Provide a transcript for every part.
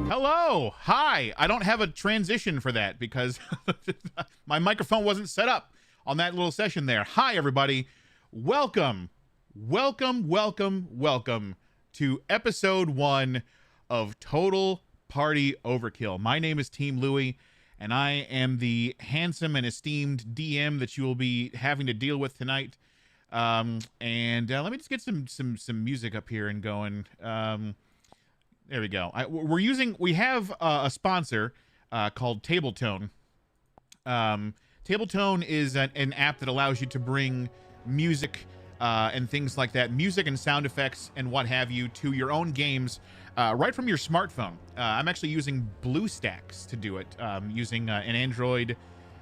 Hello. Hi. I don't have a transition for that because my microphone wasn't set up on that little session there. Hi, everybody. Welcome to episode 1 of Total Party Overkill. My name is Team Louie, and I am the handsome and esteemed DM that you will be having to deal with tonight. Let me just get some music up here and going. There we go. We have a sponsor called Tabletone. Tabletone is an app that allows you to bring music and things like that, music and sound effects and what have you, to your own games right from your smartphone. I'm actually using BlueStacks to do it, using an Android.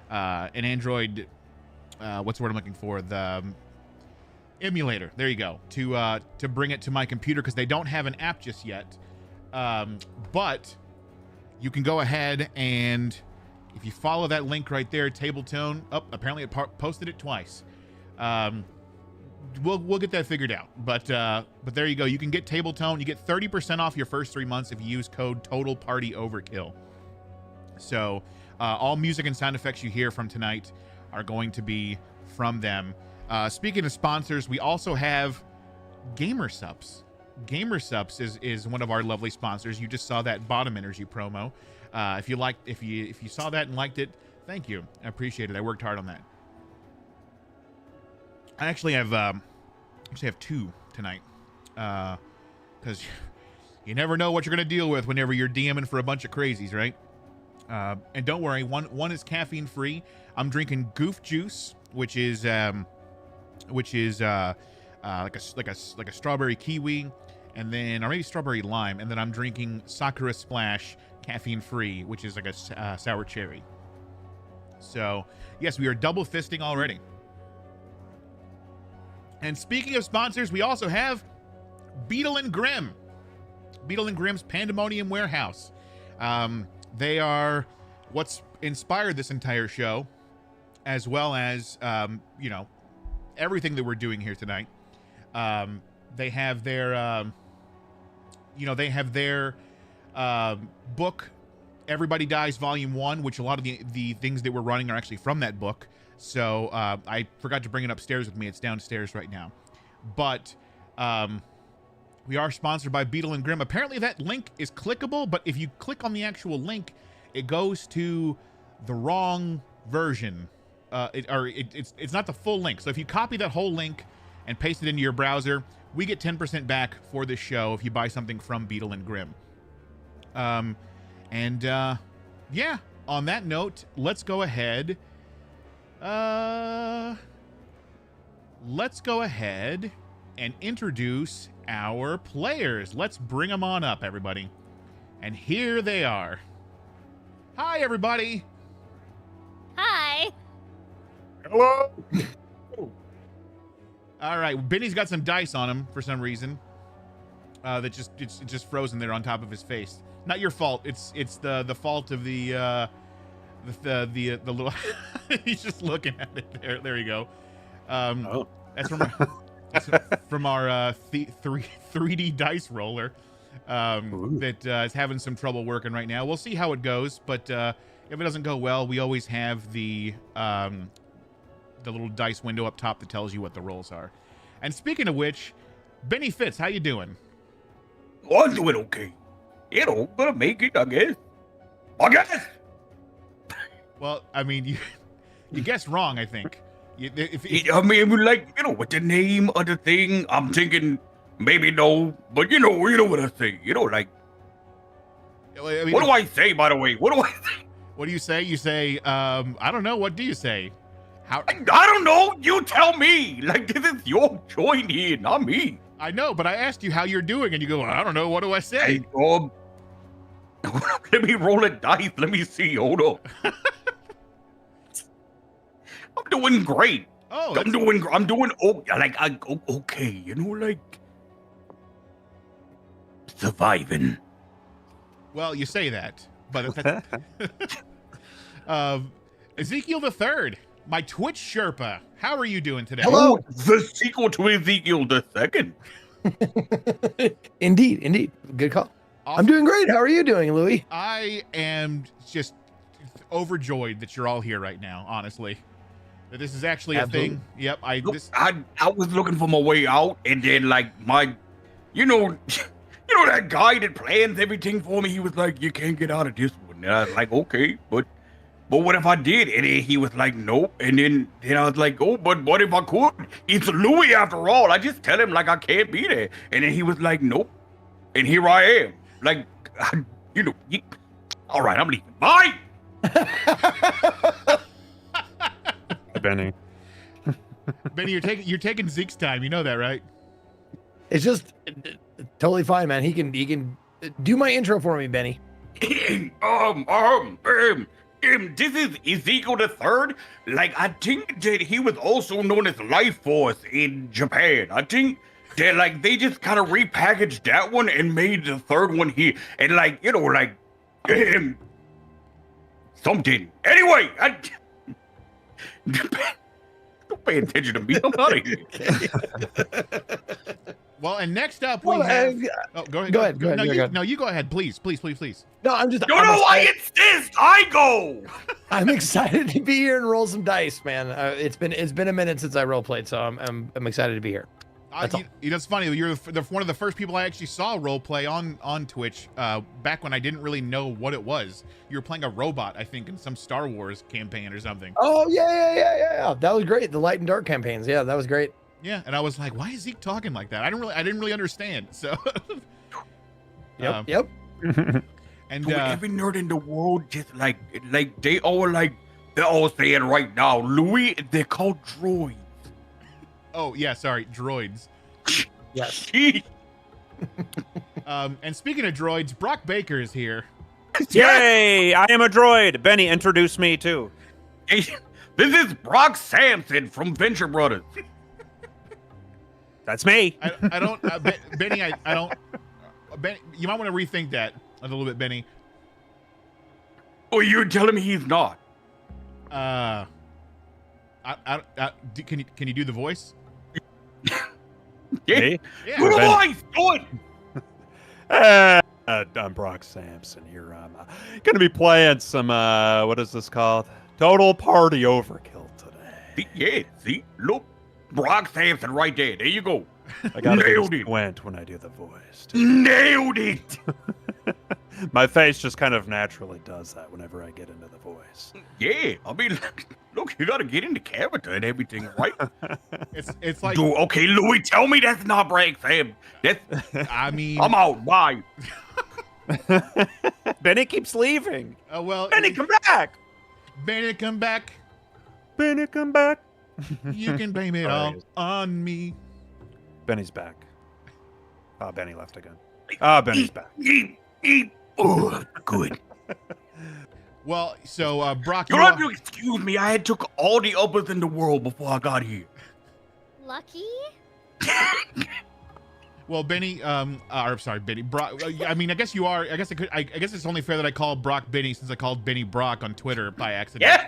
What's the word I'm looking for? The emulator. There you go. To bring it to my computer because they don't have an app just yet. But you can go ahead and if you follow that link right there, Tabletone. Oh, apparently it posted it twice. We'll get that figured out. But there you go. You can get Tabletone. You get 30% off your first 3 months if you use code Total Party Overkill. So all music and sound effects you hear from tonight are going to be from them. Speaking of sponsors, we also have GamerSupps. GamerSupps is one of our lovely sponsors. You just saw that Bottom Energy promo. If you saw that and liked it, thank you. I appreciate it. I worked hard on that. I actually have two tonight, because you never know what you're gonna deal with whenever you're DMing for a bunch of crazies, right? And don't worry, one is caffeine free. I'm drinking Goof Juice, which is like a strawberry kiwi, and then or maybe strawberry lime, and then I'm drinking Sakura Splash caffeine free, which is like a sour cherry. So yes, we are double fisting already. And speaking of sponsors, we also have Beetle and Grimm. Beetle and Grimm's Pandemonium Warehouse. They are what's inspired this entire show, as well as everything that we're doing here tonight. They have their book, Everybody Dies Volume 1, which a lot of the things that we're running are actually from that book. So I forgot to bring it upstairs with me. It's downstairs right now. But we are sponsored by Beetle and Grimm. Apparently that link is clickable, but if you click on the actual link, it goes to the wrong version. It's not the full link. So if you copy that whole link and paste it into your browser, we get 10% back for this show if you buy something from Beetle and Grimm. Yeah, on that note, let's go ahead. Let's go ahead and introduce our players. Let's bring them on up, everybody. And here they are. Hi, everybody. Hi. Hello. All right, Benny's got some dice on him for some reason. It's just frozen there on top of his face. Not your fault. It's the fault of the little. He's just looking at it. There you go. That's from our 3D dice roller that is having some trouble working right now. We'll see how it goes, but if it doesn't go well, we always have the little dice window up top that tells you what the rolls are. And speaking of which, Benny Fitz, how you doing? Oh, I'm doing okay. Gonna make it, I guess. Well, I mean, you guessed wrong, I think. With the name of the thing, I'm thinking maybe no, but you know what I say. What do I say, by the way? What do I say? What do you say? You say, I don't know. What do you say? I don't know. You tell me. Like, this is your joint here, not me. I know, but I asked you how you're doing, and you go, I don't know. What do I say? Hey, let me roll a dice. Let me see. Hold up. I'm doing great. Oh, I'm doing okay. Surviving. Well, you say that, but Ezekiel the Third, my Twitch Sherpa. How are you doing today? Hello. The sequel to Ezekiel the Second. Indeed. Good call. I'm doing great. How are you doing, Louis? I am just overjoyed that you're all here right now, honestly. That this is actually Absolutely. a thing. Yep, Look, I was looking for my way out, and then like you know, that guy that plans everything for me. He was like, "You can't get out of this one." And I was like, "Okay, but what if I did?" And then he was like, "Nope." And then I was like, "Oh, but what if I could? It's Louis after all. I just tell him like I can't be there." And then he was like, "Nope." And here I am. Like, all right, I'm leaving. Bye. Benny. Benny, you're taking Zeke's time. You know that, right? It's just totally fine, man. He can do my intro for me, Benny. This is Ezekiel the Third. Like, I think that he was also known as Life Force in Japan. I think that like they just kind of repackaged that one and made the third one here, and like something. Anyway, don't pay attention to me. I'm out of here. Well, and next up we have. Oh, go ahead. Go ahead. No, you go ahead, please. No, I'm just. No, I insist. I go. I'm excited to be here and roll some dice, man. It's been a minute since I role played, so I'm excited to be here. That's all. It's funny. You're one of the first people I actually saw role play on Twitch. Back when I didn't really know what it was. You were playing a robot, I think, in some Star Wars campaign or something. Oh yeah. That was great. The Light and Dark campaigns. Yeah, that was great. Yeah, and I was like, why is Zeke talking like that? I didn't really understand. So. Yep. And every nerd in the world just like they're all saying right now, Louis, they're called droids. Oh yeah, sorry, droids. Yes. And speaking of droids, Brock Baker is here. Yay! I am a droid. Benny, introduce me too. This is Brock Sampson from Venture Brothers. That's me. I don't, Benny. I don't. Ben, you might want to rethink that a little bit, Benny. Oh, you're telling me he's not? Can you do the voice? Yeah. Me? Yeah. Good voice. Good. I'm Brock Sampson here. I'm gonna be playing some what is this called? Total Party Overkill today. Yeah. See, look, Brock Sampson right there. There you go. I gotta Nailed be it. squint when I do the voice. Nailed it. My face just kind of naturally does that whenever I get into the voice. Yeah, I mean, look, you gotta get into character and everything, right? It's like. Dude, okay, Louis, tell me that's not Brock Sam. I mean, I'm out. Bye. Benny keeps leaving. Well, Benny, come back. Benny, come back. Benny, come back. You can blame it all on me. Benny's back. Oh, Benny left again. Oh, Benny's back. Oh, good. Well, so Brock, You'll have to excuse me. I had took all the uppers in the world before I got here. Lucky? Well, Benny, or sorry, Benny, Brock. I mean, I guess you are. I guess I guess it's only fair that I call Brock Benny since I called Benny Brock on Twitter by accident.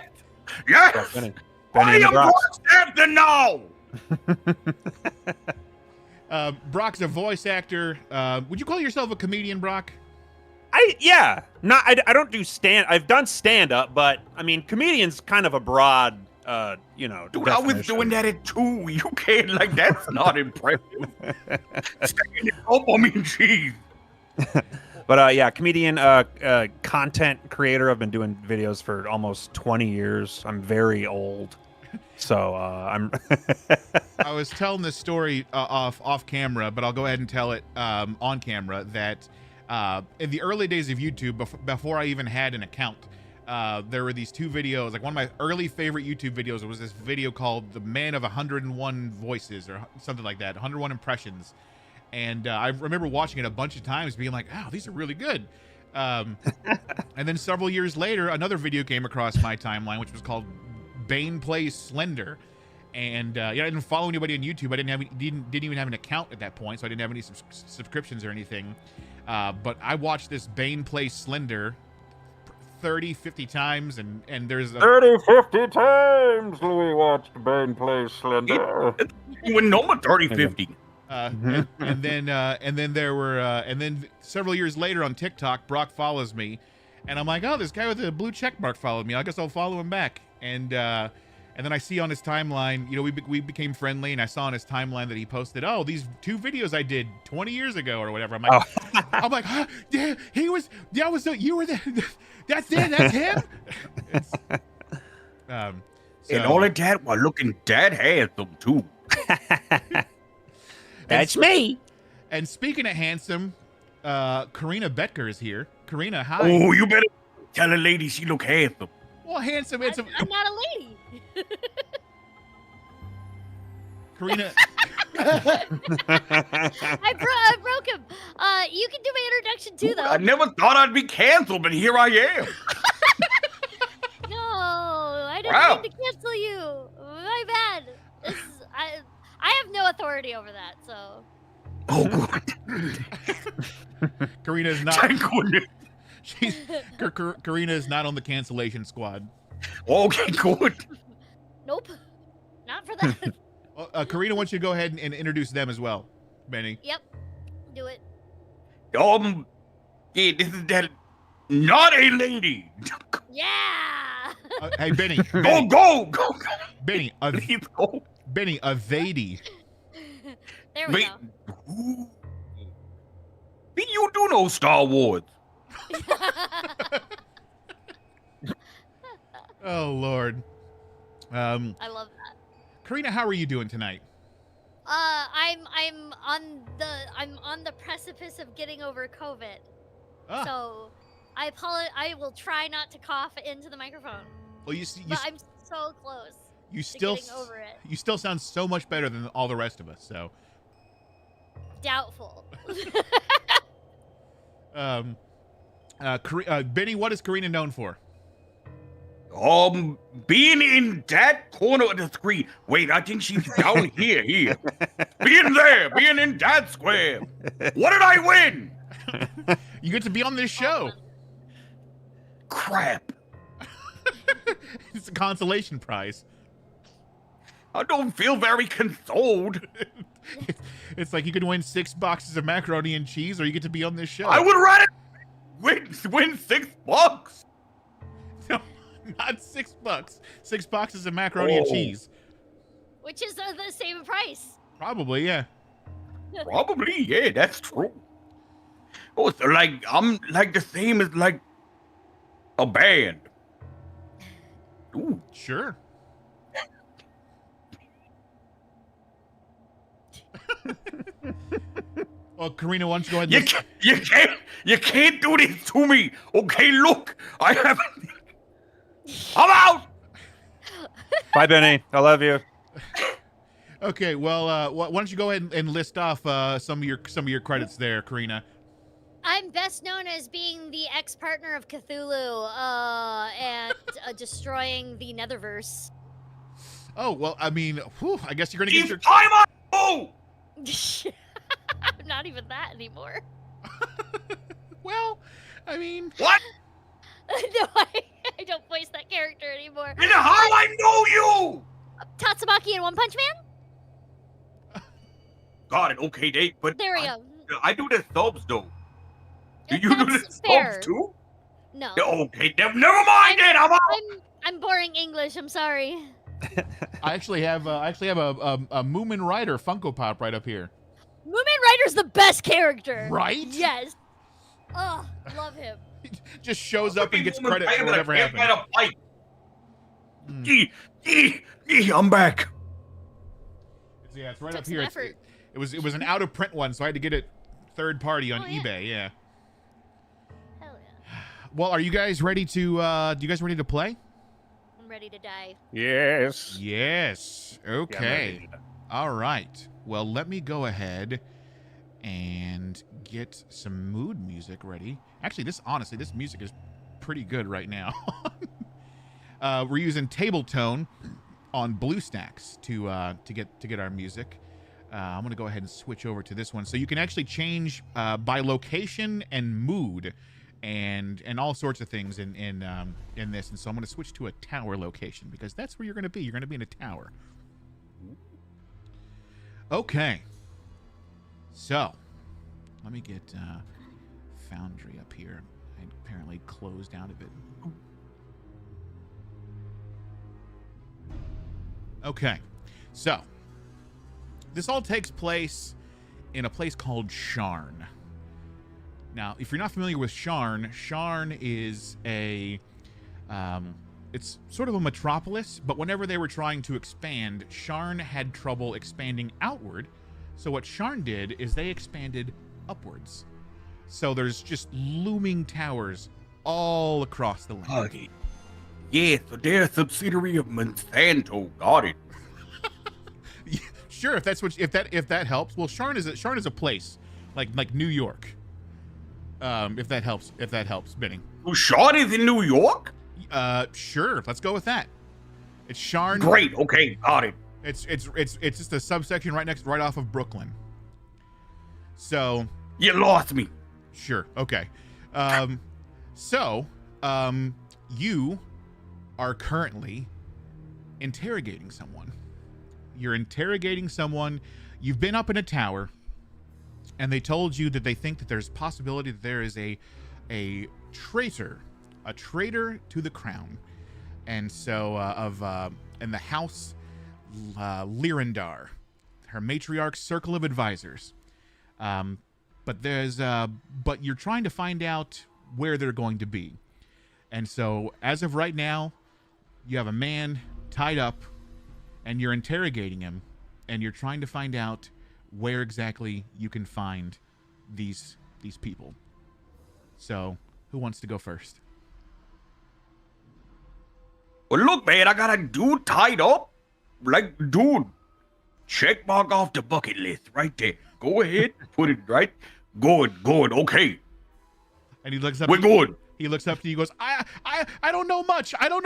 Yes. Benny I in the am Bronx. Brock Sampson now. Brock's a voice actor. Would you call yourself a comedian, Brock? I don't do I've done stand up, but I mean, comedian's kind of a broad, Dude, I was definition. doing that at 2. You can't, like, that's not impressive. Staying up, I mean, jeez. But yeah, comedian, content creator. I've been doing videos for almost 20 years. I'm very old. So I'm. I was telling this story off camera, but I'll go ahead and tell it on camera that in the early days of YouTube, before I even had an account, there were these 2 videos. Like, one of my early favorite YouTube videos was this video called "The Man of 101 Voices" or something like that, 101 impressions. And I remember watching it a bunch of times, being like, "Oh, these are really good." And then several years later, another video came across my timeline, which was called "Bane Plays Slender." And I didn't follow anybody on YouTube. I didn't even have an account at that point, so I didn't have any subscriptions or anything. But I watched this Bane Plays Slender 30, 50 times, and there's 30, 50 times Louis watched Bane play Slender. You went number 30, 50. And then there were and then several years later on TikTok, Brock follows me, and I'm like, oh, this guy with the blue check mark followed me. I guess I'll follow him back. And then I see on his timeline, you know, we became friendly, and I saw on his timeline that he posted, oh, these 2 videos I did 20 years ago or whatever. I'm like, I'm like, huh, yeah, you were there. That's it. That's him. And all of that while looking dead handsome too. That's me. And speaking of handsome, Karina Betker is here. Karina, hi. Oh, you better tell a lady she look handsome. Well, handsome. I'm not a lady. Karina. I broke him. You can do my introduction too, though. I never thought I'd be canceled, but here I am. No, I didn't mean to cancel you. My bad. I have no authority over that, so. Oh, good. Karina is not. Thank goodness. Karina is not on the cancellation squad. Okay, good. Nope, not for that. Well, Karina wants you to go ahead and introduce them as well, Benny. Yep, do it. Yeah, this is that. Not a lady. Yeah. Hey, Benny. Go. Benny, Please go. Benny, a Vady. There we go. You do know Star Wars. Oh Lord. I love that. Karina, how are you doing tonight? I'm on the precipice of getting over COVID. So I will try not to cough into the microphone. Well, but I'm so close. You still getting over it. You still sound so much better than all the rest of us. So doubtful. Benny, what is Karina known for? Being in that corner of the screen. Wait, I think she's down here. Being in that square. What did I win? You get to be on this show. Crap. It's a consolation prize. I don't feel very consoled. It's like you can win 6 boxes of macaroni and cheese, or you get to be on this show. I would rather win $6. No, not $6. 6 boxes of macaroni and cheese. Which is the same price. Probably, yeah. Probably, yeah, that's true. Oh, so like I'm like the same as like a band. Ooh, sure. Well, Karina, why don't you go ahead and you can't do this to me. Okay, look, I'm out. Bye, Benny. I love you. Okay, well, why don't you go ahead and list off some of your credits there, Karina? I'm best known as being the ex-partner of Cthulhu and destroying the Netherverse. Oh, well, I mean, I guess you're going to get your... time on. Oh! I'm not even that anymore. Well, I mean... What? No, I don't voice that character anymore. And how I know you? Tatsumaki in One Punch Man? Got it, okay, Dave, but... There we go. I do the subs, though. Do you do the subs, too? No. Okay, never mind then, I'm out! I'm boring English, I'm sorry. I actually have a Moomin Rider Funko Pop right up here. Moomin Rider's the best character. Right? Yes. Oh, love him. Just shows up and gets credit for whatever happened. I'm back. Yeah, it's right up here. It was an out of print one, so I had to get it third party on eBay. Yeah. Hell yeah. Well, are you guys ready to? You guys ready to play? I'm ready to die. Yes. Yes. Okay. All right. Well, let me go ahead and get some mood music ready. Actually, honestly, this music is pretty good right now. We're using Tabletone on BlueStacks to get our music. I'm gonna go ahead and switch over to this one, so you can actually change by location and mood, and all sorts of things in this. And so I'm gonna switch to a tower location because that's where you're gonna be. You're gonna be in a tower. Okay. So, let me get Foundry up here. I apparently closed out of it. Okay, so this all takes place in a place called Sharn. Now, if you're not familiar with Sharn, Sharn is it's sort of a metropolis, but whenever they were trying to expand, Sharn had trouble expanding outward. So what Sharn did is they expanded upwards. So there's just looming towers all across the land. Okay. Yeah, so they're a subsidiary of Monsanto. Got it. Sure, if that helps. Well, Sharn is a place like New York. If that helps, Benny. So Sharn is in New York? Sure, let's go with that. It's Sharn. Great. Okay, got it. It's just a subsection right off of Brooklyn. So You lost me. sure, okay. You are currently interrogating someone. You're interrogating someone. You've been up in a tower, and they told you that they think that there's a possibility that there is a traitor to the crown, and so in the house Lyrandar, her matriarch's circle of advisors. But you're trying to find out where they're going to be, and so as of right now, you have a man tied up, and you're interrogating him, and you're trying to find out where exactly you can find these people. So, who wants to go first? Well, look, man, I got a dude tied up. Like, dude, check mark off the bucket list right there. Go ahead, put it right. Good, okay. And he looks up. We're good. He looks up to you. He goes, I don't know much. I don't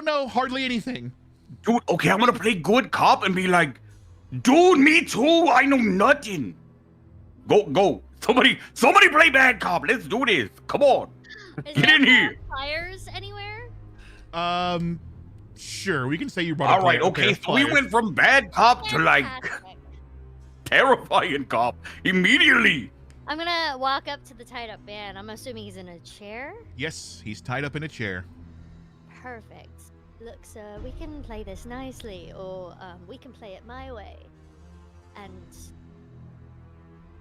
know hardly anything. Dude, okay, I'm gonna play good cop and be like, dude, me too. I know nothing. Go. Somebody play bad cop. Let's do this. Come on. Get in here. Pliers anywhere? Sure. We can say you brought. All right. Okay. So we went from bad cop to like terrifying cop immediately. I'm gonna walk up to the tied up man. I'm assuming he's in a chair. Yes, he's tied up in a chair. Perfect. Look, sir, we can play this nicely, or we can play it my way. And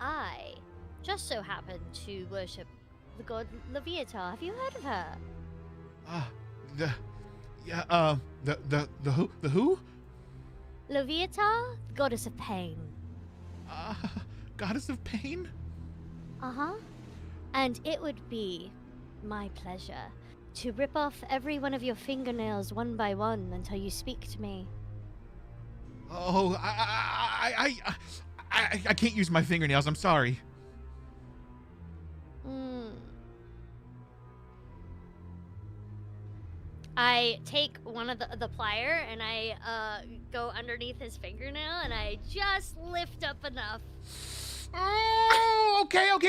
I just so happen to worship the god Leviathan. Have you heard of her? The who? Leviathan, goddess of pain. Goddess of pain? Uh-huh. And it would be my pleasure to rip off every one of your fingernails one by one until you speak to me. Oh, I can't use my fingernails. I'm sorry. I take one of the plier and I go underneath his fingernail and I just lift up enough. Oh, okay. What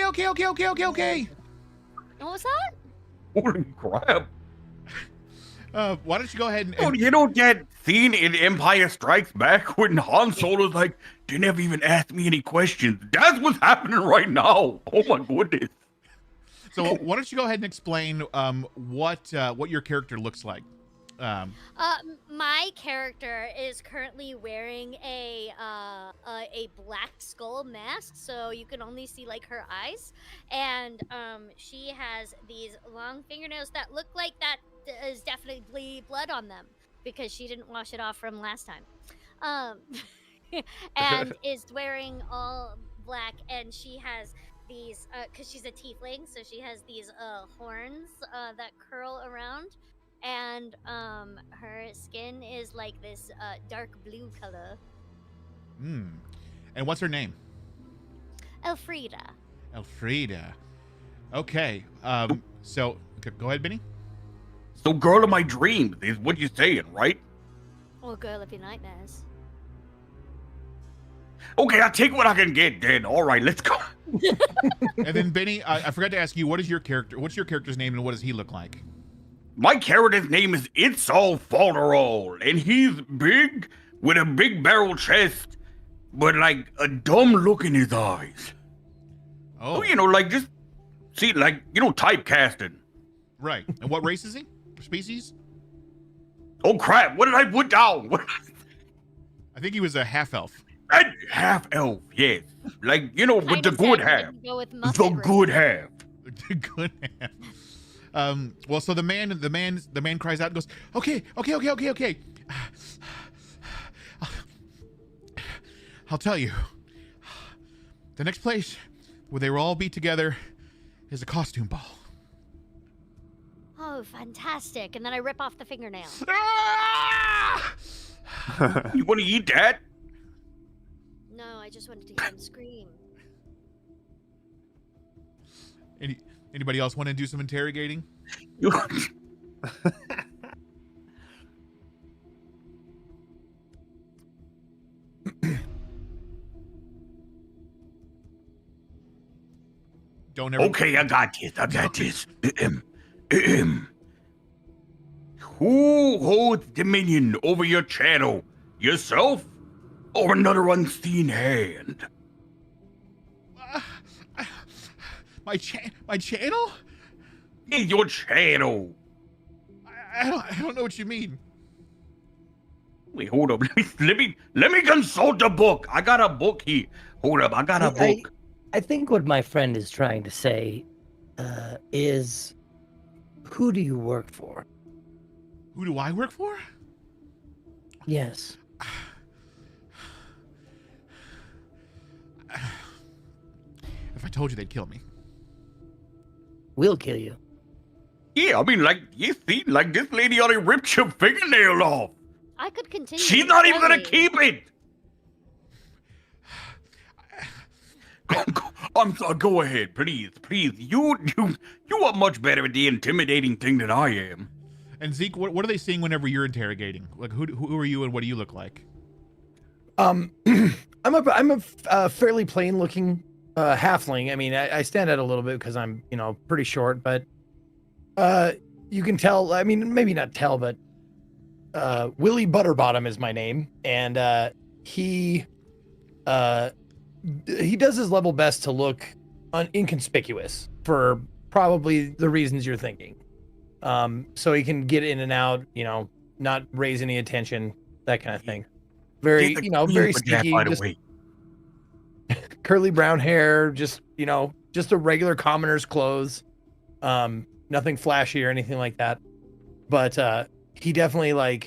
was that? Holy crap. Why don't you go ahead and... Oh, you know that scene in Empire Strikes Back when Han Solo's like, they never even asked me any questions. That's what's happening right now. Oh my goodness. So why don't you go ahead and explain what your character looks like? My character is currently wearing a black skull mask, so you can only see like her eyes, and she has these long fingernails that look like that is definitely blood on them because she didn't wash it off from last time. And is wearing all black, and she has these because she's a tiefling, so she has these horns that curl around. And her skin is like this dark blue color. And what's her name? Elfrida. Okay. So go ahead, Benny. So girl of my dreams is what you're saying, right? Or girl of your nightmares. Okay, I'll take what I can get then. All right, let's go. And then Benny, I forgot to ask you, what's your character's name and what does he look like? My character's name is It's All Falderall, and he's big with a big barrel chest but like a dumb look in his eyes. Oh, You know, like just see, like typecasting. right. And what race is he? Species? Oh crap! What did I put down? I think he was a half elf. Half elf, yes. Like with Kinda the good sad we half. didn't go with The Muppet good race. half. Good half. Well, so the man cries out and goes, okay. I'll tell you. The next place where they will all be together is a costume ball. Oh, fantastic. And then I rip off the fingernail. Ah! You want to eat that? No, I just wanted to hear him scream. Anybody else want to do some interrogating? You- Don't ever. Okay, I got this. Who holds dominion over your channel? Yourself or another unseen hand? My channel? It's your channel. I don't know what you mean. Wait, hold up. Let me consult the book. I got a book here. Hold up, I got a book. I think what my friend is trying to say is, who do you work for? Who do I work for? Yes. If I told you, they'd kill me. We'll kill you. Yeah, I mean, like, you see, like this lady already ripped your fingernail off. I could continue. She's to not even tell gonna you. keep it. I'm sorry, go ahead, please. You are much better at the intimidating thing than I am. And Zeke, what are they seeing whenever you're interrogating? Like, who are you and what do you look like? I'm a fairly plain looking halfling. I mean, I stand out a little bit because I'm pretty short, but you can tell. I mean, maybe not tell, but Willie Butterbottom is my name, and he does his level best to look inconspicuous for probably the reasons you're thinking. So he can get in and out, not raise any attention, that kind of thing. Very, very sneaky, by the just way. curly brown hair, just a regular commoner's clothes. Nothing flashy or anything like that. But he definitely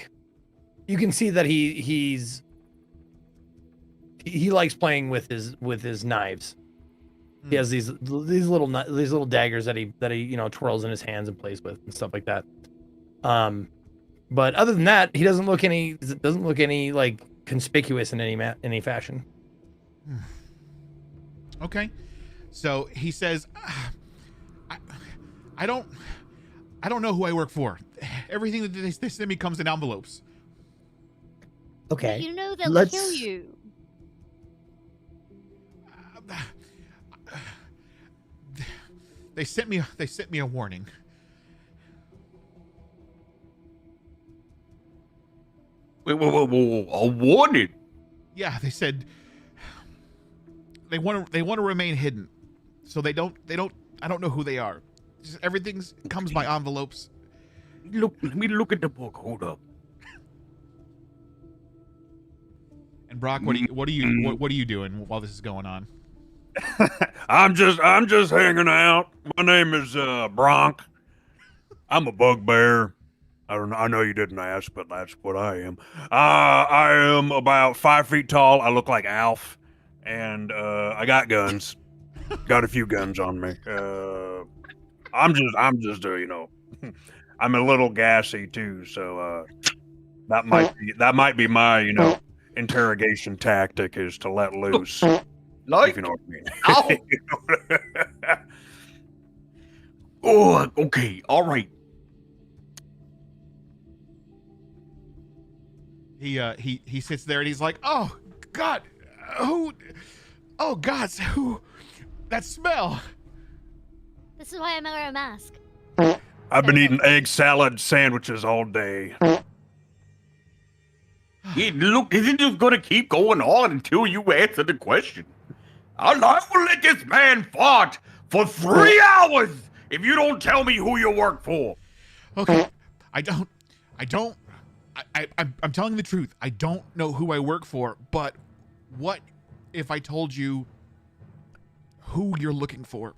you can see that he likes playing with his knives. He has these little daggers that he twirls in his hands and plays with and stuff like that. But other than that, he doesn't look any like conspicuous in any fashion. Okay, so he says, I don't know who I work for. Everything that they send me comes in envelopes. Okay. But you know they'll Let's- kill you. They sent me a warning. Wait, a warning? Yeah, they said they want to remain hidden, so they don't. I don't know who they are. Just everything comes by envelopes. Let me look at the book. Hold up. And Brock, what are you doing while this is going on? I'm just hanging out. My name is Bronk. I'm a bugbear. I know you didn't ask, but that's what I am. I am about 5 feet tall. I look like Alf, and I got guns. Got a few guns on me. I'm just I'm a little gassy too, so that might be my interrogation tactic is to let loose. Like, If you know what I mean. ow. Oh, okay, all right. He sits there and he's like, oh God, who? Oh God, who? That smell. This is why I wear a mask. I've been eating egg salad sandwiches all day. Look, this is just gonna keep going on until you answer the question. I will let this man fart for 3 hours if you don't tell me who you work for. Okay, I'm telling the truth. I don't know who I work for, but what if I told you who you're looking for?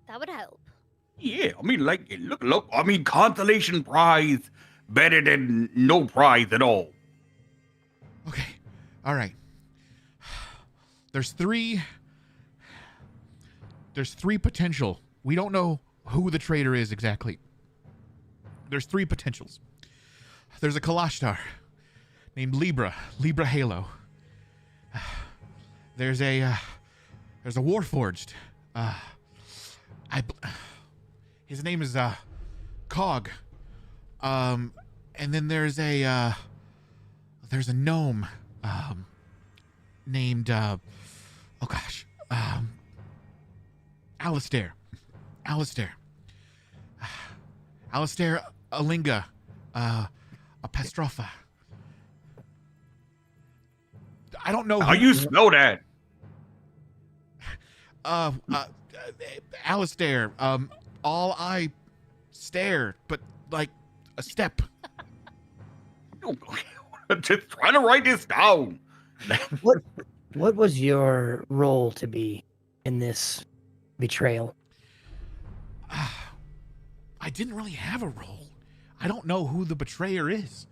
That would help. Yeah, I mean, like, look, I mean, consolation prize better than no prize at all. Okay, all right. There's three potential. We don't know who the traitor is exactly. There's 3 potentials. There's a Kalashtar named Libra Halo. There's a Warforged. His name is Cog. And then there's a gnome named Alistair Alinga, a Pestropha. I don't know How you spell that? Alistair. All I stare, but like a step. I'm just trying to write this down. What was your role to be in this betrayal? I didn't really have a role. I don't know who the betrayer is.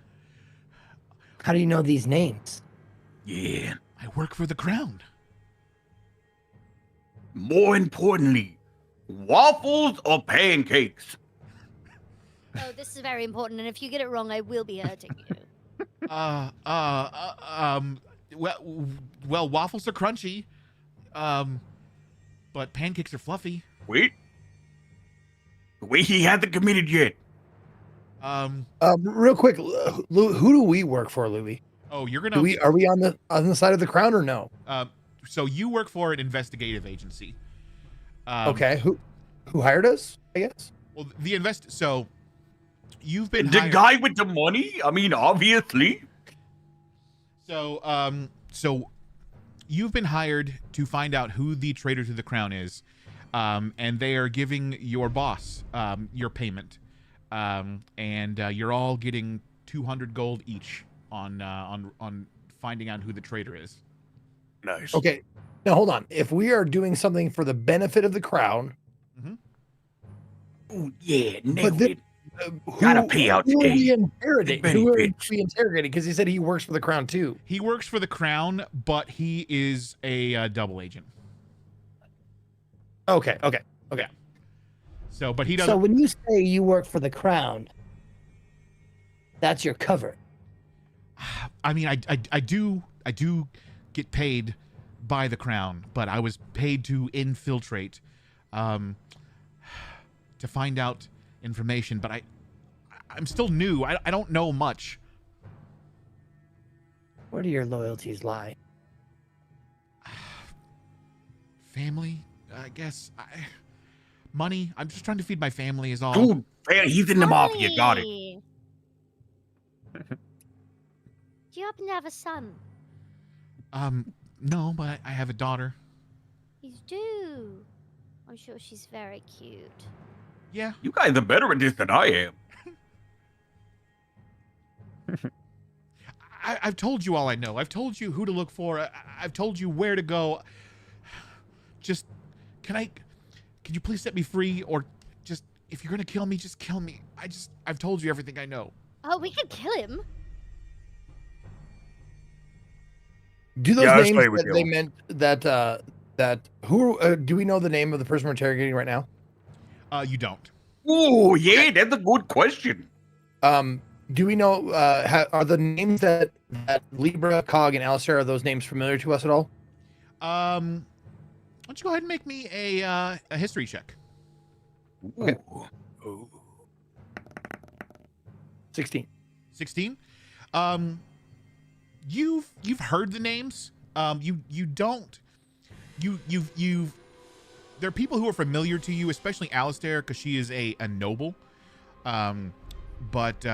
How do you know these names? Yeah. I work for the crown. More importantly, waffles or pancakes? Oh, this is very important, and if you get it wrong, I will be hurting you. Well, waffles are crunchy, but pancakes are fluffy. Wait, he hasn't committed yet. Real quick, who do we work for, Louis? Oh, you're gonna. Are we on the side of the crown or no? So you work for an investigative agency. Okay, who hired us? I guess. Well, So you've been The hired. guy with the money? I mean, obviously. So you've been hired to find out who the traitor to the crown is, and they are giving your boss your payment, and you're all getting 200 gold each on finding out who the traitor is. Nice. Okay, now hold on. If we are doing something for the benefit of the crown, Oh, yeah, but nailed then, it. Gotta pay out who are today. we interrogating? Benny Who are bitch. we interrogating? Because he said he works for the crown too. He works for the crown, but he is a double agent. Okay. So, but he doesn't. So when you say you work for the crown, that's your cover. I mean, I do get paid by the crown, but I was paid to infiltrate, to find out information. But I'm still new. I don't know much. Where do your loyalties lie? Family, I guess. Money. I'm just trying to feed my family. Is all. Dude, man, he's in the mafia. Got it. Honey. Do you happen to have a son? No, but I have a daughter. You do. I'm sure she's very cute. Yeah. You guys are better at this than I am. I've told you all I know. I've told you who to look for. I've told you where to go. Just, can you please set me free? Or just, if you're gonna kill me, just kill me. I've told you everything I know. Oh, we could kill him. Do those Yeah, I names stay with that you. they meant that who do we know the name of the person we're interrogating right now? You don't. Oh, yeah, that's a good question. Do we know are the names that Libra, Cog, and Alistair, are those names familiar to us at all? Why don't you go ahead and make me a history check? Okay. Ooh. 16. 16. You've heard the names. You don't. You've. There are people who are familiar to you, especially Alistair, because she is a noble. But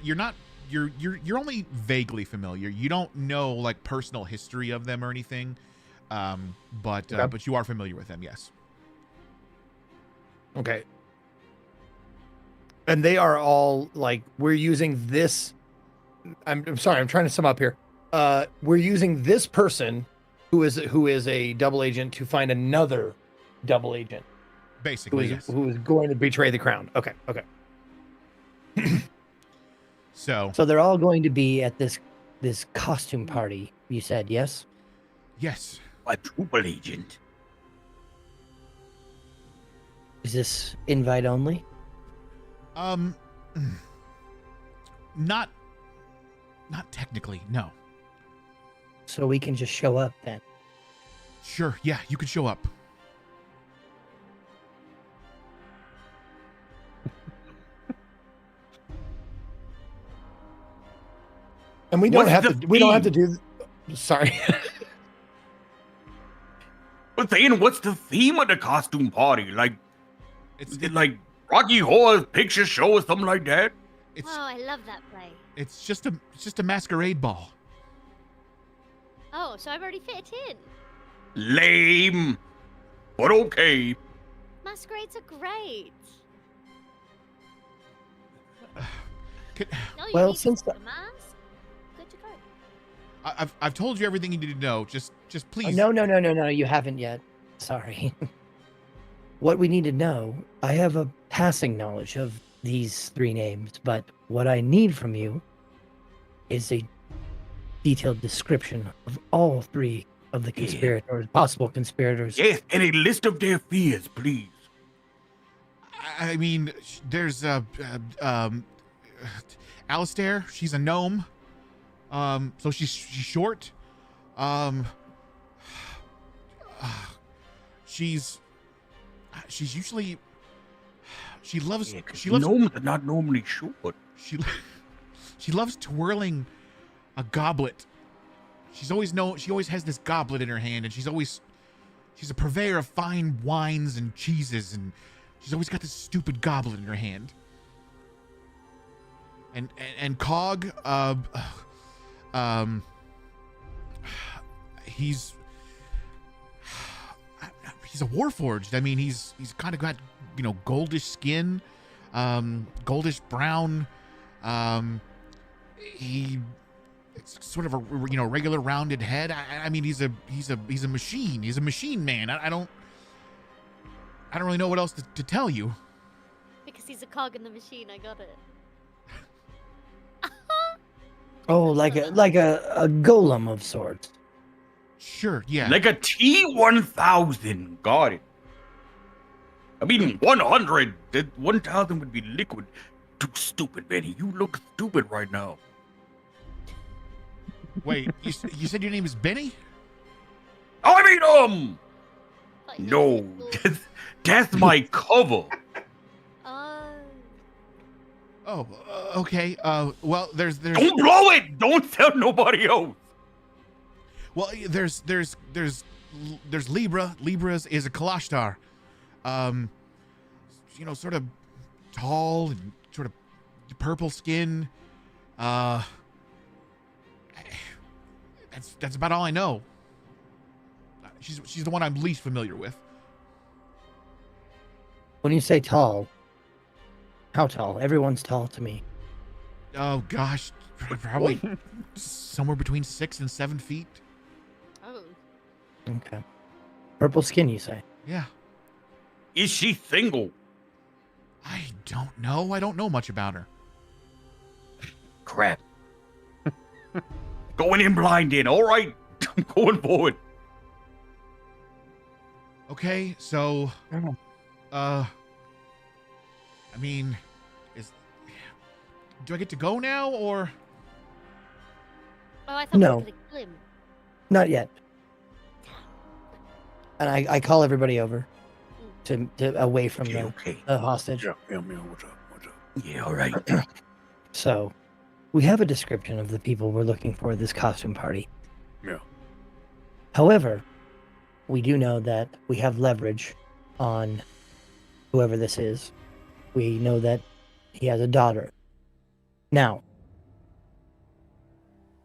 you're not you're only vaguely familiar. You don't know like personal history of them or anything, but you are familiar with them. Yes. Okay. And they are all like, we're using this. I'm sorry, I'm trying to sum up here. We're using this person who is a double agent to find another double agent. Basically, yes. Who is going to betray the crown. Okay. So they're all going to be at this costume party, you said, yes? Yes. A double agent. Is this invite only? Not technically, no. So we can just show up then. Sure, yeah, you could show up. And we don't have to do. Sorry. But saying, what's the theme of the costume party? Like, It's like Rocky Horror Picture Show or something like that? it's Oh, I love that play. it's just a masquerade ball. Oh, so I've already fit in. Lame, but okay. Masquerades are great. No, you Well, need since the mask, good to go. I've told you everything you need to know. Just please. No, you haven't yet. Sorry. What we need to know, I have a passing knowledge of these three names, but what I need from you is a detailed description of all three of the conspirators, possible conspirators. Yes, and a list of their fears, please. I mean, there's Alistair. She's a gnome. So she's short. She's usually she loves Gnomes are not normally short. she loves twirling a goblet. She always has this goblet in her hand, and she's a purveyor of fine wines and cheeses, and she's always got this stupid goblet in her hand. And Cog, he's a warforged. I mean, he's kind of got, goldish skin, goldish brown. It's sort of a regular rounded head. I mean, he's a machine. He's a machine man. I don't really know what else to tell you. Because he's a cog in the machine, I got it. Oh, like a golem of sorts. Sure, yeah. Like a T-1000. Got it. I mean, 100. That 1,000 would be liquid. Too stupid, Benny. You look stupid right now. Wait, you said your name is Benny? I mean, Like, he's no. little- That's my cover. Oh, okay. Well, there's Don't blow it. Don't tell nobody else. well, there's Libra. Libra is a Kalashtar. Sort of tall and sort of purple skin. That's about all I know. She's the one I'm least familiar with. When you say tall, how tall? Everyone's tall to me. Oh gosh, probably somewhere between 6 and 7 feet. Oh. Okay. Purple skin, you say? Yeah. Is she single? I don't know. I don't know much about her. Crap. Going in blind then. All right. I'm going forward. Okay, so Oh. I mean, do I get to go now, or? Oh, I thought No. we were gonna kill him. Not yet. And I call everybody over to away from Okay, the okay. hostage. Yeah, what's up? Yeah, all right. So, we have a description of the people we're looking for at this costume party. Yeah. However, we do know that we have leverage on whoever this is. We know that he has a daughter. Now,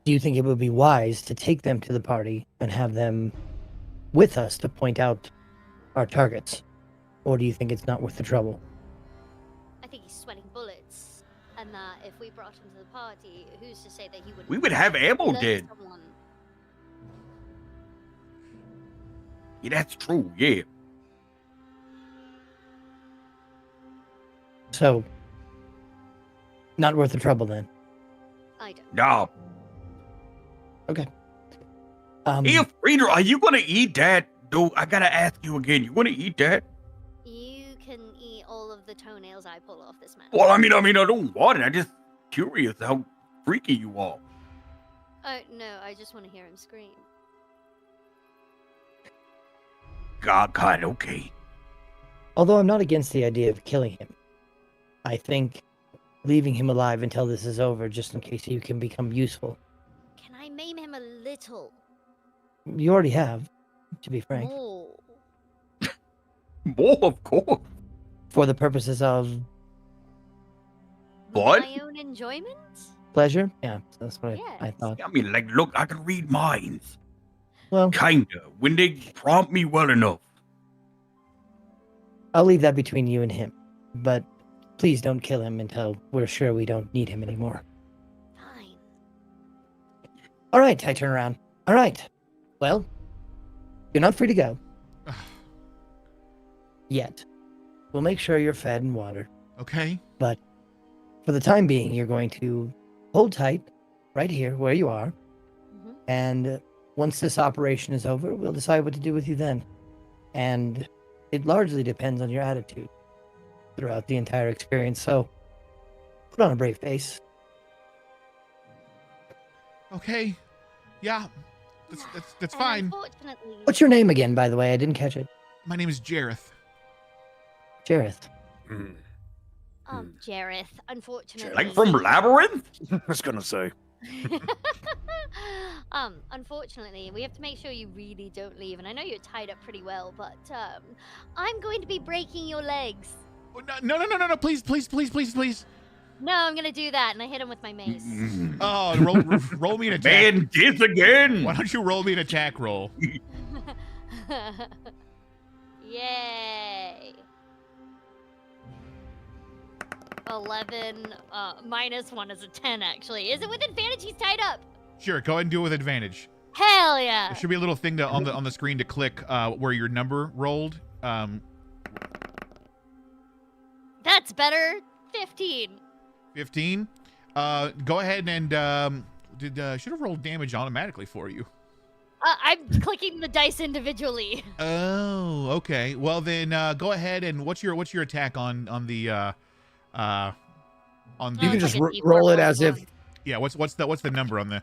do you think it would be wise to take them to the party and have them with us to point out our targets? Or do you think it's not worth the trouble? I think he's sweating bullets, and that if we brought him to the party, who's to say that he would? We would have ammo let then. someone- Yeah, that's true. Yeah. So, not worth the trouble then. I don't. Nah. Hey, Frida, are you gonna eat that? Dude, I gotta ask you again. You gonna eat that? You can eat all of the toenails I pull off this man. Well, I don't want it. I'm just curious how freaky you are. No, I just want to hear him scream. God, okay. Although I'm not against the idea of killing him, I think leaving him alive until this is over, just in case he can become useful. Can I maim him a little? You already have, to be frank. More. More, of course. For the purposes of What? My own enjoyment? pleasure? Yeah, that's what I Yes. thought. I mean, like, look, I can read minds. Well, Kinda. When they prompt me well enough. I'll leave that between you and him. But please don't kill him until we're sure we don't need him anymore. Fine. All right, I turn around. All right. Well, you're not free to go. Yet. We'll make sure you're fed and watered. Okay. But for the time being, you're going to hold tight right here where you are. Mhm. And once this operation is over, we'll decide what to do with you then. And it largely depends on your attitude throughout the entire experience. So put on a brave face. Okay. Yeah. That's And fine. Unfortunately, What's your name again, by the way? I didn't catch it. My name is Jareth. Jareth. Jareth, unfortunately. Like from Labyrinth? I was gonna say. Unfortunately, we have to make sure you really don't leave. And I know you're tied up pretty well, but I'm going to be breaking your legs. Oh, no, please. No, I'm gonna do that, and I hit him with my mace. Oh, roll me an attack. Man, this again. Why don't you roll me an attack roll? Yay! 11 minus 1 is a 10, actually. Is it with advantage? He's tied up. Sure, go ahead and do it with advantage. Hell yeah! There should be a little thing on the screen to click where your number rolled. That's better. 15. 15. Go ahead and should have rolled damage automatically for you. I'm clicking the dice individually. Oh, okay. Well then, go ahead and what's your attack on the You can it's just like a D4 roll it plus as if 1. yeah. What's the number on the?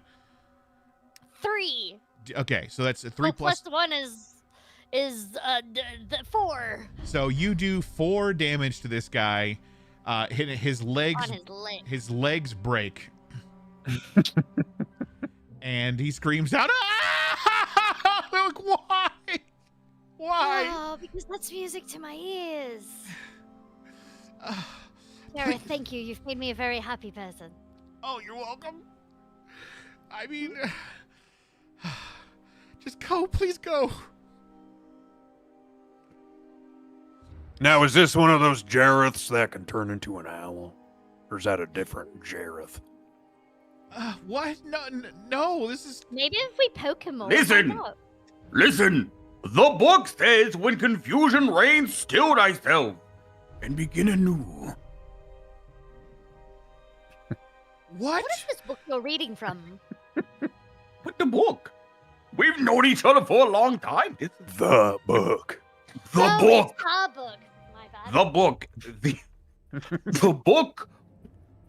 3. Okay, so that's a 3 plus 1 is 4 So you do 4 damage to this guy. His legs. on his leg. His legs break. And he screams out, "Ah!" Like, why? Why? Oh, because that's music to my ears. Uh, Gareth, thank you. You've made me a very happy person. oh, you're welcome. I mean, just go. Please go. Now, is this one of those Jareths that can turn into an owl? Or is that a different Jareth? What? No, this is... Maybe if we poke him more. Listen. Listen. The book says when confusion reigns, still thyself and begin anew. What? What is this book you're reading from? What the book? We've known each other for a long time. This is The book. the Oh, book. It's our book. My bad. The book. The book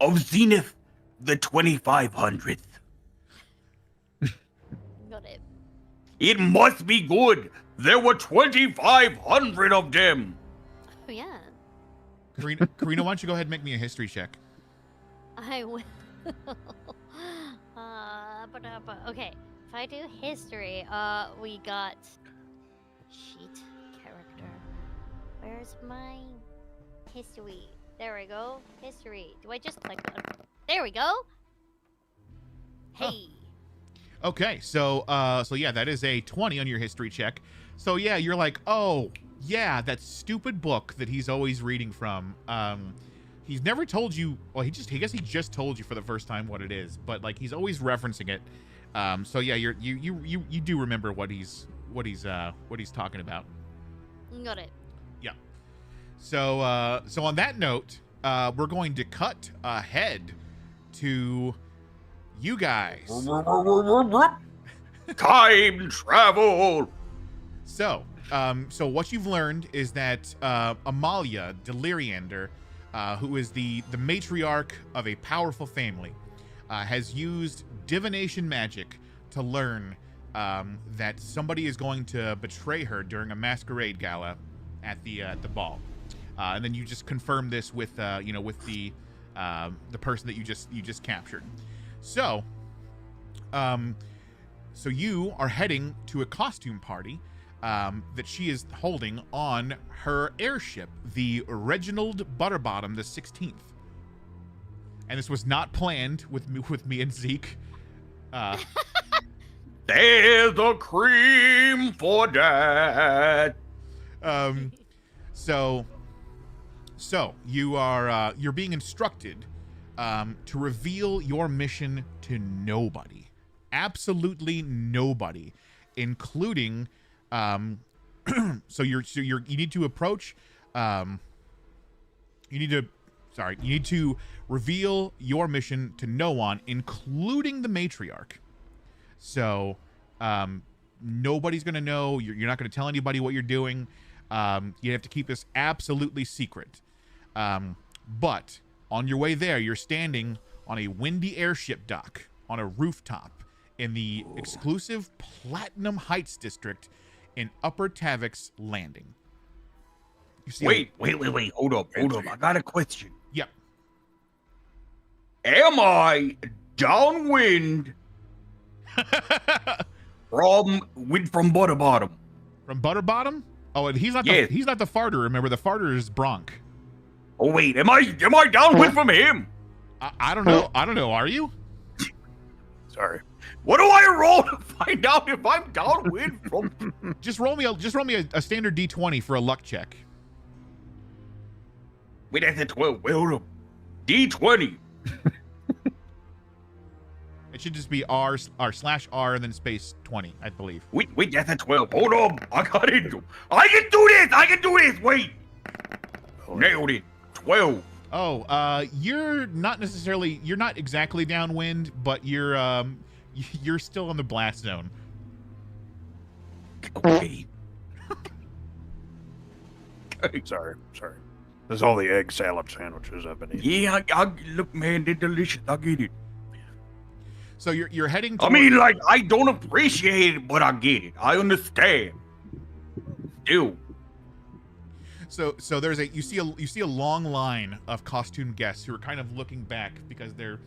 of Zenith, the 2500th. Got it. It must be good. There were 2,500 of them. Oh, yeah. Karina, why don't you go ahead and make me a history check? I will. Okay, if I do history, we got sheet character. Where's my history? There we go. History. Do I just click on? There we go. Hey. Okay, so yeah, that is a 20 on your history check. So yeah, you're like, oh yeah, that stupid book that he's always reading from. He's never told you. Well, he just told you for the first time what it is, but like he's always referencing it. So yeah, you do remember what he's talking about. Got it. Yeah. So on that note, we're going to cut ahead to you guys. Time travel. So what you've learned is that Amalia Deliriander, who is the matriarch of a powerful family, has used divination magic to learn that somebody is going to betray her during a masquerade gala at the ball, and then you just confirm this with the person that you just captured. So you are heading to a costume party that she is holding on her airship, the Reginald Butterbottom the 16th. And this was not planned with me and Zeke. There's a cream for that. So you are you're being instructed to reveal your mission to nobody. Absolutely nobody, including so you need to approach you need to reveal your mission to no one, including the matriarch. So nobody's gonna know. You're not gonna tell anybody what you're doing. You have to keep this absolutely secret. But on your way there, you're standing on a windy airship dock on a rooftop in the exclusive Platinum Heights district in Upper Tavix Landing. You see Wait. Hold up. I got a question. Yep. Am I downwind from Butterbottom? From Butterbottom? Oh, and he's not Yes. he's not the farter. Remember, the farter is Bronk. Oh wait, am I downwind from him? I don't know. I don't know. Are you? Sorry. What do I roll to find out if I'm downwind from? Just roll me a standard D20 for a luck check. Wait, that's a 12. Well, D20. It should just be R/R and then space 20, I believe. Wait, that's a 12. Hold on, I got it. I can do this. Wait. Nailed it. 12. Oh, you're not exactly downwind, but you're still in the blast zone. Okay. Sorry. There's all the egg salad sandwiches I've been eating. Yeah, I look, man, they're delicious. I get it. So you're heading. I mean, like, I don't appreciate it, but I get it. I understand. Still. So there's you see a long line of costume guests who are kind of looking back because they're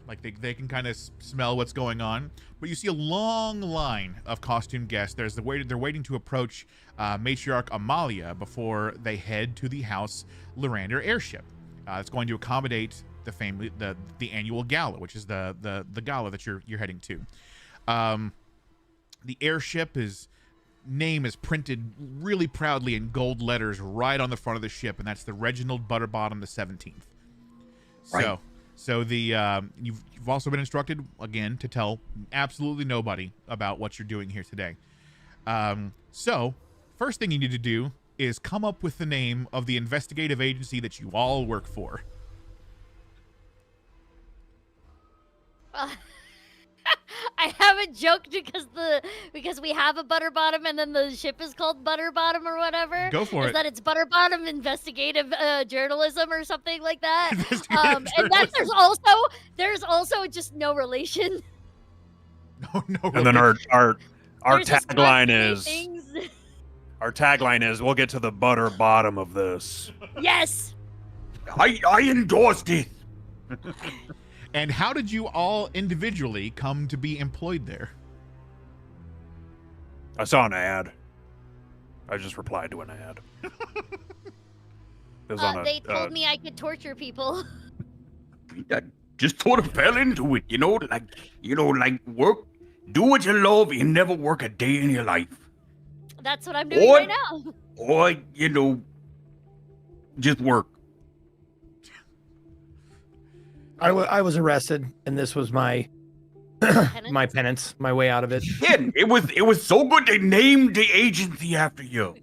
like they can kind of smell what's going on. But you see a long line of costume guests. They're waiting to approach matriarch Amalia before they head to the House Lorander airship. It's going to accommodate the family the annual gala, which is the gala that you're heading to. The airship name is printed really proudly in gold letters right on the front of the ship, and that's the Reginald Butterbottom the 17th. Right. So the you've also been instructed again to tell absolutely nobody about what you're doing here today. So first thing you need to do is come up with the name of the investigative agency that you all work for. I haven't joked because we have a Butterbottom and then the ship is called Butterbottom or whatever. Go for it. Is that it's Butterbottom Investigative Journalism or something like that? Investigative And then there's also just no relation. No. And then our There's just tagline constantly is things. our tagline is we'll get to the butter bottom of this. Yes. I endorsed it. And how did you all individually come to be employed there? I saw an ad. I just replied to an ad. It was on They told me I could torture people. just sort of fell into it, like work, do what you love and never work a day in your life. That's what I'm doing Or- right now. Or, just work. I was arrested, and this was my my penance, my way out of it. Again, it was so good they named the agency after you.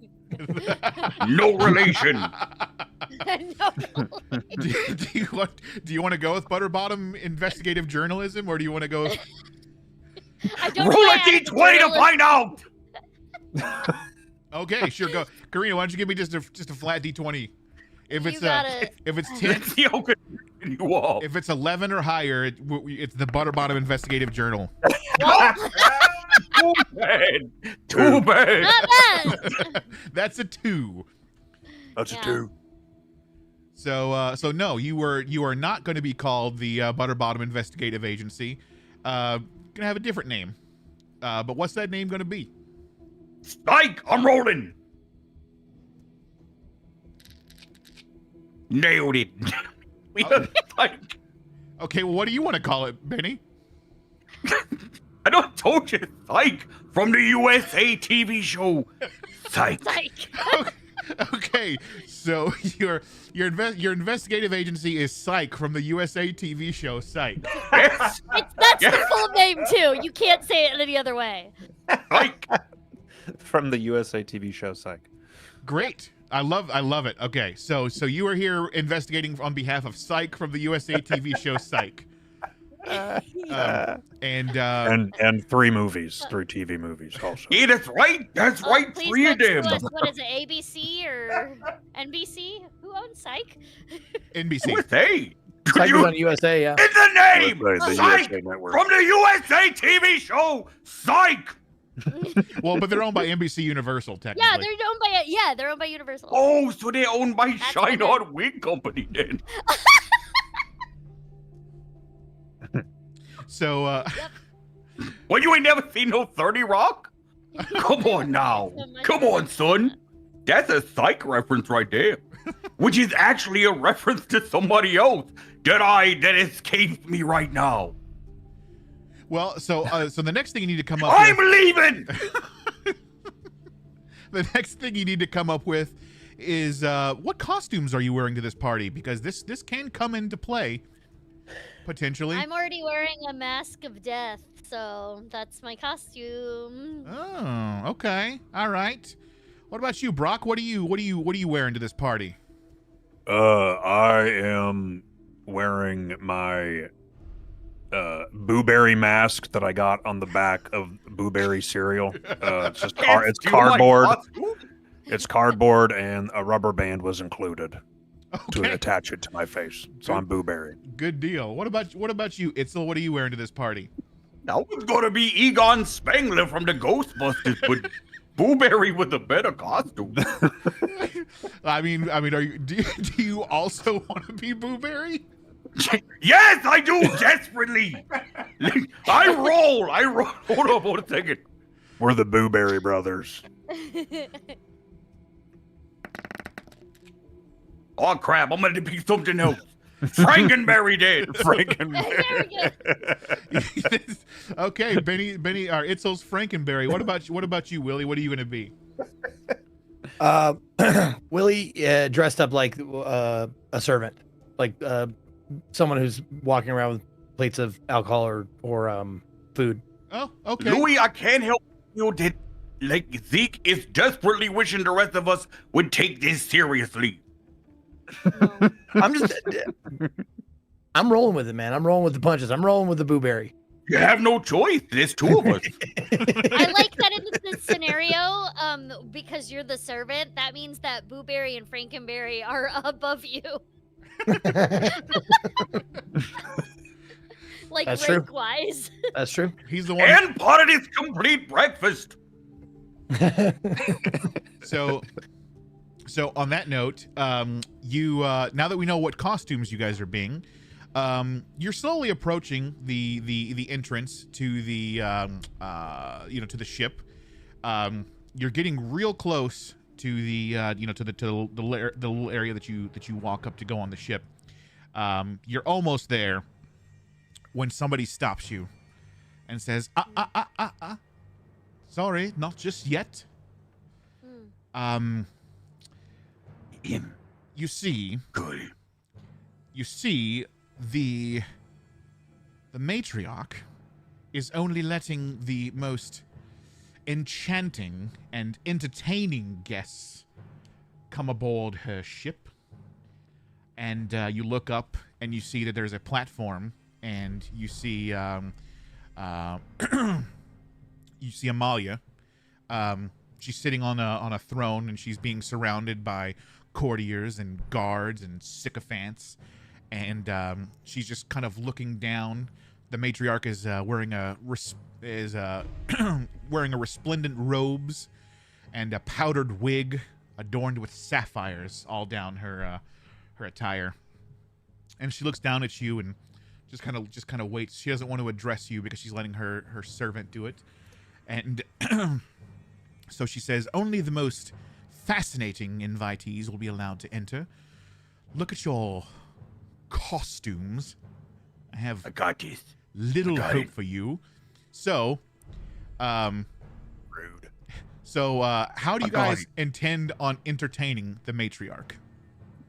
No relation. No. Do you want to go with Butterbottom investigative journalism, or do you want to go? I don't Roll a d20 to find out. Okay, sure. Go, Karina. Why don't you give me just a flat d20? If it's if it's 10, Let's see how good you are. if it's 11 or higher, it's the Butterbottom investigative journal. Too bad. Too bad. Not bad. That's a 2. That's Yeah. a 2. So no, you are not going to be called the Butterbottom Investigative Agency. Gonna have a different name. But what's that name going to be? Spike, I'm rolling. Nailed it. We have Spike. Okay, well, what do you want to call it, Benny? I don't told you, Psych, from the USA TV show. Psych. Psych. Okay, so your investigative agency is Psych from the USA TV show Psych. Yes, That's the full name too. You can't say it any other way. Psych. From the USA TV show Psych. Great. I love it. Okay, so you are here investigating on behalf of Psych from the USA TV show Psych. And 3 movies, 3 TV movies also. Yeah, that's right. That's right. Please 3 of mention them. to us, what is it, ABC or NBC? Who owns Psych? NBC. USA. Psych was on USA, yeah. In the name, The Psych, USA Network. from the USA TV show Psych. Well, but they're owned by NBC Universal technically. Yeah, they're owned by Universal. Oh, so they're owned by That's Shine what On Wig Company then. So Well, you ain't never seen no 30 Rock? Come on now. Come on, son. That's a Psych reference right there. Which is actually a reference to somebody else that escapes me right now. well, so the next thing you need to come up I'm with, leaving! the next thing you need to come up with is what costumes are you wearing to this party, because this can come into play potentially. I'm already wearing a mask of death, so that's my costume. Oh, okay. All right. What about you, Brock? What are you wearing to this party? I am wearing my Booberry mask that I got on the back of Booberry cereal. It's just it's Steal my cardboard. costume? It's cardboard, and a rubber band was included to Okay. attach it to my face. So I'm Booberry. Good deal. What about you, Itzel? What are you wearing to this party? That was gonna be Egon Spengler from the Ghostbusters, but Booberry with a better costume. I mean, do you also want to be Booberry? Yes, I do desperately. I roll. Hold on a second. We're the Booberry brothers. Oh crap! I'm gonna be something else. Frankenberry did. There we go. Okay, Benny, or Itzel's Frankenberry. What about you, Willie? What are you going to be? Willie dressed up like a servant, like someone who's walking around with plates of alcohol or food. Oh, okay. Louis, I can't help you that like Zeke is desperately wishing the rest of us would take this seriously. No. I'm rolling with it, man. I'm rolling with the punches. I'm rolling with the Booberry. You have no choice. There's 2 of us. I like that in this scenario, because you're the servant, that means that Booberry and Frankenberry are above you. Like That's true. rank-wise. That's true. He's the one. And part of this complete breakfast. So on that note, you now that we know what costumes you guys are being, you're slowly approaching the entrance to the to the ship. You're getting real close to the to the little area that you walk up to go on the ship. You're almost there, when somebody stops you and says, sorry, not just yet. Hmm. You see, Good. the matriarch is only letting the most enchanting and entertaining guests come aboard her ship. And you look up and you see that there's a platform, and you see you see Amalia. She's sitting on a throne, and she's being surrounded by courtiers and guards and sycophants, and she's just kind of looking down. The matriarch is wearing a resplendent robes and a powdered wig adorned with sapphires all down her attire. And she looks down at you and just kind of waits. She doesn't want to address you because she's letting her servant do it. And so she says, only the most fascinating invitees will be allowed to enter. Look at your costumes. I have got this. Little hope for you. So, Rude. So, how do you guys intend on entertaining the matriarch?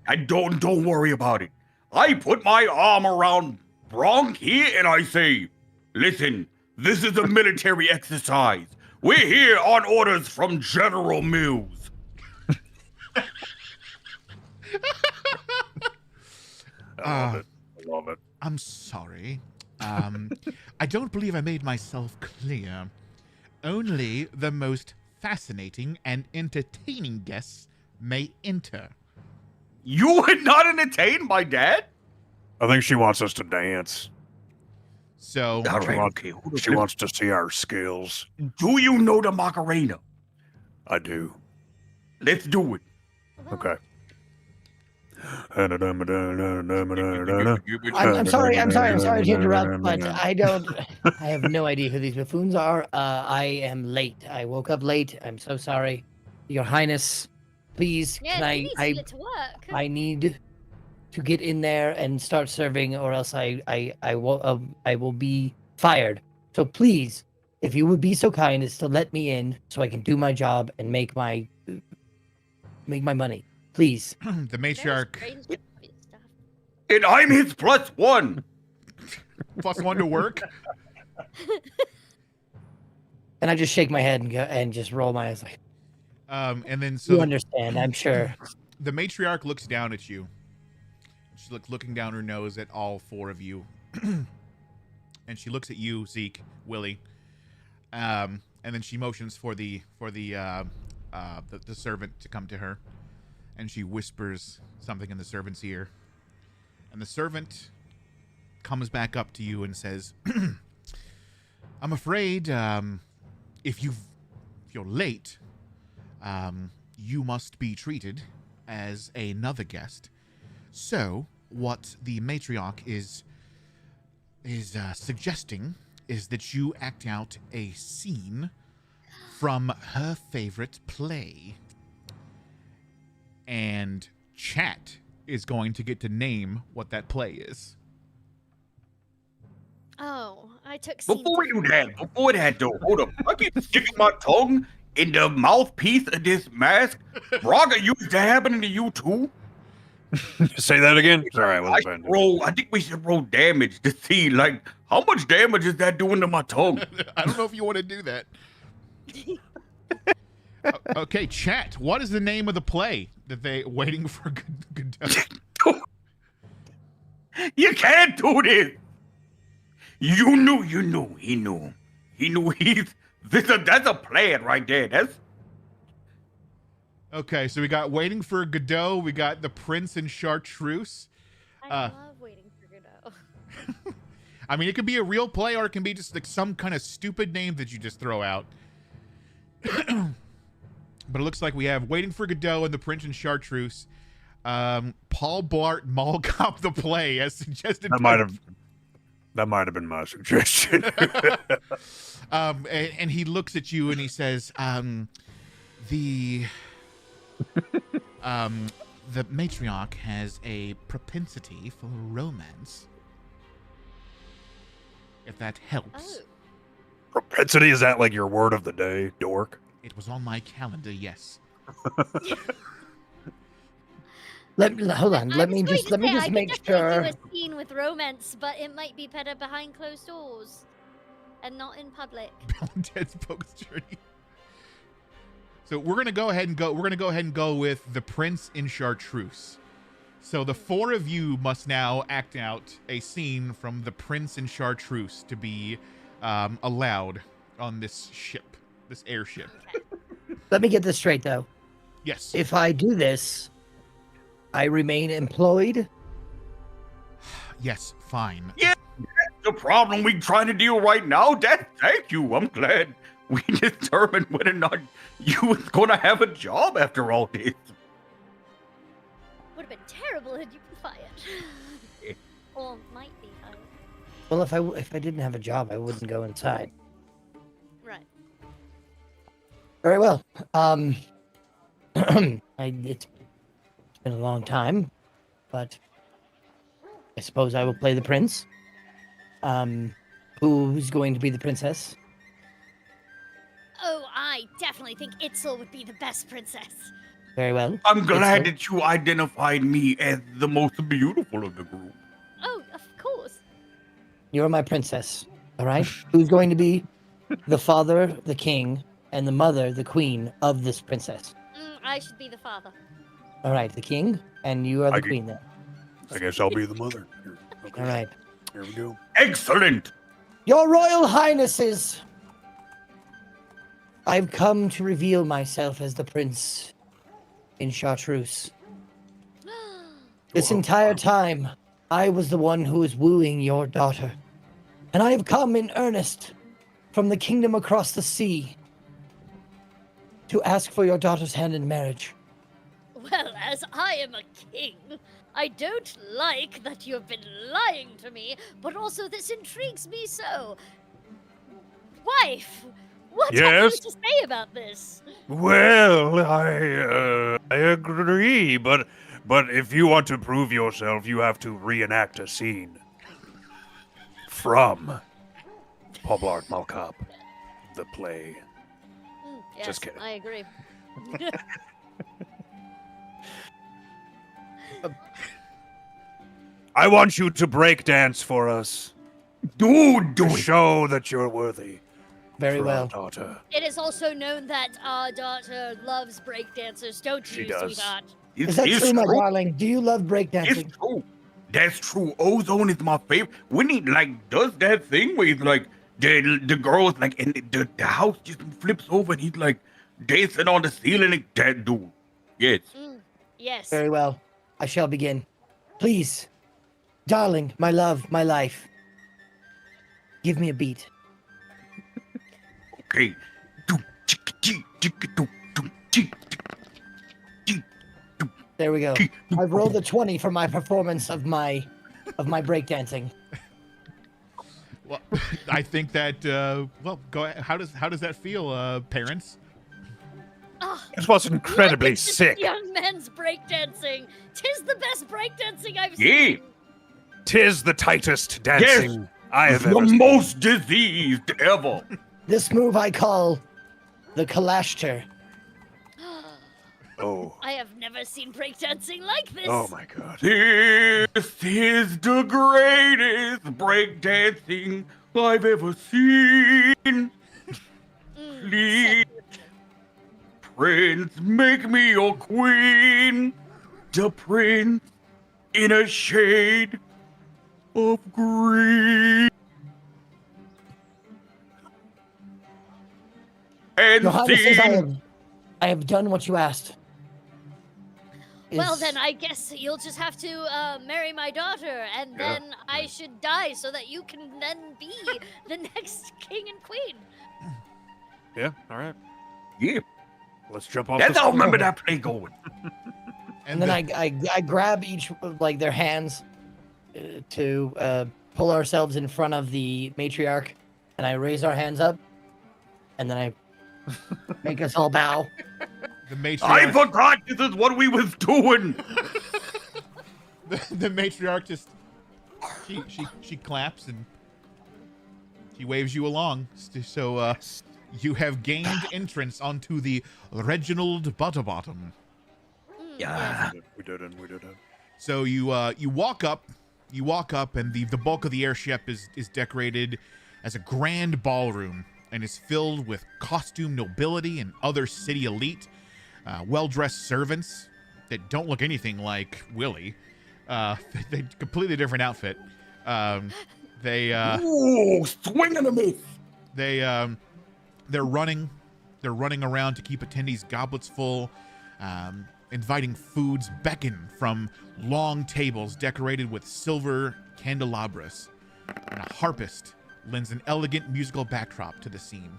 I don't worry about it. I put my arm around Bronk here and I say, listen, this is a military exercise. We're here on orders from General Mills. I love it. I'm sorry. I don't believe I made myself clear. Only the most fascinating and entertaining guests may enter. You would not entertain my dad? I think she wants us to dance. So, All right, okay. She wants to see our skills. Do you know the Macarena? I do. Let's do it. Okay. I'm sorry to interrupt, but I have no idea who these buffoons are. I am late. I woke up late. I'm so sorry. Your Highness, please, Yeah, can you need to get to work. I need to get in there and start serving, or else I will be fired. So please, if you would be so kind as to let me in so I can do my job and make my money. Please. the matriarch. And I'm his +1. +1 to work? And I just shake my head and go and just roll my eyes like, and then so you understand, I'm sure. The matriarch looks down at you. She's looking down her nose at all four of you. And she looks at you, Zeke, Willie. And then she motions for the servant to come to her. And she whispers something in the servant's ear. And the servant comes back up to you and says, I'm afraid if you're late, you must be treated as another guest. So, what the matriarch is suggesting is that you act out a scene from her favorite play. And chat is going to get to name what that play is. Oh, I took. Before we do that, though, hold up. I keep sticking my tongue in the mouthpiece of this mask. Braga used to happen to you too. Say that again. Sorry, I think we should roll damage to see, like, how much damage is that doing to my tongue? I don't know if you want to do that. Okay, chat. What is the name of the play that they waiting for Godot? You can't do this. You knew. He knew. That's a plan right there. That's. Okay, so we got Waiting for Godot. We got The Prince and Chartreuse. I love Waiting for Godot. I mean, it could be a real play, or it can be just like some kind of stupid name that you just throw out. But it looks like we have Waiting for Godot and The Prince and Chartreuse. Paul Blart Mall Cop the play, as suggested. That might have been my suggestion. And he looks at you and he says, the matriarch has a propensity for romance. if that helps. Oh. Propensity, is that like your word of the day, dork? It was on my calendar, yes. Hold on. Let I me was just going to say, I make could definitely sure. do a scene with romance, but it might be better behind closed doors and not in public. Bill and Ted's Bogus Journey. So we're gonna go ahead and go. We're gonna go ahead and go with the Prince in Chartreuse. So the four of you must now act out a scene from the Prince in Chartreuse to be allowed on this ship, this airship. Okay. Let me get this straight, though. Yes. If I do this, I remain employed. Yes. Fine. Yeah, that's the problem we trying to deal right now. Thank you. I'm glad we determined whether or not you was gonna have a job after all this. Would have been terrible had you been fired. Or might be fired. Well, if I didn't have a job, I wouldn't go inside. Right. Very well. It's been a long time, but I suppose I will play the prince. Who's going to be the princess? Oh, I definitely think Itzel would be the best princess. Very well. I'm glad Itzel? that you identified me as the most beautiful of the group. Oh, of course. You're my princess. All right. Who's going to be the father, the king, and the mother, the queen of this princess? I should be the father. All right, the king, and you are the I queen then. I guess I'll be the mother. Here, okay. All right. Here we go. Excellent. Your Royal Highnesses, I've come to reveal myself as the prince in Chartreuse. This entire time, I was the one who was wooing your daughter. And I have come in earnest from the kingdom across the sea to ask for your daughter's hand in marriage. Well, as I am a king, I don't like that you have been lying to me, but also this intrigues me so. Wife, what have you Yes? to say about this? Well, I agree, but if you want to prove yourself, you have to reenact a scene from Poblart Malkop, the play. Yes, Just kidding. I agree. I want you to break dance for us Dude, do to it. show that you're worthy. Very for our well. daughter. It is also known that our daughter loves breakdancers, don't She you, does. sweetheart? Is that true, my darling? Do you love breakdancing? It's true. That's true. Ozone is my favorite. When he does that thing where he's like the girls and the house just flips over and he's like dancing on the ceiling. That dude. Yes. Yes. Very well. I shall begin. Please, darling, my love, my life, give me a beat. Okay. There we go. I've rolled a 20 for my performance of my breakdancing. Well, I think that. Well, go ahead. How does that feel, parents? Oh, This was incredibly look at this sick. young man's breakdancing. 'Tis the best breakdancing I've Yeah. seen. Tis the tightest dancing I have The ever seen. most diseased ever. This move I call the Kalashter. Oh. I have never seen breakdancing like this. Oh my god. This is the greatest breakdancing I've ever seen. Please, Prince, make me your queen. The prince in a shade of green. And Your Highnesses, sing. I have done what you asked. Well, Is- then I guess you'll just have to marry my daughter, and then I should die so that you can then be the next king and queen. Yeah, alright. Yeah, Let's jump off that's the how I screen. remember that play going. And then I grab each like their hands to pull ourselves in front of the matriarch, and I raise our hands up, and then I make us all bow. The matriarch. I forgot this is what we was doing. The matriarch just she claps and She waves you along. So you have gained entrance onto the Reginald Butterbottom. Yeah. We did it. So you walk up, and the bulk of the airship is decorated as a grand ballroom and is filled with costume nobility and other city elite, well-dressed servants that don't look anything like Willie. They completely different outfit. Ooh, swing and a miss. They're running around to keep attendees' goblets full. Inviting foods beckon from long tables decorated with silver candelabras, and a harpist lends an elegant musical backdrop to the scene.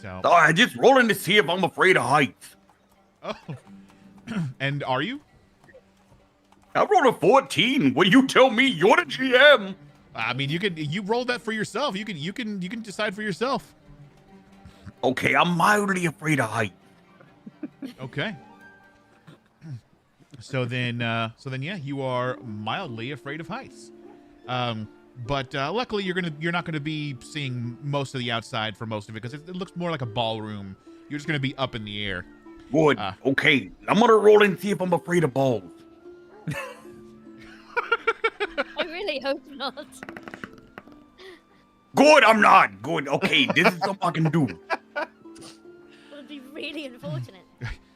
So, I just rolling to see if I'm afraid of heights. oh, and are you? I rolled a 14. What do you tell me? You're the GM. I mean, you rolled that for yourself. You can decide for yourself. Okay, I'm mildly afraid of heights. Okay. So then, yeah, you are mildly afraid of heights. But luckily, you're not gonna be seeing most of the outside for most of it because it looks more like a ballroom. You're just gonna be up in the air. Good. Okay, I'm gonna roll and see if I'm afraid of balls. I really hope not. Good, I'm not. Good. Okay, this is something I can do. It would be really unfortunate.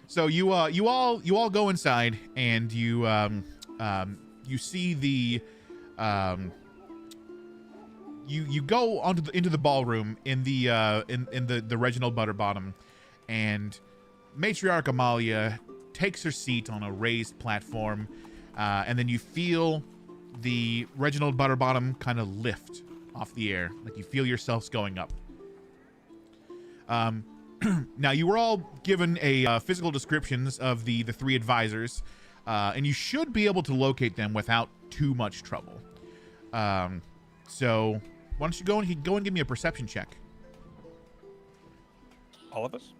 So you all go inside and you see the you go into the ballroom in the Reginald Butterbottom, and Matriarch Amalia takes her seat on a raised platform, and then you feel the Reginald Butterbottom kind of lift off the air, like you feel yourselves going up. Now, you were all given a physical descriptions of the three advisors, and you should be able to locate them without too much trouble. So why don't you go and give me a perception check? All of us?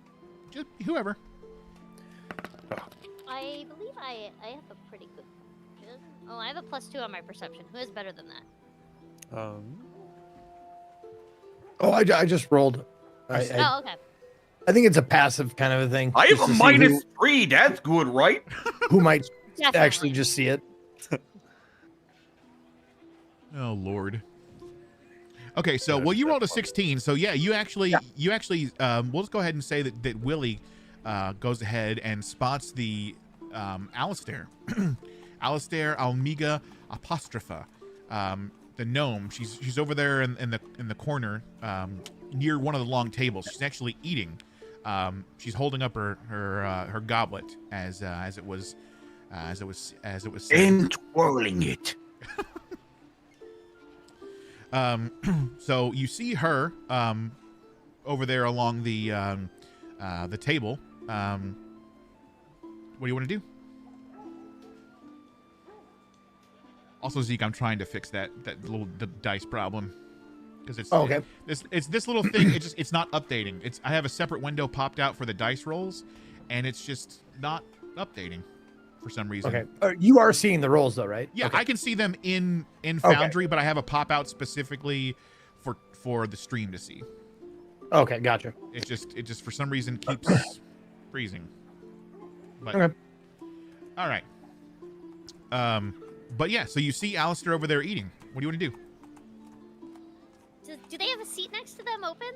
Just whoever. I believe I have a pretty good. Oh, I have a +2 on my perception. Who is better than that? Oh, I just rolled. Oh, okay. I think it's a passive kind of a thing. I have just a to see -3. That's good, right? who might Definitely. actually just see it. Oh Lord. Okay, so well, you rolled a 16, so yeah, you actually we'll just go ahead and say that Willie goes ahead and spots the Alistair. Alistair Almiga Apostropha, the gnome. She's over there in the corner near one of the long tables. She's actually eating. She's holding up her goblet as it was said. And twirling it. So you see her over there along the table. What do you want to do? Also, Zeke, I'm trying to fix the dice problem because it's okay. It's this little thing. It's not updating. I have a separate window popped out for the dice rolls, and it's just not updating for some reason. Okay. You are seeing the rolls though, right? Yeah, okay. I can see them in Foundry, but I have a pop out specifically for the stream to see. Okay, gotcha. It just for some reason keeps freezing. But Okay. all right. But yeah, so you see Alistair over there eating. What do you want to do? Do they have a seat next to them open?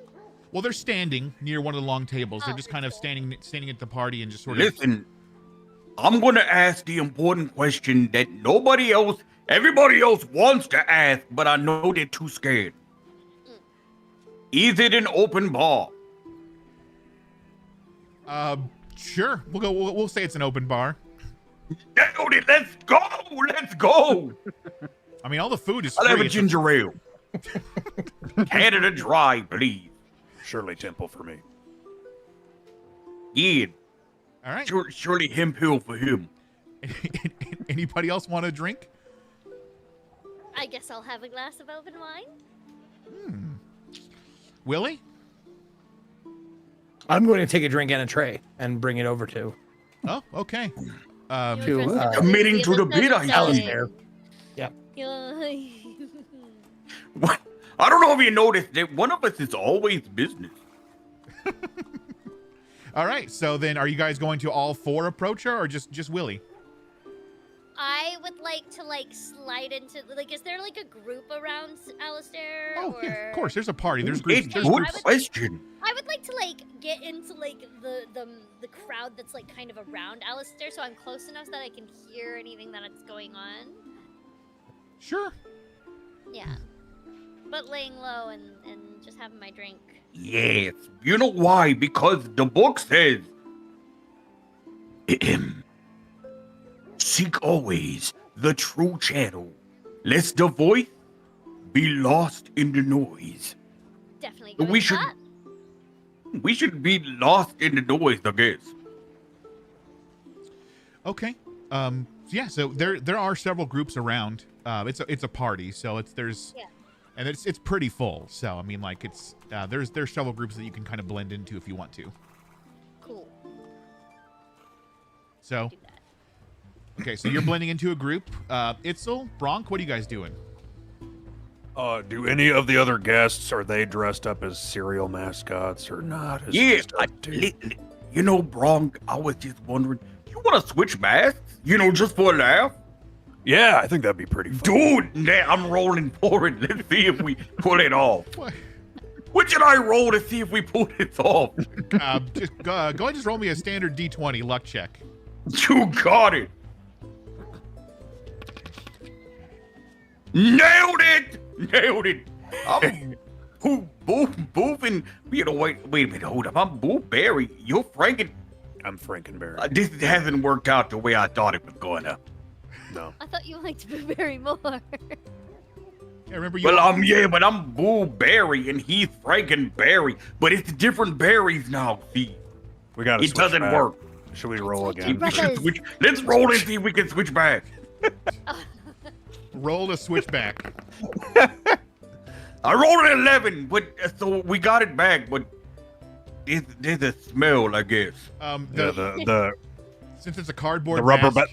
Well, they're standing near one of the long tables. They're Oh, just kind of cool. standing at the party and just sort of. Listen, I'm gonna ask the important question that everybody else wants to ask, but I know they're too scared. Is it an open bar? Sure. We'll say it's an open bar. Nailed it. Let's go. Let's go. I mean, all the food is I'll free. have a It's ginger ale. Canada Dry, please. Shirley Temple for me. Yeah. all right. Surely hemp hill for him. Anybody else want a drink? I guess I'll have a glass of open wine. Willie? I'm going to take a drink and a tray and bring it over to Oh, okay. You to, address it committing the to the other bid, I side. Alistair. Yeah. What? I don't know if you noticed that one of us is always business. All right. So then, are you guys going to all four approach her, or just Willie? I would like to slide into is there a group around Alistair? Oh, or... yeah, of course. There's a party. There's groups. It's There's good groups. question. I would like to get into the crowd that's kind of around Alistair, so I'm close enough so that I can hear anything that's going on. Sure. Yeah, but laying low and just having my drink. Yes. You know why? Because the book says, seek always the true channel, lest the voice be lost in the noise. Definitely. We should. We should be lost in the noise, I guess. Okay. Yeah. So there are several groups around. It's a party, so there's. Yeah. And it's pretty full. So I mean, it's there's several groups that you can kind of blend into if you want to. Cool. So. Do that. Okay, so you're blending into a group. Itzel, Bronk, what are you guys doing? Do any of the other guests, are they dressed up as cereal mascots or not? Yeah, you know, Bronk, I was just wondering, you want to switch masks? Just for a laugh? Yeah, I think that'd be pretty fun. Dude, I'm rolling for it. Let's see if we pull it off. What? What should I roll to see if we pull it off? Just go ahead and just roll me a standard D20 luck check. You got it. Nailed it. I'm boofing. Wait a minute. Hold up. I'm Booberry. You're Franken. I'm Frankenberry. This hasn't worked out the way I thought it was going to. No. I thought you liked Blueberry more. Yeah, remember you. Well, but I'm Booberry and he's Frankenberry. But it's different berries now. See, We got it doesn't work. Should we roll like again? your brothers. Let's roll and see if we can switch back. Roll to switch back. I rolled an 11, but so we got it back. But there's a smell, I guess. The Since it's a cardboard the rubber mask,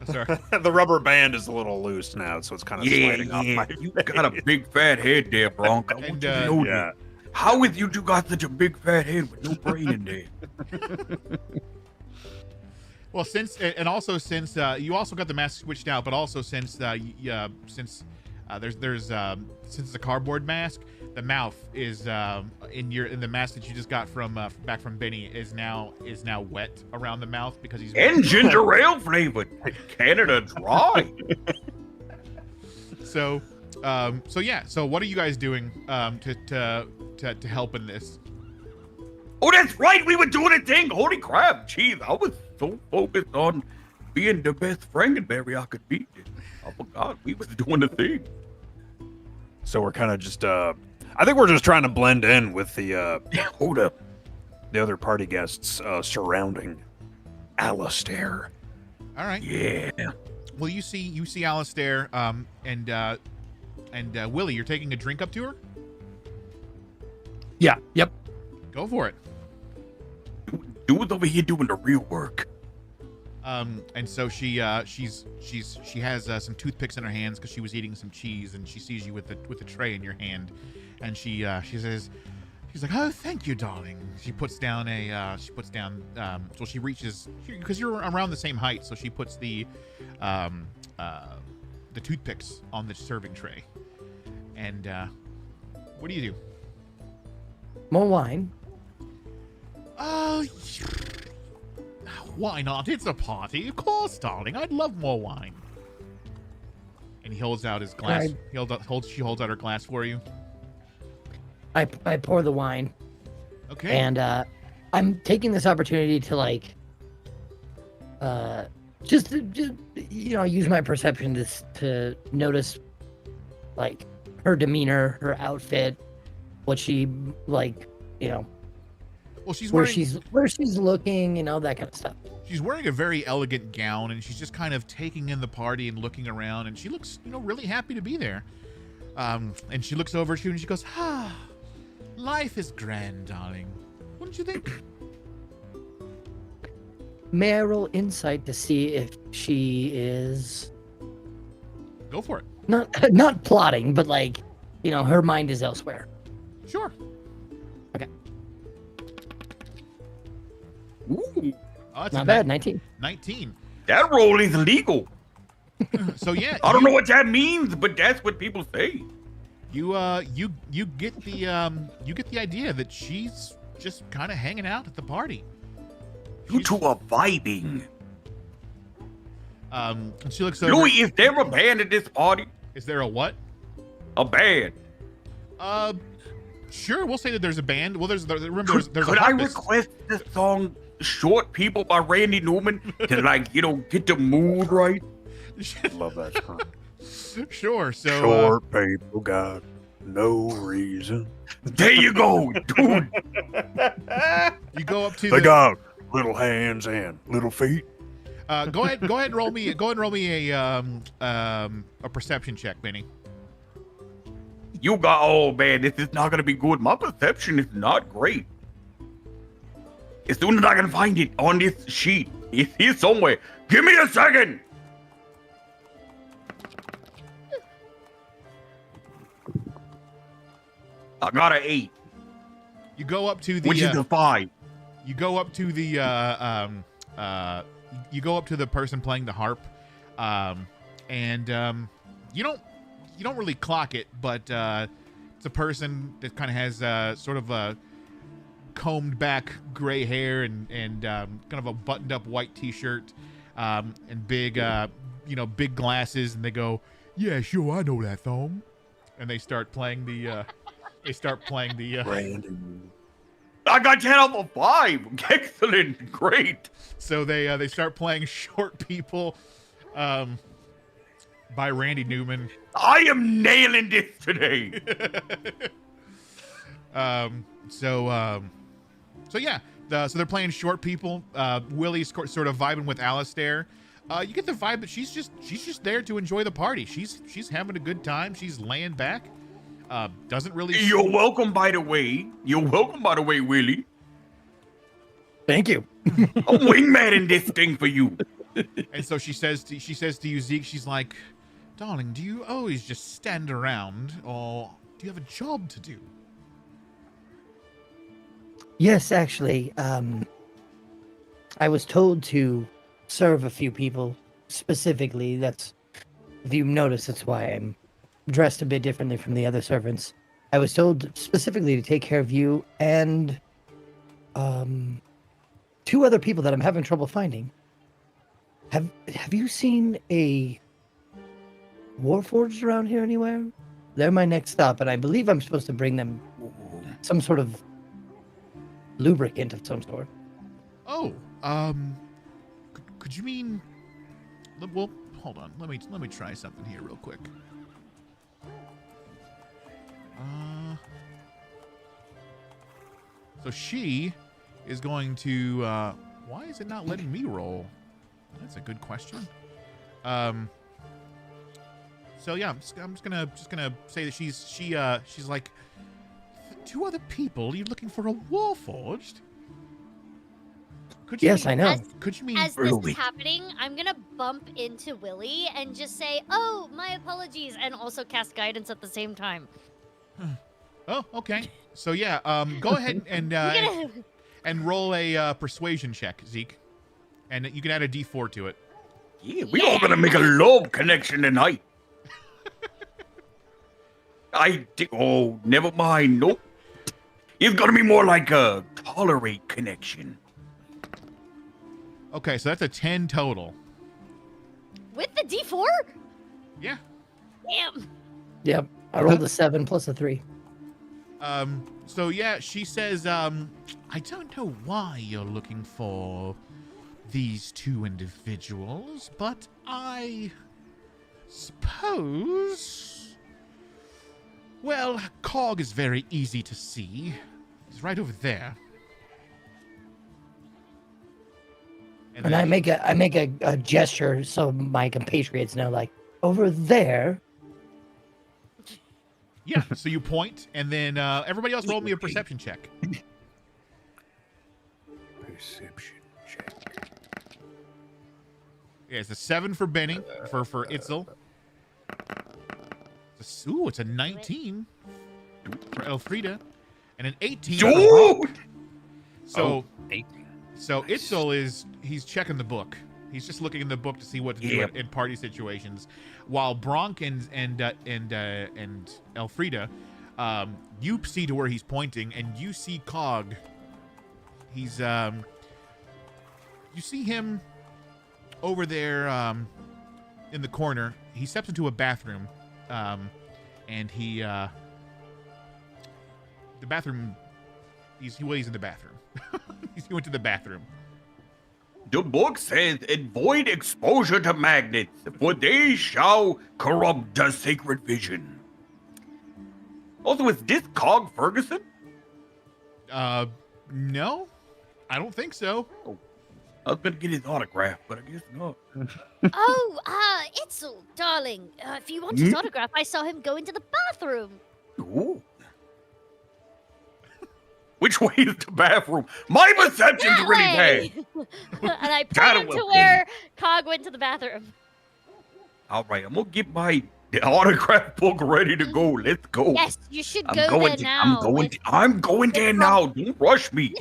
sorry. the rubber band is a little loose now, so it's kind of sliding off my You got a big fat head there, Bronco. I want And, you to know yeah. that. How is you got such a big fat head with no brain in there? Well, since you also got the mask switched out, but also since it's a cardboard mask, the mouth is in the mask that you just got from back from Benny is now wet around the mouth because he's And ginger ale flavored. Canada Dry. So yeah. So what are you guys doing to help in this? Oh, that's right. We were doing a thing. Holy crap. Jeez, I was so focused on being the best Frankenberry I could be. I forgot we was doing a thing. So we're kind of just I think we're just trying to blend in with the Hold up. the other party guests surrounding Alistair. All right. Yeah. Well, you see Alistair and Willie, you're taking a drink up to her? Yeah. Yep. Go for it. Dude's over here doing the real work. And so she has some toothpicks in her hands because she was eating some cheese, and she sees you with the tray in your hand, and she says, she's like, "Oh, thank you, darling." She puts down so she reaches, because you're around the same height, so she puts the toothpicks on the serving tray. And what do you do? More wine. Oh, why not? It's a party. Of course, darling. I'd love more wine. And he holds out his glass. She holds out her glass for you. I pour the wine. Okay. And I'm taking this opportunity to just use my perception to notice her demeanor, her outfit, what she well, she's where wearing, she's looking, that kind of stuff. she's wearing a very elegant gown, and she's just kind of taking in the party and looking around, and she looks, really happy to be there. And she looks over at you and she goes, "Ah, life is grand, darling. Wouldn't you think?" May I roll insight to see if she is Go for it. not plotting, but You know, her mind is elsewhere. Sure. Ooh, Oh, that's Not bad. 19. 19. that roll is legal. So yeah, I don't know what that means, but that's what people say. you get the idea that she's just kind of hanging out at the party. You two are vibing. And she looks over. Louis, is there a band at this party? Is there a what? A band. Sure. We'll say that there's a band. Well, remember there's Could a I harpist. request the song "Short People" by Randy Newman to, like, you know, get the mood right? Love that song. Sure. So Short people got no reason. There you go, dude. you go up to They got little hands and little feet. go ahead and roll me a perception check, Benny. You got, oh man, this is not gonna be good. My perception is not great. As soon as I can find it on this sheet, it's here somewhere. Give me a second. I got an 8, You go up to the which is a 5. you go up to the you go up to the person playing the harp, and you don't really clock it, but it's a person that kind of has sort of a combed back gray hair and kind of a buttoned up white t-shirt, and big big glasses, and they go, "Yeah, sure, I know that song," and they start playing the Brandon. I got 10 out of 5. Excellent, great. So they start playing "Short People" by Randy Newman. I am nailing this today. So yeah, so they're playing "Short People." Willie's sort of vibing with Alistair. You get the vibe that she's just there to enjoy the party. She's having a good time. She's laying back. Doesn't really. You're welcome, by the way. You're welcome, by the way, Willie. Thank you. I'm wingmanning this thing for you. And so she says to you, Zeke, she's like, "Darling, do you always just stand around, or do you have a job to do?" Yes, actually. I was told to serve a few people specifically. If you notice, that's why I'm dressed a bit differently from the other servants. I was told specifically to take care of you and 2 other people that I'm having trouble finding. Have you seen a Warforged around here anywhere? They're my next stop, and I believe I'm supposed to bring them some sort of lubricant of some sort. Oh, could you mean? Well, hold on. Let me try something here real quick. So she is going to. Why is it not letting me roll? That's a good question. So yeah, I'm just gonna say that she's like 2 other people. You're looking for a Warforged? Yes, I know. Could you mean As this is happening, I'm gonna bump into Willie and just say, "Oh, my apologies," and also cast guidance at the same time. Oh, okay. So yeah, go ahead and roll a persuasion check, Zeke, and you can add a D4 to it. Yeah, we all gonna make a love connection tonight. Oh, never mind. Nope. It's gonna be more like a tolerate connection. Okay, so that's a 10 total. With the D4? Yeah. Damn. Yep. I rolled a 7 plus a 3. So yeah, she says, I don't know why you're looking for these 2 individuals, but I suppose, well, Cog is very easy to see. He's right over there. And I make a gesture so my compatriots know, like, over there. Yeah, so you point, and then everybody else roll me a perception check. Perception check. Yeah, it's a 7 for Benny, for Itzel. Ooh, it's a 19 for Elfrida, and an 18 for Bronk. Dude! So, 18. so Itzel he's checking the book. He's just looking in the book to see what to do in party situations, while Bronk and Elfrida, you see to where he's pointing, and you see Cog. He's you see him over there in the corner. He steps into a bathroom, and he the bathroom. He's in the bathroom. He went to the bathroom. The book says, avoid exposure to magnets, for they shall corrupt the sacred vision. Also, is this Cog Ferguson? No, I don't think so. I was gonna get his autograph, but I guess not. Oh, Itzel, darling. If you want his autograph, I saw him go into the bathroom. Ooh. Which way is the bathroom? My perception's That really way! bad. And I Got pointed it, to well, where Cog went to the bathroom. All right, I'm gonna get my autograph book ready to go. Let's go. Yes, you should I'm go going there now. I'm going there now. Don't rush me.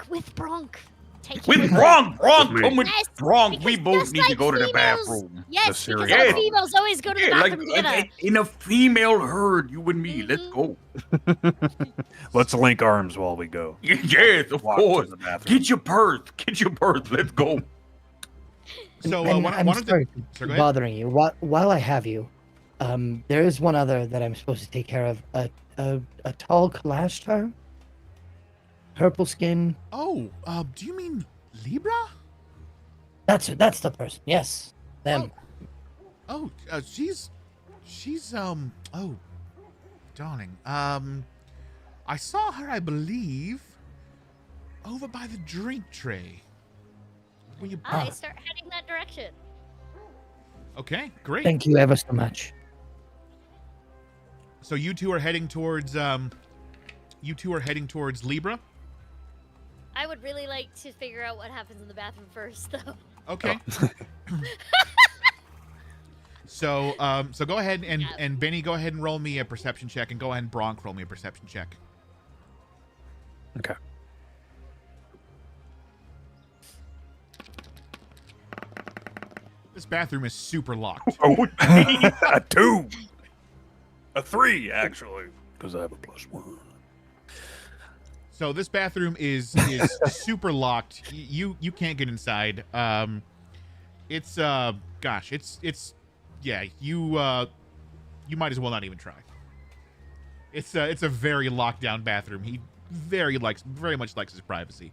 With Bronk. Take With him Bronk, me. come with Yes, Bronk. We because both just need to like go to the females- bathroom. Yes, The because serial all females always go to the Yeah, like bathroom together. in a female herd, you and me. Let's go. Let's link arms while we go. Yes, of Walk to course. the bathroom. Get your purse. Get your purse. Let's go. So And one I'm of the sorry Sir, for go ahead. bothering you. While I have you, there is one other that I'm supposed to take care of. A tall Kalashtar, purple skin. Oh, do you mean Libra? That's the person. Yes, them. Oh, she's oh, darling. I saw her, I believe, over by the drink tray. When you I start heading that direction. Okay, great. Thank you ever so much. So you two are heading towards Libra. I would really like to figure out what happens in the bathroom first, though. Okay. So go ahead and Benny, go ahead and roll me a perception check, and go ahead and Bronk roll me a perception check. Okay. This bathroom is super locked. Oh, a 2. A 3, actually, because I have a +1. So this bathroom is super locked. You can't get inside. It's gosh, it's yeah. You might as well not even try. It's a very locked down bathroom. He very much likes his privacy,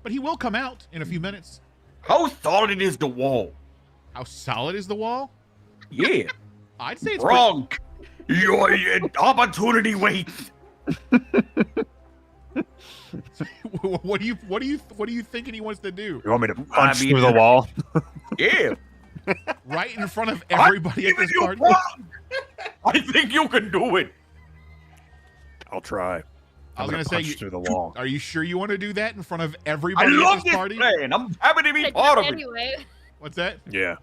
but he will come out in a few minutes. How solid is the wall? How solid is the wall? Yeah. I'd say it's Wrong. Your opportunity waits. What do you thinking he wants to do? You want me to punch mean, through the wall? Yeah. Right in front of everybody at this You party? wrong. I think you can do it. I'll try. I was I'm gonna say, punch through the wall. Are you sure you want to do that in front of I everybody at love this this party? plan. I'm happy to be I part did of it. anyway. What's that? Yeah.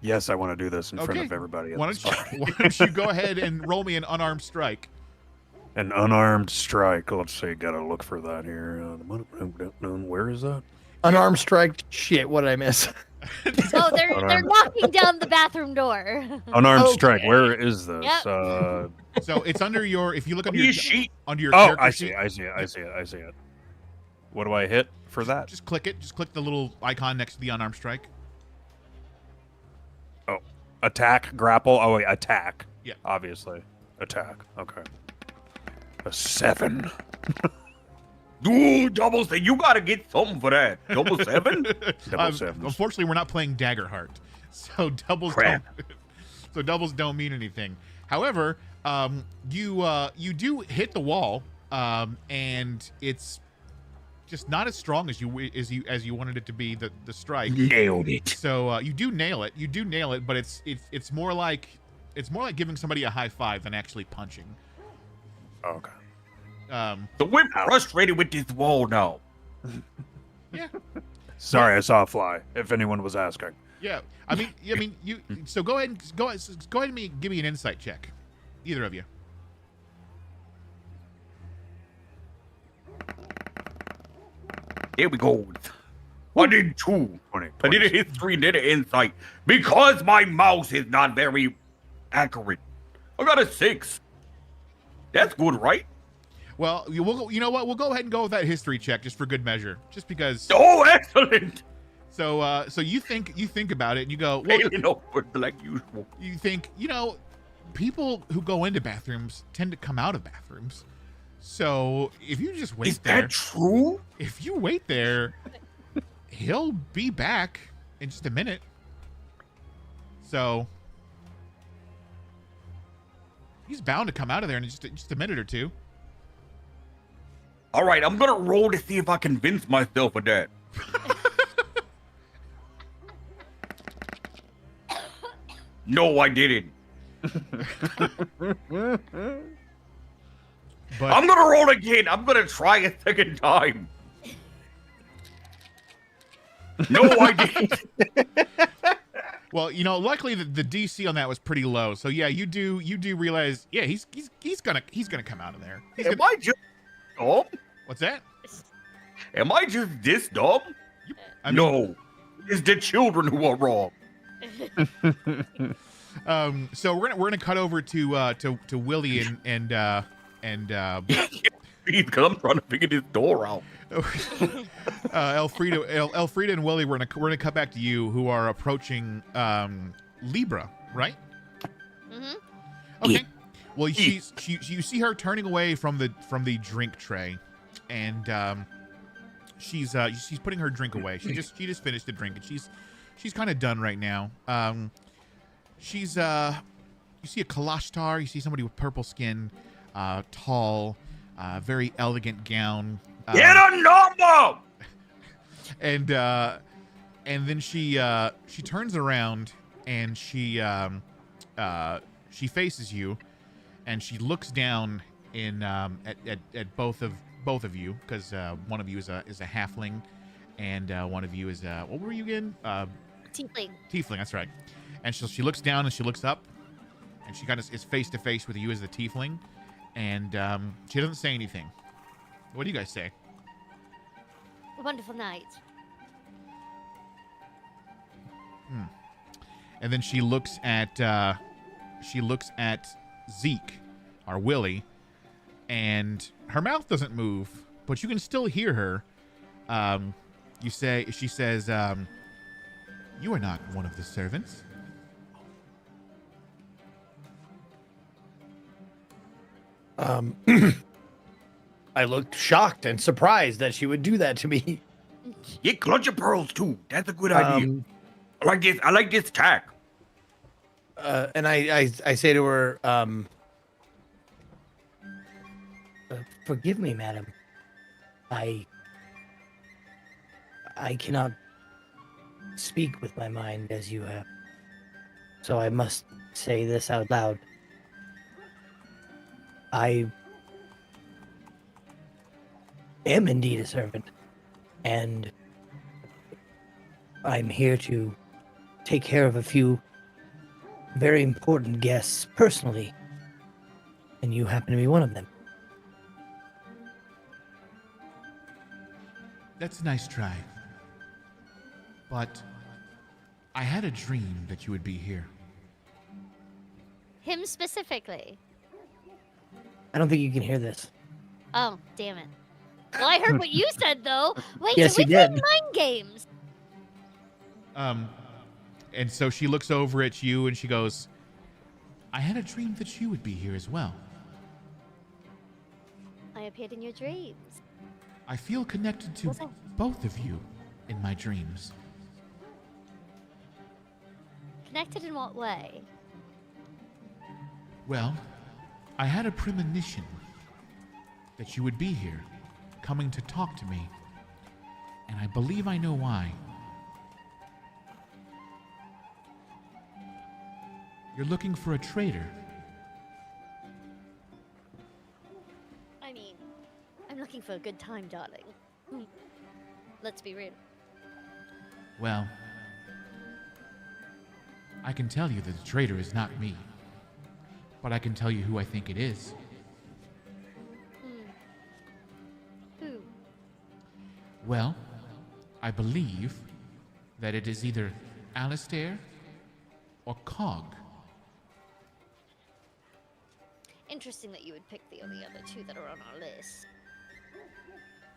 Yes, I want to do this in front Okay. of everybody. At Why this don't, party. you, why don't you go ahead and roll me an unarmed strike? An unarmed strike. Let's see. Gotta look for that here. Where is that? Unarmed strike. Shit, what did I miss? Oh, they're Unarmed. knocking down the bathroom door. Unarmed Okay. strike. Where is this? Yep. So it's under your. If you look under You your sheet. under your Oh, character I sheet, see it. I see it. I see it. I see it. What do I hit for that? just click it. Just click the little icon next to the unarmed strike. Attack, grapple. Oh wait, attack. Yeah. Obviously, attack. Okay. A 7. Ooh, double seven. You gotta get something for that. Double 7? Double sevens. Unfortunately, we're not playing Daggerheart, so doubles Crap. don't mean anything. However, you do hit the wall, and it's just not as strong as you wanted it to be. The strike. Nailed it. So you do nail it. You do nail it, but it's more like giving somebody a high five than actually punching. Okay. So we're frustrated with this wall now. Yeah. Sorry, I saw a fly. If anyone was asking. Yeah, I mean, you. So go ahead and give me an insight check, either of you. Here we go. I did 2. 20, I did a history, did an insight. Because my mouse is not very accurate. I got a 6. That's good, right? Well, you know what? We'll go ahead and go with that history check just for good measure, just because. Oh, excellent. So you think about it and you go, well, Failing over like usual. you think, people who go into bathrooms tend to come out of bathrooms. So if you just wait Is there, that true? if you wait there, he'll be back in just a minute. So he's bound to come out of there in just a minute or two. All right, I'm gonna roll to see if I convince myself of that. No, I didn't. But I'm gonna roll again. I'm gonna try a second time. No, I didn't. well, luckily the DC on that was pretty low. So yeah, you do realize, yeah, he's gonna come out of there. Am I just dumb? What's that? Am I just this dumb? I mean, No, it's the children who are wrong. So we're gonna cut over to Willie and Because I'm trying to figure this door out. Elfrida and Willie, we're gonna cut back to you, who are approaching Libra, right? Mm-hmm. Okay. Well, you see her turning away from the drink tray, and she's putting her drink away. She just finished the drink, and she's kind of done right now. You see a Kalashtar. You see somebody with purple skin, tall, very elegant gown. Get a number! And then she turns around and she faces you, and she looks down at both of you, because one of you is a halfling, and one of you is what were you again? Tiefling. Tiefling, that's right. And she looks down and she looks up, and she kind of is face to face with you as the tiefling, and she doesn't say anything. What do you guys say? A wonderful night. And then she looks at Zeke, our Willie, and her mouth doesn't move, but you can still hear her. She says, "You are not one of the servants." I looked shocked and surprised that she would do that to me. Get clutch of pearls too. That's a good idea. I like this tack. And I say to her, Forgive me, madam. I cannot speak with my mind as you have. So I must say this out loud. I am indeed a servant, and I'm here to take care of a few very important guests personally, and you happen to be one of them. That's a nice try. But I had a dream that you would be here. Him specifically. I don't think you can hear this. Oh, damn it. Well, I heard what you said, though. Wait, Yes, did we you play did. mind games? And so she looks over at you and she goes, I had a dream that you would be here as well. I appeared in your dreams. I feel connected to Was I- both of you in my dreams. Connected in what way? Well, I had a premonition that you would be here, coming to talk to me. And I believe I know why. You're looking for a traitor. I mean, I'm looking for a good time, darling. Let's be real. Well, I can tell you that the traitor is not me, but I can tell you who I think it is. Who? Well, I believe that it is either Alistair or Cog. Interesting that you would pick the only other two that are on our list.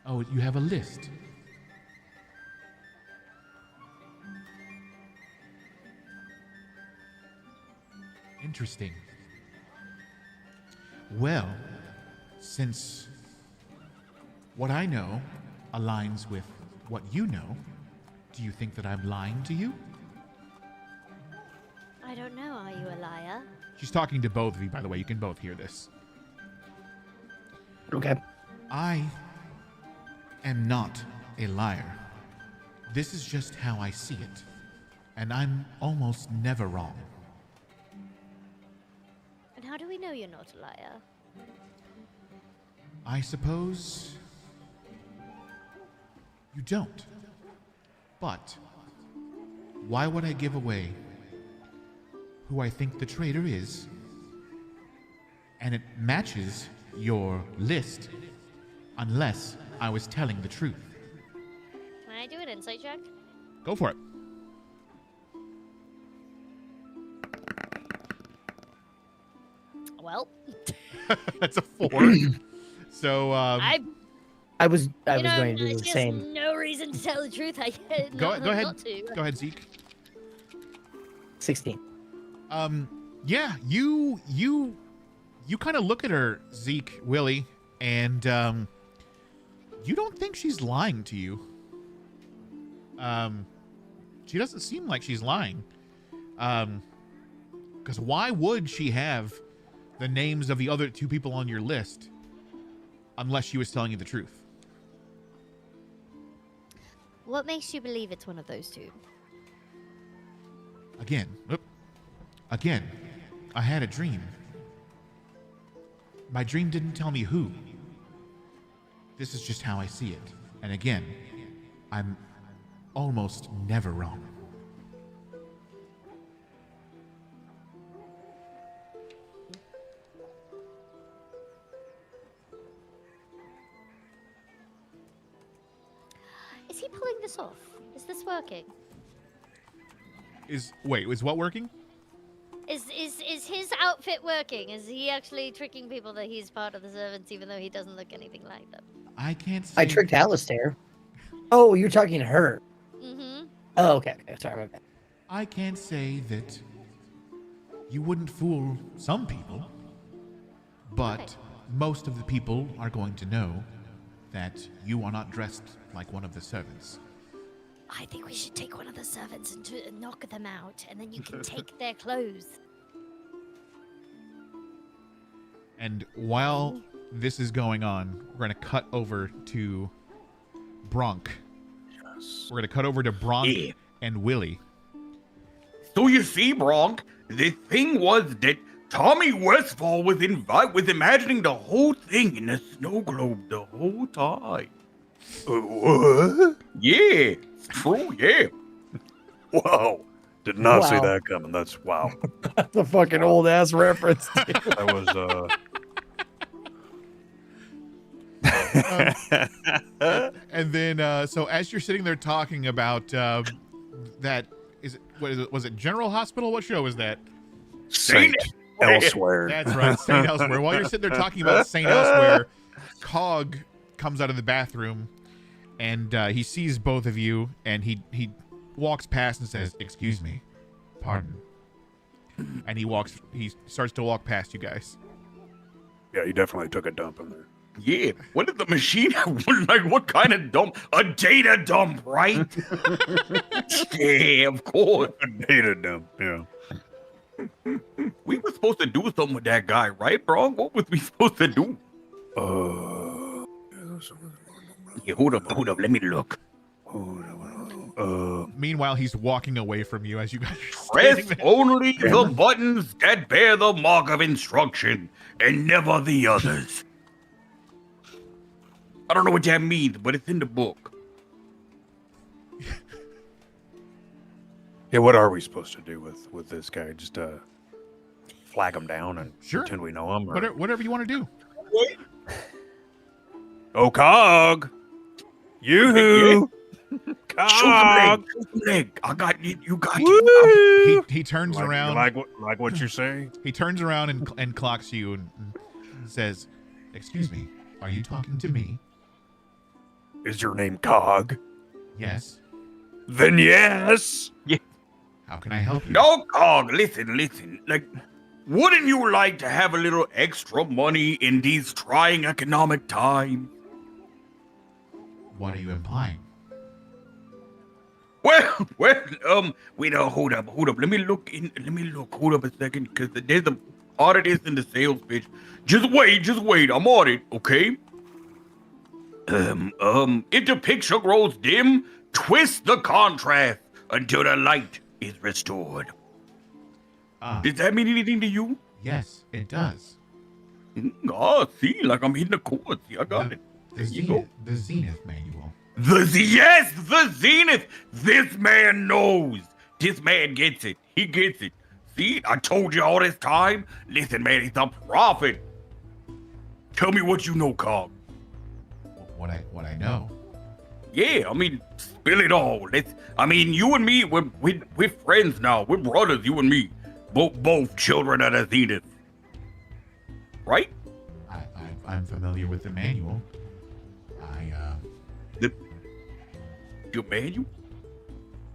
Oh, you have a list. Interesting. Well, since what I know aligns with what you know, do you think that I'm lying to you? I don't know. Are you a liar? She's talking to both of you, by the way. You can both hear this. Okay. I am not a liar. This is just how I see it. And I'm almost never wrong. And how do we know you're not a liar? I suppose you don't. But why would I give away who I think the traitor is? And it matches your list unless I was telling the truth. Can I do an insight check? Go for it. Well, That's a 4. So I I was you know, going to do there's the just same. no reason to tell the truth. go not, ahead. Not to. Go ahead, Zeke. 16. Yeah, you kind of look at her, Zeke, Willie, and you don't think she's lying to you. She doesn't seem like she's lying. Because why would she have the names of the other 2 people on your list unless she was telling you the truth? What makes you believe it's one of those two? Again, I had a dream. My dream didn't tell me who. This is just how I see it. And again, I'm almost never wrong. Is he pulling this off? Is this working? Is what working? Is his outfit working? Is he actually tricking people that he's part of the servants, even though he doesn't look anything like them? I can't say. I tricked Alistair. Oh, you're talking to her. Mm-hmm. Oh, okay. Sorry, my bad. I can't say that you wouldn't fool some people, but Okay. most of the people are going to know that you are not dressed like one of the servants. I think we should take one of the servants and knock them out, and then you can take their clothes. And while this is going on, we're going to cut over to Bronk. Yes. We're going to cut over to Bronk Yeah. and Willie. So you see, Bronk, the thing was that Tommy Westfall was imagining the whole thing in a snow globe the whole time. What? Yeah, it's true, yeah. Wow. Did not see Wow. that coming. That's wow. That's a fucking old ass reference. dude. That was And then, so as you're sitting there talking about that, was it General Hospital? What show is that? Saint Elsewhere. That's right, Saint Elsewhere. While you're sitting there talking about Saint Elsewhere, Cog comes out of the bathroom, and he sees both of you, and he walks past and says, "Excuse me, pardon." And he starts to walk past you guys. Yeah, he definitely took a dump in there. Yeah, when did the machine like what kind of dump? A data dump, right? Yeah, of course. A data dump, yeah. We were supposed to do something with that guy, right, bro? What was we supposed to do? Yeah, hold up, let me look. Meanwhile, he's walking away from you as you guys are Press standing there. only the buttons that bear the mark of instruction, and never the others. I don't know what that means, but it's in the book. Yeah, what are we supposed to do with this guy? Just flag him down and Sure. pretend we know him? Or... Whatever you want to do. Oh, Cog! Yoo-hoo! Cog! Shoot the leg. I got you. You got Woo! you. He turns like, around. Like what you say? He turns around and clocks you and says, "Excuse me, are you talking to me?" Is your name Cog? Yes. Then yes. How can I help you? No, Cog. Listen. Like, wouldn't you like to have a little extra money in these trying economic times? What are you implying? Well, wait, hold up. Let me look. Hold up a second, because there's a part of this in the sales pitch. Just wait. I'm on it, okay? If the picture grows dim, twist the contrast until the light is restored. Does that mean anything to you? Yes, it does. See, like I'm hitting the chords. See, I got it. There you go. The Zenith manual. The Zenith. This man knows. This man gets it. He gets it. See, I told you all this time. Listen, man, he's a prophet. Tell me what you know, Cog. What I know. Yeah, I mean, spill it all. You and me, we're friends now. We're brothers, you and me. Both children of the Zenith. Right? I'm familiar with the manual. Your manual?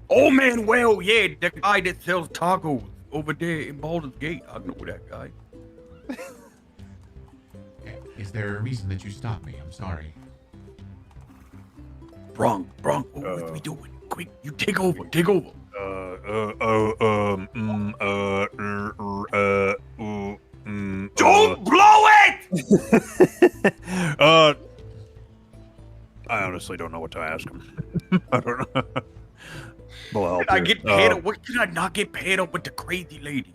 Oh, man, well, yeah, the guy that sells tacos over there in Baldur's Gate. I know that guy. Is there a reason that you stopped me? I'm sorry. Bronk, what are we doing? Quick, you take over. Don't blow it! I honestly don't know what to ask him. I don't know. Well, Did I get paired up? What did I not get paired up with the crazy lady?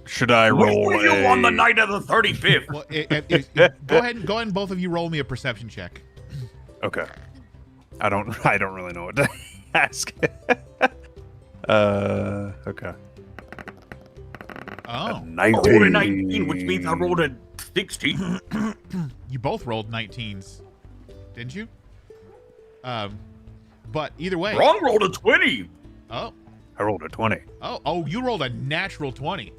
Should I roll Where were you on the night of the 35th? Well, go ahead and both of you roll me a perception check. Okay. I don't really know what to ask. Okay. Oh. 19. I rolled a 19, which means I rolled a 16. You both rolled 19s, didn't you? But either way. Wrong rolled a 20. Oh. I rolled a 20. Oh, you rolled a natural 20.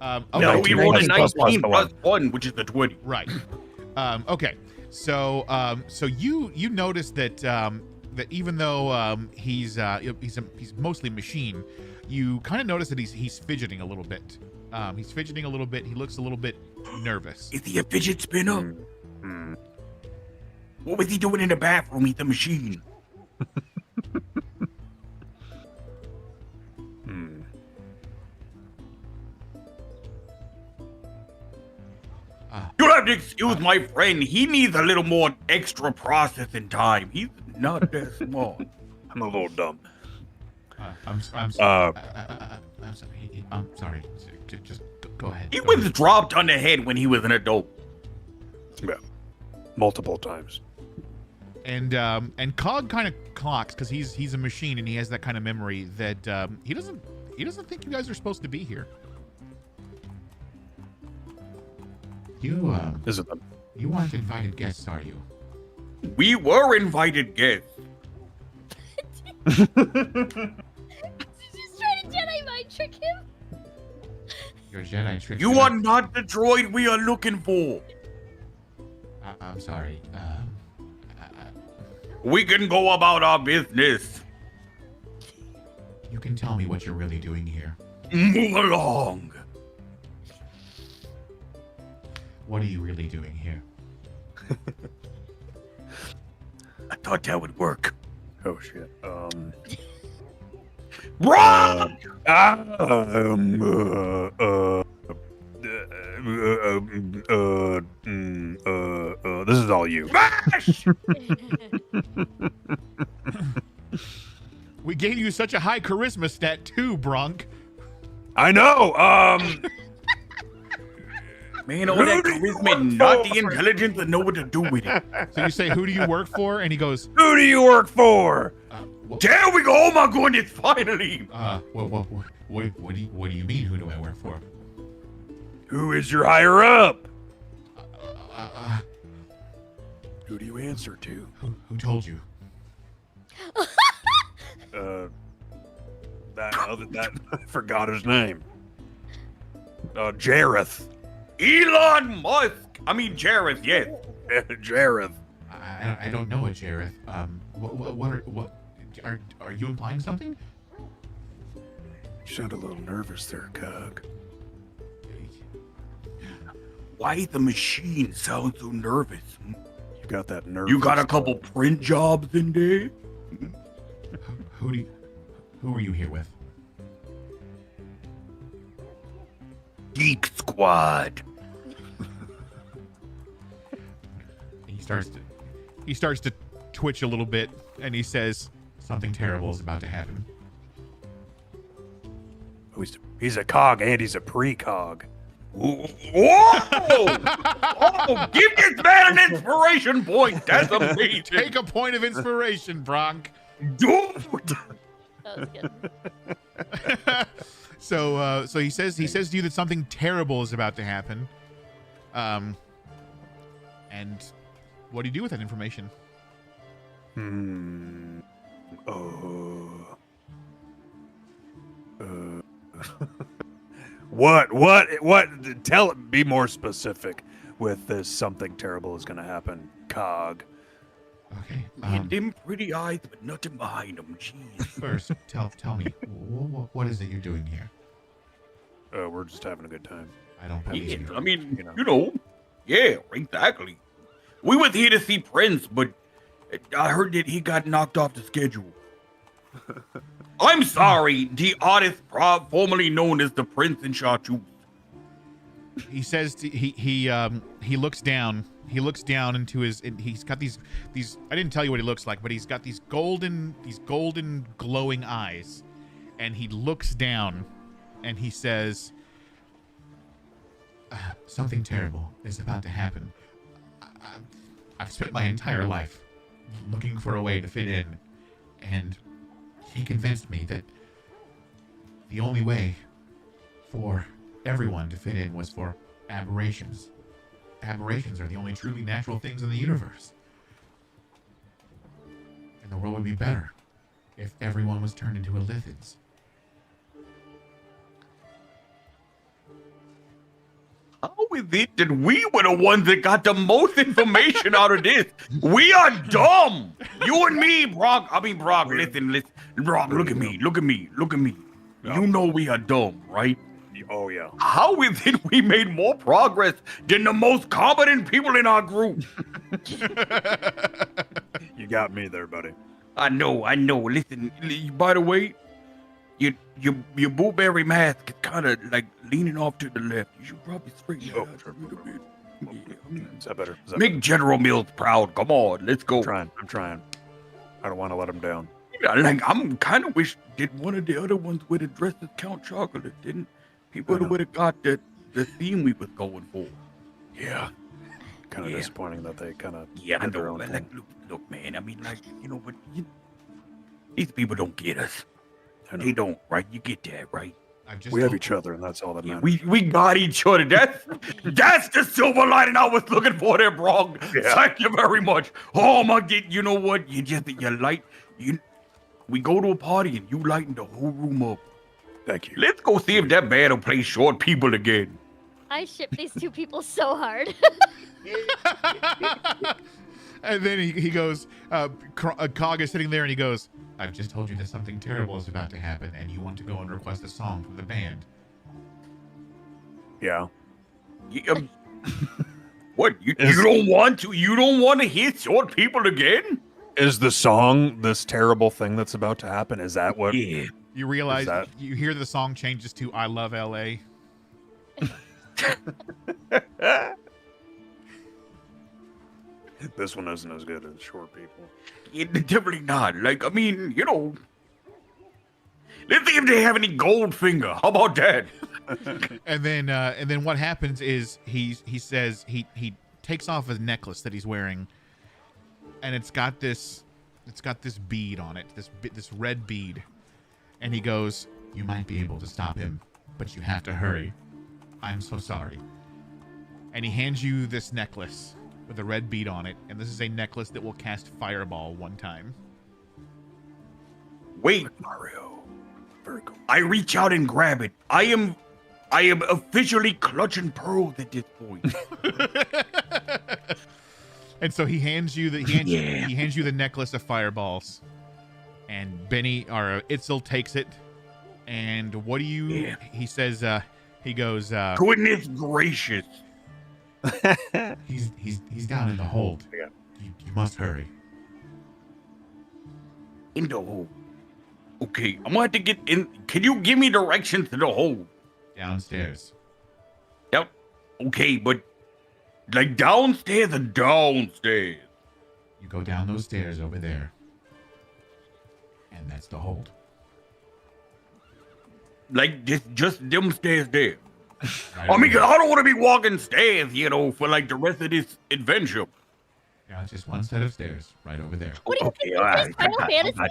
Okay. No, we rolled a 19 19 plus 1, which is the 20. Right. Okay. So you notice that that even though he's mostly machine, you kind of notice that he's fidgeting a little bit. He's fidgeting a little bit. He looks a little bit nervous. Is he a fidget spinner? What was he doing in the bathroom? He's a machine. You'll have to excuse my friend. He needs a little more extra processing time. He's not that smart. I'm a little dumb. I'm sorry. I'm sorry. Just go ahead. He was dropped on the head when he was an adult. Yeah. Multiple times. And Cog kind of clocks because he's a machine and he has that kind of memory that he doesn't think you guys are supposed to be here. You aren't invited guests, are you? We were invited guests. Did you just try to Jedi mind trick him? Your Jedi trick. You are not the droid we are looking for. I'm sorry. We can go about our business. You can tell me what you're really doing here. Move along. What are you really doing here? I thought that would work. Oh shit. Wrong! This is all you. Smash! We gave you such a high charisma stat too, Bronk. I know. Man, all that charisma, not the intelligence to know what to do with it. So you say, who do you work for? And he goes, Who do you work for? There we go! Oh my goodness, finally! what do you mean, who do I work for? Who is your higher up? Who do you answer to? Who told you? That I forgot his name. Jareth. Elon Musk! I mean, Jareth, yes. Jareth. I don't know it, Jareth. Are you implying something? You sound a little nervous there, Cog. Why the machine sound so nervous? You got that nerve. You got a couple print jobs in there? Who are you here with? Geek Squad. He starts to twitch a little bit, and he says, something terrible is about to happen. Oh, he's a cog and he's a pre-cog. Whoa! Oh, give this man an inspiration point. That's amazing. Take a point of inspiration, Bronk. Dude. That was good. So he says to you that something terrible is about to happen. And what do you do with that information? What? Be more specific with this. Something terrible is going to happen, Cog. Okay. And them pretty eyes, but nothing behind them. Jeez. First, tell me, what is it you're doing here? We're just having a good time. I don't believe Yeah, you. I mean, yeah, exactly. We was here to see Prince, but I heard that he got knocked off the schedule. I'm sorry, the artist formerly known as the Prince in Chartreuse. He says he looks down. He looks down into his. And he's got these. I didn't tell you what he looks like, but he's got these golden glowing eyes, and he looks down, and he says, "Something terrible is about to happen. I've spent my entire life looking for a way to fit in, and he convinced me that the only way for everyone to fit in was for aberrations. Aberrations are the only truly natural things in the universe. And the world would be better if everyone was turned into lithids." How is it that we were the ones that got the most information out of this? We are dumb. You and me, Brock. Listen. Brock, look at me. You know we are dumb, right? Oh, yeah. How is it we made more progress than the most competent people in our group? You got me there, buddy. I know. Listen, by the way, your blueberry mask is kind of like leaning off to the left. You should probably straighten that out a little bit. Is that better? Make General Mills proud. Come on, let's go. I'm trying. I don't want to let him down. I'm kind of wish that one of the other ones would have dressed as Count Chocolate, didn't? People would have got the theme we was going for. Yeah. Kind of disappointing that they kind of I did their know. own Like, thing. look, man. I mean, but these people don't get us. I know. They don't, right? You get that, right? We have each other, and that's all that Yeah, matters. we got each other. That's the silver lining I was looking for there, bro. Yeah. Thank you very much. Oh my God, you know what? We go to a party and you lighten the whole room up. Thank you. Let's go see if that band will play short people again. I ship these two people so hard. And then he goes, Cog is sitting there and he goes, "I've just told you that something terrible is about to happen and you want to go and request a song from the band." Yeah. What? You don't want to? You don't want to hear short people again? Is the song this terrible thing that's about to happen? Is that what? Yeah. You realize, you hear the song changes to "I Love LA." This one isn't as good as short people. Definitely not. Like, I mean, let's see if they have any Goldfinger. How about that? And then what happens is he says he takes off his necklace that he's wearing, and it's got this bead on it, this red bead, and he goes, "You might be able to stop him, but you have to hurry. I'm so sorry." And he hands you this necklace with a red bead on it, and this is a necklace that will cast Fireball one time. Wait, Mario. Very cool. I reach out and grab it. I am officially clutching pearls at this point. And so he hands you the necklace of fireballs, and Itzel takes it. And what do you? Yeah. He says. He goes. Goodness gracious! He's down in the hold. Yeah. You must hurry. In the hole. Okay, I'm gonna have to get in. Can you give me directions to the hole? Downstairs. Yep. Okay, but like downstairs or downstairs? You go down those stairs over there, and that's the hold. Like just them stairs there. Right I mean, over 'cause I don't want to be walking stairs, for like the rest of this adventure. there. Yeah, it's just one set of stairs right over there. What do you Okay, think? all Is right. this Final Fantasy?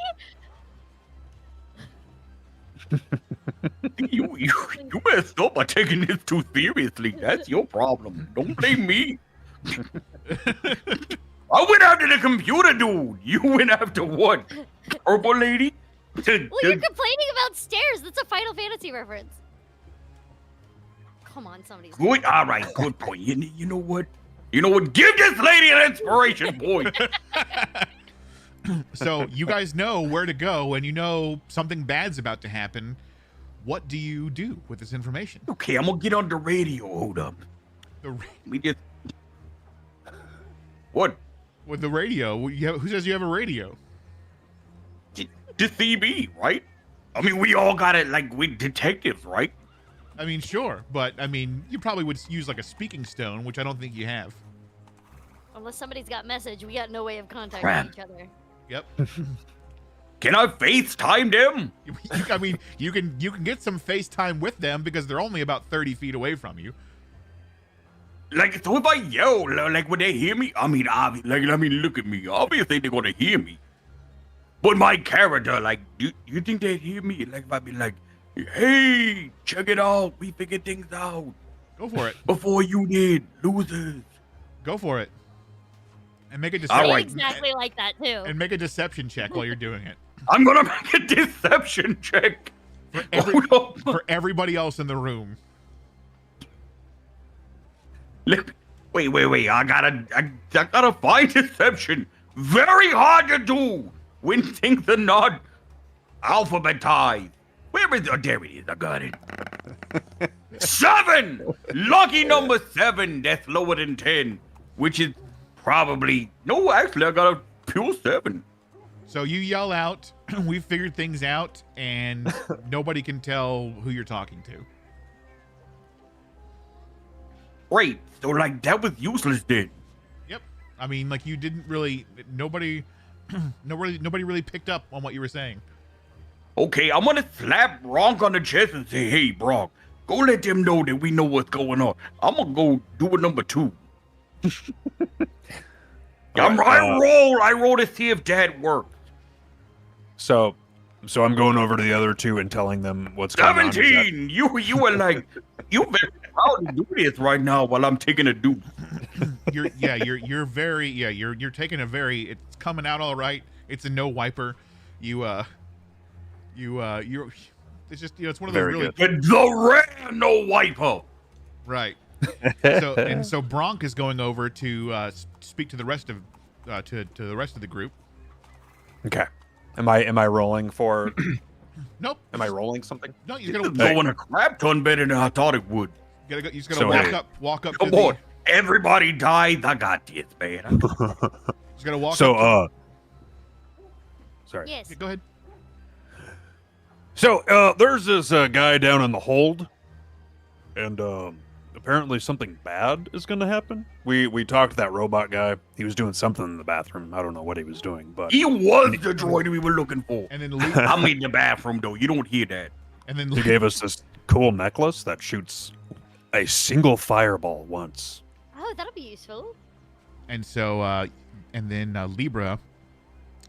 You messed up by taking this too seriously. That's your problem. Don't blame me. I went after the computer dude. You went after what? Purple lady? Well, you're complaining about stairs. That's a Final Fantasy reference. Come on, somebody's. Good. All right. Good point. You know what? You know what? Give this lady an inspiration point. So you guys know where to go, and you know something bad's about to happen. What do you do with this information? Okay, I'm gonna get on the radio. Hold up. We just. What? With the radio, who says you have a radio? The CB, right? I mean, we all got it. Like we detectives, right? I mean, sure, but I mean, you probably would use like a speaking stone, which I don't think you have. Unless somebody's got message, we got no way of contacting Crap. each other. Yep. Can I FaceTime them? I mean, you can get some FaceTime with them because they're only about 30 feet away from you. Like, so if I yell, like, would they hear me? I mean, look at me. Obviously, they're gonna hear me. But my character, like, you think they'd hear me? Like, if I'd be like, hey, check it out. We figured things out. Go for it. Before you did, losers. Go for it. And make a All deception. right. Exactly like that too. And make a deception check while you're doing it. I'm gonna make a deception check. For everybody else in the room. Wait. I gotta find deception. Very hard to do when things are not alphabetized. Where is it? Oh, there it is. I got it. 7! Lucky number 7. That's lower than 10. Which is probably... No, actually, I got a pure 7. So you yell out, we figured things out, and nobody can tell who you're talking to. Great. So, like, that was useless then. Yep. I mean, like, you didn't really... Nobody really picked up on what you were saying. Okay, I'm gonna slap Bronk on the chest and say, hey, Bronk, go let them know that we know what's going on. I'm gonna go do a number 2. I roll to see if that works. So I'm going over to the other two and telling them what's going on. 17! You were like, you very proud to do this right now while I'm taking a deuce. You're taking a very, it's coming out all right. It's a no wiper. You're, it's just, it's one of those Very really, good. The rare no wiper. right. So Bronk is going over to speak to the rest of to the rest of the group. Okay. Am I rolling for? Nope. Am I rolling something? No, you're It's gonna going a crap ton better than I thought it would. you're just gonna walk up. Come to on. Everybody dies. I got this, man. Just gonna walk. So up sorry. Yes. go ahead. So there's this guy down in the hold, and apparently something bad is going to happen. We talked to that robot guy. He was doing something in the bathroom. I don't know what he was doing, but He was the droid we were looking for. And then Luke, I'm in the bathroom, though. You don't hear that. and then he gave us this cool necklace that shoots a single fireball once. Oh, that'll be useful. And so, and then Libra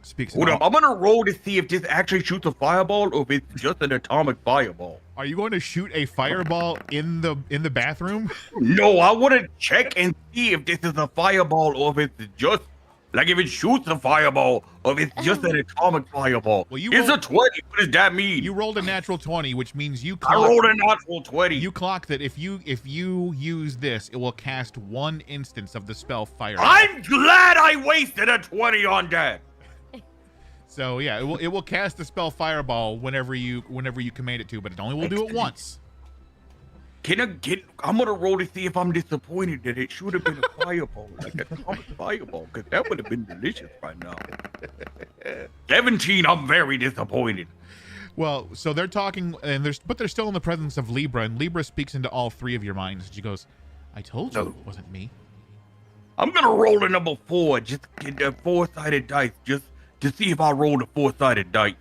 speaks. Hold up, I'm gonna roll to see if this actually shoots a fireball or if it's just an atomic fireball. Are you going to shoot a fireball in the bathroom? No, I want to check and see if this is a fireball or if it's just like if it shoots a fireball or if it's just an atomic fireball. Well, It's a 20. What does that mean? You rolled a natural 20, which means you. I rolled a natural 20. You clock that if you use this, it will cast one instance of the spell fireball. I'm glad I wasted a 20 on that. So yeah, it will cast the spell fireball whenever you command it to, but it only will do it once. I'm gonna roll to see if I'm disappointed that it should have been a fireball, like a atomic fireball, because that would have been delicious by now. 17, I'm very disappointed. Well, so they're talking, and they're still in the presence of Libra, and Libra speaks into all three of your minds. She goes, "I told you it wasn't me." I'm gonna roll a number 4, just get a 4-sided dice, just to see if I rolled a 4-sided dice.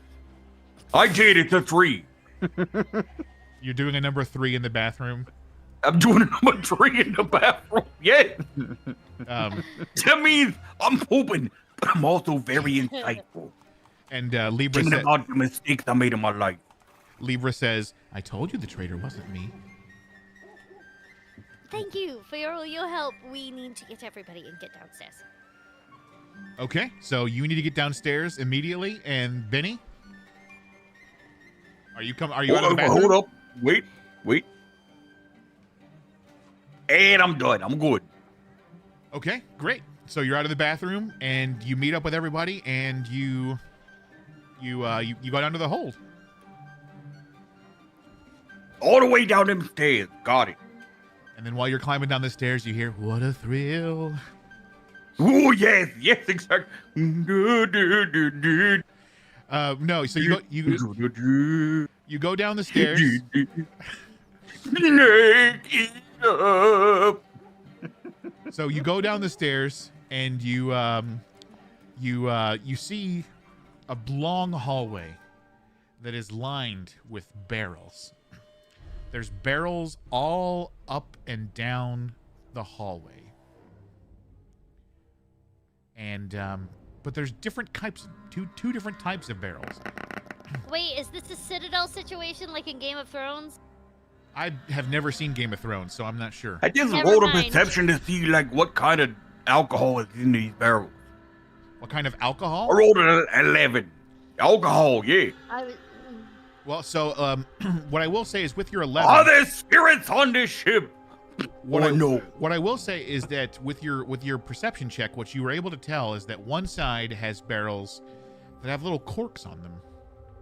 I did, it's a 3. You're doing a number 3 in the bathroom. I'm doing a number 3 in the bathroom. Yeah. That means I'm pooping, but I'm also very insightful. And Libra Thinking about the mistakes I made in my life. Libra says, "I told you the traitor wasn't me." Thank you for all your help. We need to get everybody and get downstairs. Okay, so you need to get downstairs immediately. And Benny, are you out of the bathroom? Hold up. Wait. And I'm done. I'm good. Okay, great. So you're out of the bathroom, and you meet up with everybody, and you go down to the hold. All the way down them stairs. Got it. And then while you're climbing down the stairs, you hear, "What a thrill." Oh, yes, exactly. No, so you go down the stairs. So you go down the stairs, and you see a long hallway that is lined with barrels. There's barrels all up and down the hallway. And but there's different types, two different types of barrels. Wait, is this a Citadel situation like in Game of Thrones? I have never seen Game of Thrones, so I'm not sure. I just Never rolled a mind. perception to see like what kind of alcohol is in these barrels. What kind of alcohol? I rolled an 11. Alcohol, yeah. Well, so what I will say is with your 11. Are there spirits on this ship? What What I will say is that with your perception check, what you were able to tell is that one side has barrels that have little corks on them,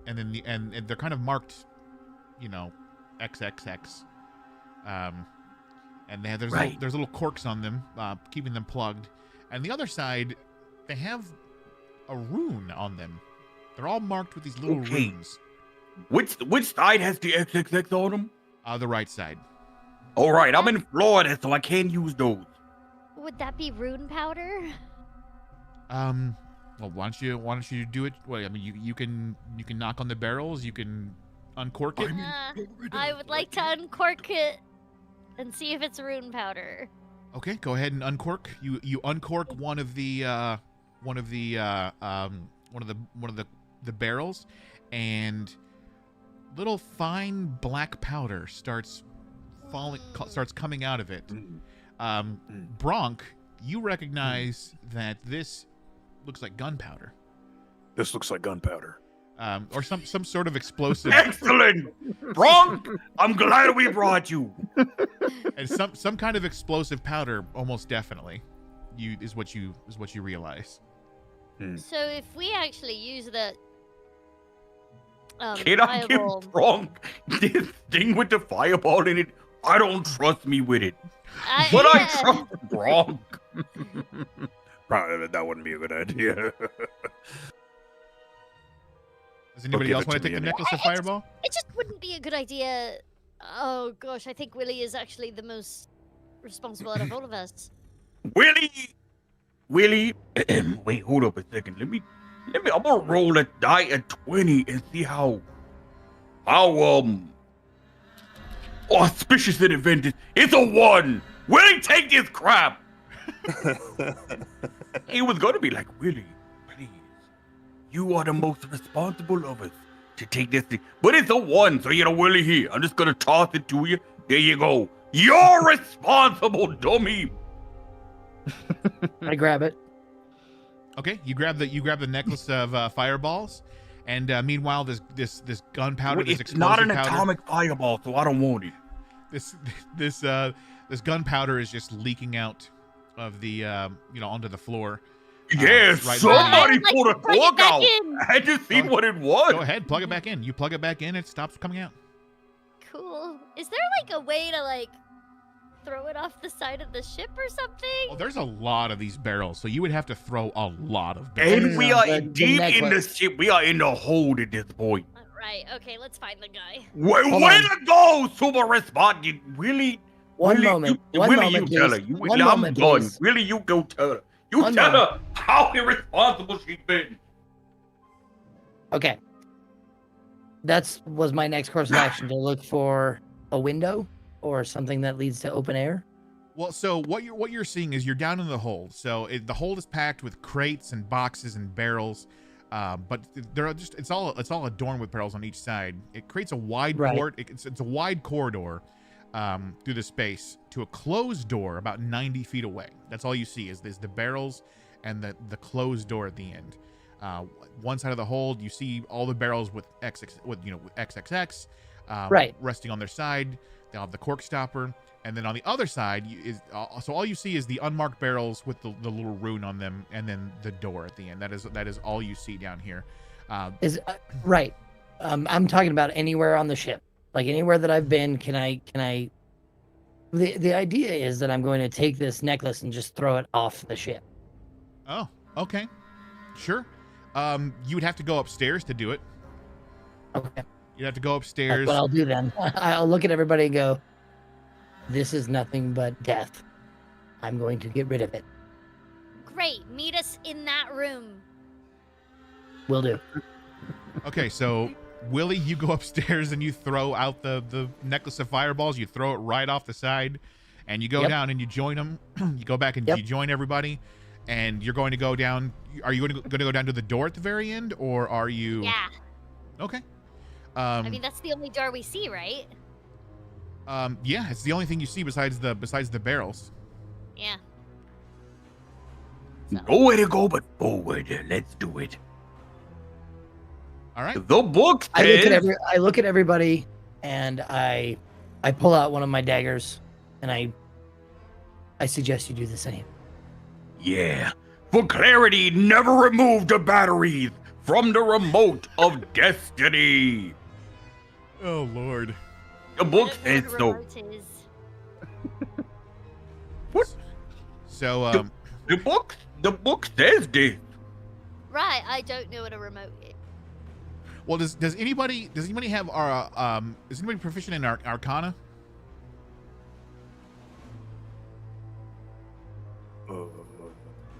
and then and they're kind of marked, XXX, and there's little corks on them, keeping them plugged, and the other side, they have a rune on them. They're all marked with these little runes. Which side has the XXX on them? The right side. All right, I'm in Florida, so I can't use those. Would that be rune powder? Well, why don't you do it? Well, I mean, you can knock on the barrels. You can uncork it. I would like to uncork it and see if it's rune powder. Okay, go ahead and uncork. You uncork one of the barrels, and little fine black powder starts coming out of it. Bronk, you recognize that this looks like gunpowder. This looks like gunpowder. Or some sort of explosive. Excellent, Bronk. I'm glad we brought you. And some kind of explosive powder, almost definitely, is what you realize. So if we actually use the Can I give fireball, Bronk this thing with the fireball in it? I don't trust me with it, but yeah. I trust Bronk. Probably that wouldn't be a good idea. Does anybody give else it want to to take me the anyway. necklace of fireball? It just wouldn't be a good idea. Oh gosh, I think Willie is actually the most responsible out of all of us. Willie, wait, hold up a second. Let me. I'm gonna roll a die at 20 and see how auspicious an event is. It's a 1. Willie, take this crap. He was gonna be like, Willie, please, you are the most responsible of us to take this thing. But it's a 1, so you know, Willie, here, I'm just gonna toss it to you. There you go. You're responsible, dummy. I grab it. Okay, you grab the necklace of fireballs, and meanwhile, this gunpowder, this It's explosive not an powder, atomic fireball, so I don't want it. this gunpowder is just leaking out of the onto the floor. Yeah, right somebody Like, pulled a plug it plug back out. in. I had to see what it was. Go ahead, plug it back in. You plug it back in, it stops coming out. Cool. Is there like a way to like throw it off the side of the ship or something? Well, there's a lot of these barrels, so you would have to throw a lot of barrels. And we are The deep in the necklace. ship. We are in the hold at this point. Right. Okay. Let's find the guy. Way on. to go, Super Respond. You really, One Willie, moment. You, One Willie, moment, you tell her. please. You, One I'm moment, done. please. Really, you go tell her. You One tell moment. her how irresponsible she's been. Okay. Was my next course of action to look for a window or something that leads to open air. Well, so what you're seeing is you're down in the hold. So the hold is packed with crates and boxes and barrels, but there are it's all adorned with barrels on each side. It creates a wide Right. it's a wide corridor through the space to a closed door about 90 feet away. That's all you see is the barrels and the closed door at the end. One side of the hold, you see all the barrels with XXX, Right. resting on their side. They'll have the cork stopper. And then on the other side so all you see is the unmarked barrels with the little rune on them, and then the door at the end. That is all you see down here. Right. I'm talking about anywhere on the ship, like anywhere that I've been. Can I? The idea is that I'm going to take this necklace and just throw it off the ship. Oh, okay, sure. You would have to go upstairs to do it. Okay. You'd have to go That's upstairs. what I'll do then. I'll look at everybody and go, "This is nothing but death. I'm going to get rid of it." Great. Meet us in that room. Will do. Okay, so Willie, you go upstairs and you throw out the necklace of fireballs. You throw it right off the side, and you go Yep. down and you join them. You go back and Yep. you join everybody, and you're going to go down. Are you going to go down to the door at the very end, or are you? Yeah. Okay. I mean, that's the only door we see, right? Yeah, it's the only thing you see besides the barrels. Yeah. Nowhere to go but forward. Let's do it. All right. The book I look says. at I look at everybody, and I pull out one of my daggers, and I suggest you do the same. Yeah. For clarity, never remove the batteries from the remote of destiny. Oh Lord. The book I don't says know so. what a remote is. So The book says this. Right. I don't know what a remote is. well, does anybody have our is anybody proficient in Arcana? Oh,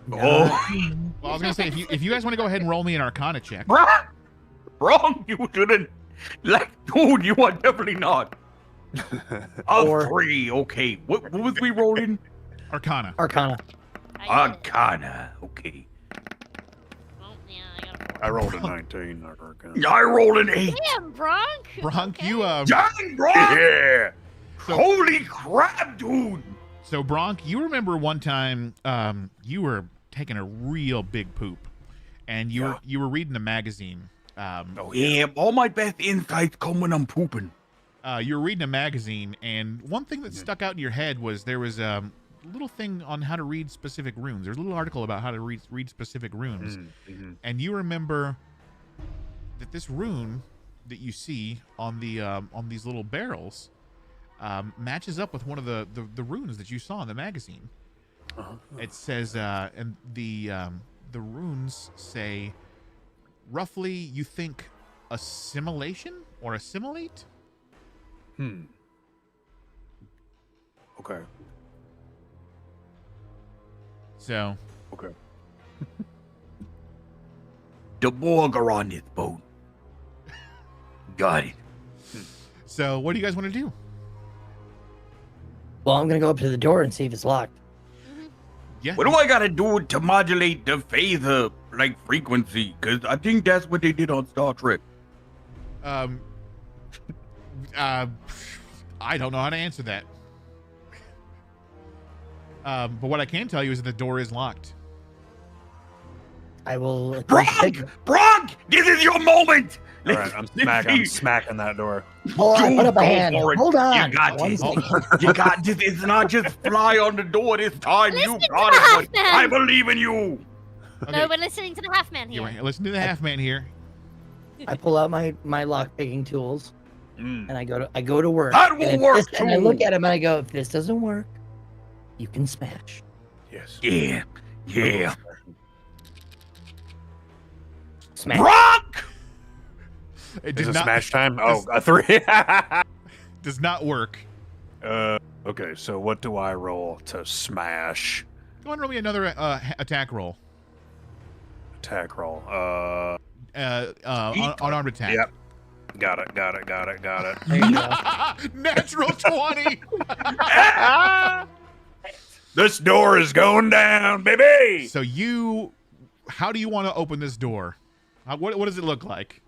Well, I was gonna say if you guys want to go ahead and roll me an Arcana check. wrong. You shouldn't. Like, dude, you are definitely not. Or- 3. Okay. What was we rolling? Arcana. Arcana. I get it. Arcana. Okay. Well, yeah, I got a 4. I rolled a 19. I reckon. I rolled an 8. Damn, Bronk. Bronk, Okay. you Dang, bro. Yeah. So- Holy crap, dude. So Bronk, you remember one time you were taking a real big poop, and you were reading a magazine. Oh yeah, all my best insights come when I'm pooping. You were reading a magazine, and one thing that stuck out in your head was there was a little thing on how to read specific runes. There's a little article about how to read specific runes, and you remember that this rune that you see on the on these little barrels matches up with one of the runes that you saw in the magazine. It says, and the runes say, roughly, you think assimilation or assimilate? Okay. So, Okay. The Borg are on this boat. Got it. so what do you guys want to do? Well, I'm gonna go up to the door and see if it's locked. Yeah. What do I gotta do to modulate the phaser like frequency? Because I think that's what they did on Star Trek. Um. I don't know how to answer that. But what I can tell you is that the door is locked. I will. Bronk, this is your moment. All right, I'm smacking that door. Hold on, put up a hand. for it. Hold on. You got One this. second. You got this. It's not just fly on the door this time. You Listen to got the it. half Boy. man. I believe in you. Okay. No, we're listening to the half man You're here. right. Listen to the half man here. I pull out my lock picking tools Mm. and I go to work. That will and work And I look too. at him and I go, if this doesn't work, you can smash. Yes. Yeah. Yeah. Smash. Bronk. It Is does it not smash time? Oh, a 3. does not work. Okay, so what do I roll to smash? Go and roll me another attack roll. Attack roll. Unarmed attack. Yep. Got it. There you go. Natural 20. This door is going down, baby. So how do you want to open this door? What does it look like?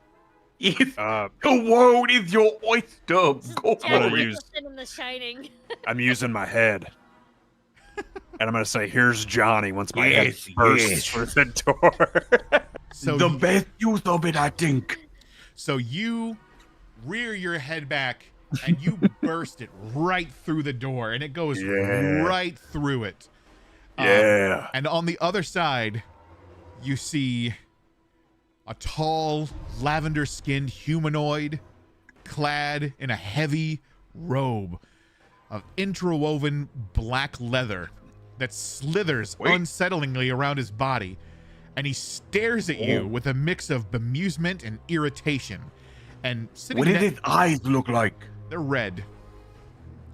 Yes. The world is your oyster. Go Jack gonna for it. use- Nicholson in The Shining. I'm using my head. And I'm going to say, here's Johnny once my head Yes, bursts yes. through the door. So The best use of it, I think. So you rear your head back and you burst it right through the door, and it goes Yeah. right through it. Yeah. And on the other side, you see a tall, lavender-skinned humanoid clad in a heavy robe of interwoven black leather that slithers unsettlingly around his body. And he stares at you with a mix of bemusement and irritation. And sitting What does next- his eyes look like? they're red.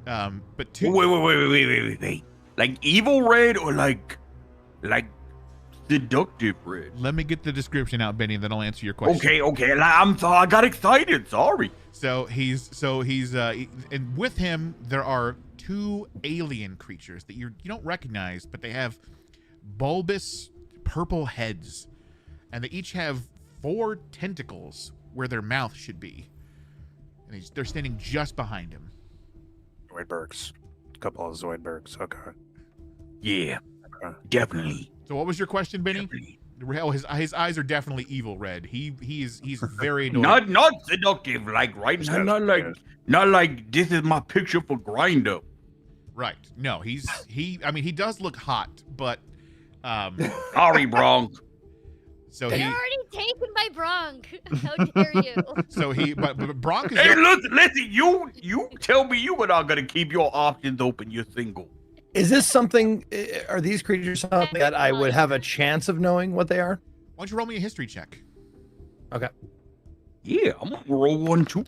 But two. Wait. Like evil red or like seductive red? Let me get the description out, Benny, and then I'll answer your question. Okay. I'm sorry. I got excited. Sorry. So he's and with him there are two alien creatures that you don't recognize, but they have bulbous purple heads, and they each have 4 tentacles where their mouth should be, and they're standing just behind him. Zoidbergs. A couple of Zoidbergs. Okay. Yeah. Definitely. So what was your question, Benny? Definitely. Well, his eyes are definitely evil red. He's very annoying. Not seductive, like right? Yes, Not like this is my picture for Grinder. Right. No, he does look hot, but Sorry, Bronk. so You're he already taken by Bronk. How dare you? but Bronk is Hey, listen, you tell me you are not gonna keep your options open. You're single. Is this something? Are these creatures something that I would have a chance of knowing what they are? Why don't you roll me a history check? Okay. Yeah, I'm gonna roll one too.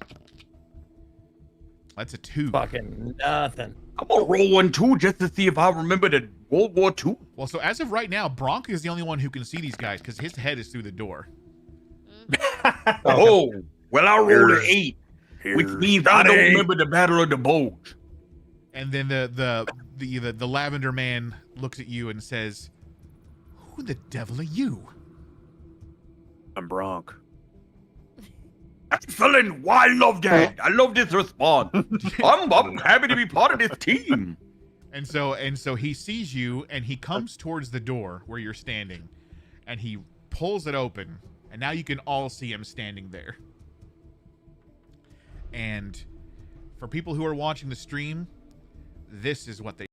That's a 2. Fucking nothing. I'm gonna roll one too just to see if I remember the World War II. Well, so as of right now, Bronk is the only one who can see these guys because his head is through the door. Oh, well, I rolled an 8, which Here's means I don't Johnny. remember the Battle of the Bulge. And then the lavender man looks at you and says, "Who the devil are you?" I'm Bronk. Excellent. Well, I love that. I love this response. I'm happy to be part of this team. And so he sees you and he comes towards the door where you're standing, and he pulls it open, and now you can all see him standing there. And for people who are watching the stream, this is what they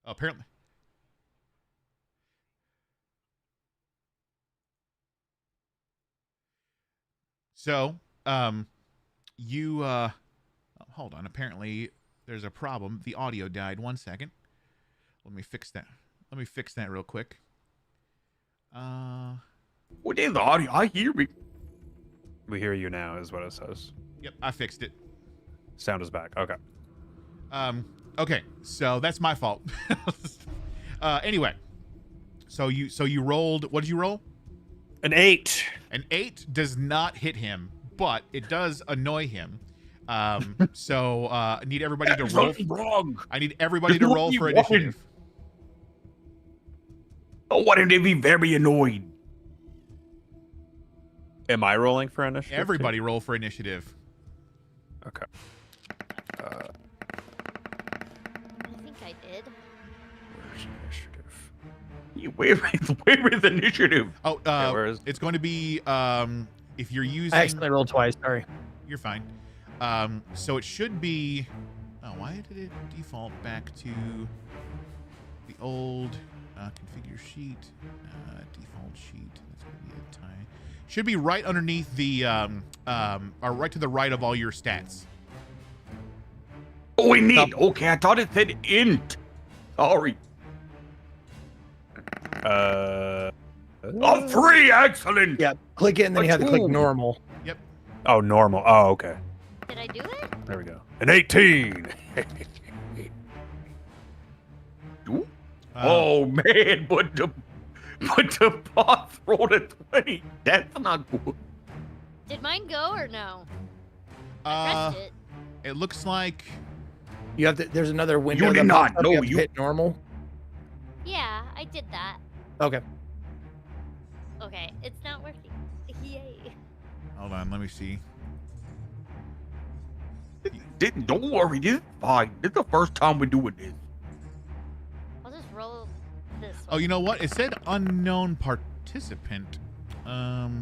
Apparently. So, you hold on. Apparently, there's a problem. The audio died. 1 second. Let me fix that. Let me fix that real quick. What is the audio? I hear me. We hear you now, is what it says. Yep, I fixed it. Sound is back. Okay. Okay, so that's my fault. Anyway, so you rolled. What did you roll? An 8. An 8 does not hit him, but it does annoy him. So I need everybody to roll. Wrong. I need everybody to roll for initiative. I want him to be very annoyed. Am I rolling for initiative? Everybody roll for initiative. Okay. I think I did. Where's initiative? Where is initiative? Oh, Yeah, where is- it's going to be if you're using. I accidentally rolled twice. Sorry. You're fine. So it should be. Oh, why did it default back to the old configure sheet? Default sheet. That's going to be a tie. Should be right underneath the or right to the right of all your stats. Oh, we need. Okay, I thought it said int. Sorry. Uh, I'm free. Excellent. Yeah. Click it and then you have to click Ooh. normal. oh, normal. Oh, okay. Did I do it? There we go. An 18. Oh man, but the boss rolled a 20. That's not good. Did mine go or no? I pressed it. It looks like. You have to. There's another window. You did that not. pops up. No, have to you- hit normal. Yeah, I did that. Okay. Okay, it's not working. Yay. Hold on, let me see. Don't worry, this is fine. This is the first time we're doing this. I'll just roll this Oh, one. you know what? It said unknown participant.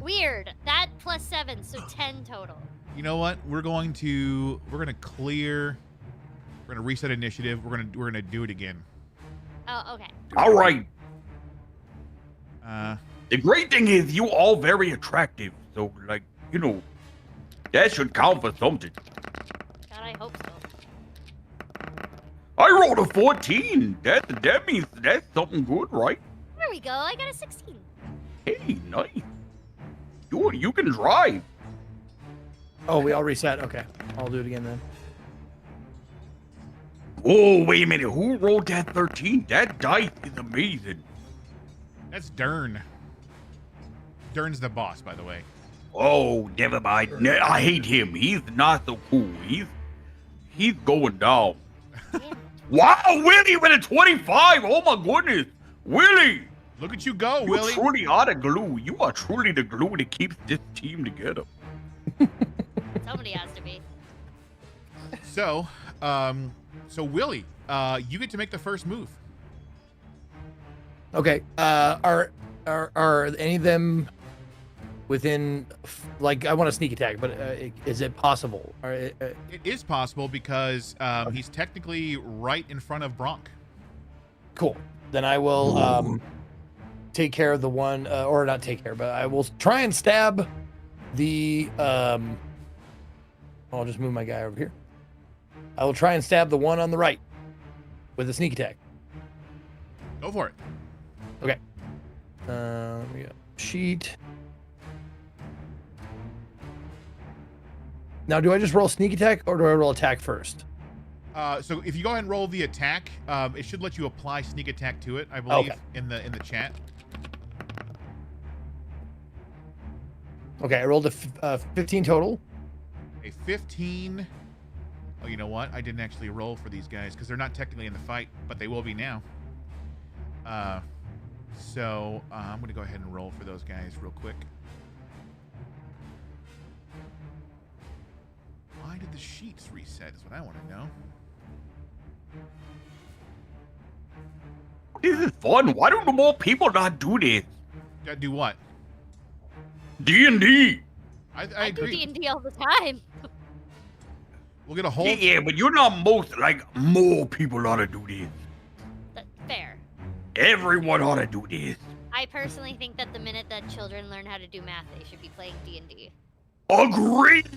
Weird. That plus 7, so 10 total. You know what? We're gonna clear. We're gonna reset initiative. We're gonna do it again. Oh, okay. All right. Uh, The great thing is you all very attractive. So, like, you know, that should count for something. God, I hope so. I rolled a 14. That means that's something good, right? There we go. I got a 16. Hey, nice. You can drive. Oh, we all reset. Okay. I'll do it again then. Oh, wait a minute. Who rolled that 13? That dice is amazing. that's Dern. Dern's the boss, by the way. Oh, never mind. I hate him. He's not so cool. He's going down. Damn. Wow, Willie with a 25. Oh my goodness. Willie, Look at you go, you Willie. truly are the glue. You are truly the glue that keeps this team together. Somebody has to be. So, Willie, you get to make the first move. Okay. Are any of them within? Like, I want a sneak attack, but is it possible? It is possible because he's technically right in front of Bronk. Cool. Then I will take care of the one, or not take care, but I will try and stab the. I'll just move my guy over here. I will try and stab the one on the right with a sneak attack. Go for it. Okay. We got sheet. Now, do I just roll sneak attack or do I roll attack first? So if you go ahead and roll the attack, it should let you apply sneak attack to it, I believe, Okay. in the chat. Okay, I rolled a 15 total. A 15. Oh, you know what? I didn't actually roll for these guys because they're not technically in the fight, but they will be now. So I'm going to go ahead and roll for those guys real quick. Why did the sheets reset is what I want to know. This is fun. Why don't more people not do this? Do what? D&D. I I do agree. D&D all the time. We'll get a whole... Yeah, but you're not most, like, more people ought to do this. Everyone ought to do this. I personally think that the minute that children learn how to do math, they should be playing D&D. Agreed.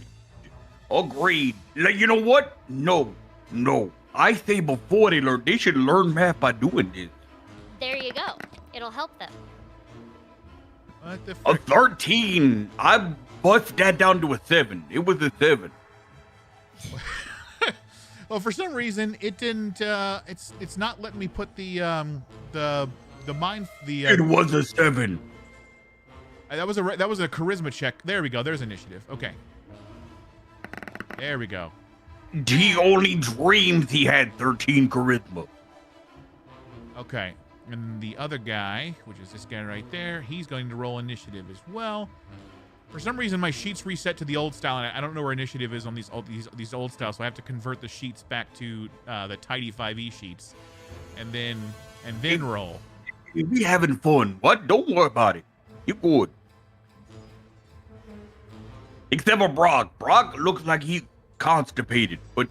Like, you know what? No. I say before they should learn math by doing this. There you go. It'll help them. What the A frick? 13. I bust that down to a 7. It was a 7. Well, for some reason, it didn't. It's not letting me put the mind. It was a 7. That was a charisma check. There we go. There's initiative. Okay. There we go. He only dreams he had 13 charisma. Okay. And the other guy, which is this guy right there, he's going to roll initiative as well. For some reason, my sheets reset to the old style, and I don't know where initiative is on these old styles, so I have to convert the sheets back to the tidy 5e sheets, and then roll. We having fun. What? Don't worry about it. You good. Except for Brock. Brock looks like he's constipated, but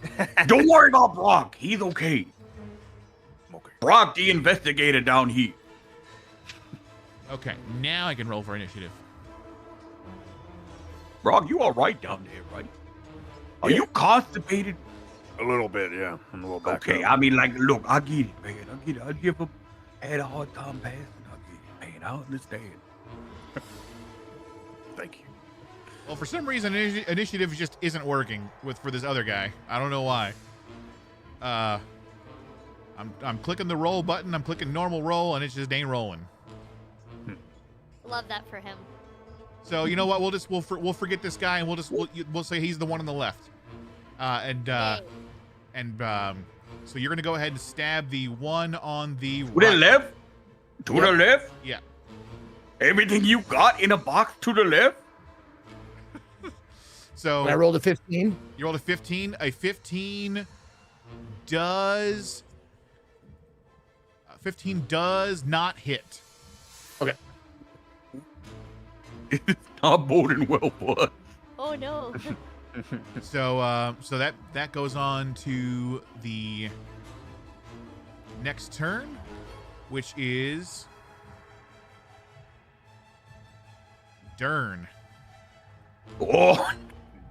don't worry about Brock. He's okay. Brock, the investigator down here. Okay, now I can roll for initiative. Brock, you all right down there, right? Are you constipated? A little bit, yeah. I'm a little back Okay, up. I mean, like, look, I get it, man. I get it. I give him had a hard time passing. I get it, man. I understand. Thank you. Well, for some reason, initiative just isn't working for this other guy. I don't know why. I'm clicking the roll button. I'm clicking normal roll, and it just ain't rolling. Love that for him. So you know what? We'll forget this guy, and we'll say he's the one on the left. So you're gonna go ahead and stab the one on the To the left? To the left? Yeah. Everything you got in a box to the left? So I rolled a 15. you rolled a 15. A 15 does. 15 does not hit. Okay. It's not boding well for us. Oh no. So that goes on to the next turn, which is Dern. Oh,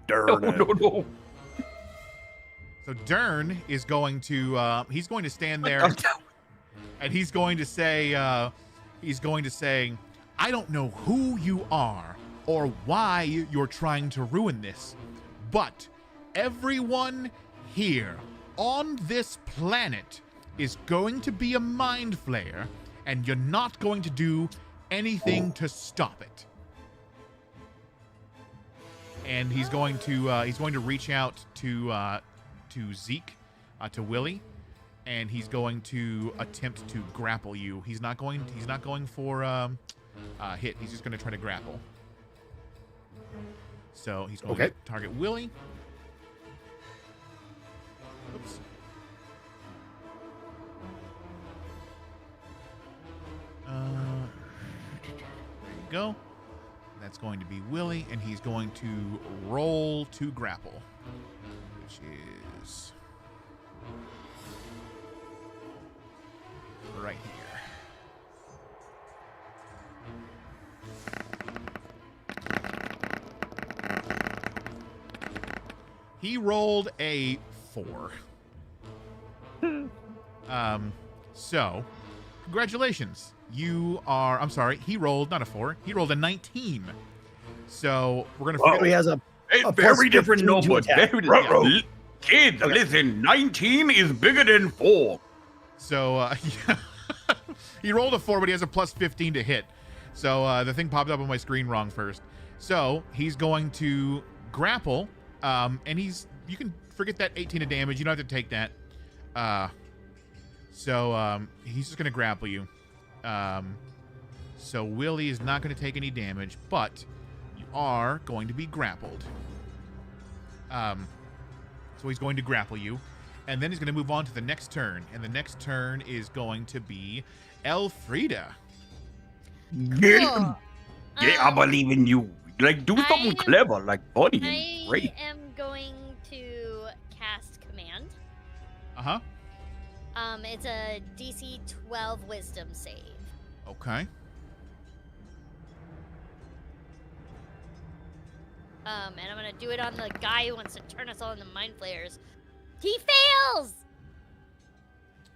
Darn no. So Dern is going to he's going to stand there and he's going to say I don't know who you are or why you're trying to ruin this, but everyone here on this planet is going to be a mind flayer, and you're not going to do anything to stop it. And he's going to reach out to Zeke, to Willie, and he's going to attempt to grapple you. He's not going for hit. He's just going to try to grapple. So he's going to target Willie. Oops. There you go. That's going to be Willie, and he's going to roll to grapple, which is right here. He rolled a 4. So, congratulations. I'm sorry, he rolled not a 4. He rolled a 19. So, we're going Oh, He has a very plus different 15 to number. attack. Very, kids, listen, 19 is bigger than 4. So, he rolled a 4, but he has a plus 15 to hit. So, the thing popped up on my screen wrong first. So, he's going to grapple, and you can forget that 18 of damage. You don't have to take that. So, he's just going to grapple you. So Willie is not going to take any damage, but you are going to be grappled. So he's going to grapple you, and then he's going to move on to the next turn, and the next turn is going to be Elfrida. Yeah, I believe in you. Like, do something clever, like funny and great. I am going to cast command. Uh-huh. It's a DC 12 Wisdom save. Okay. And I'm gonna do it on the guy who wants to turn us all into mind flayers. He fails.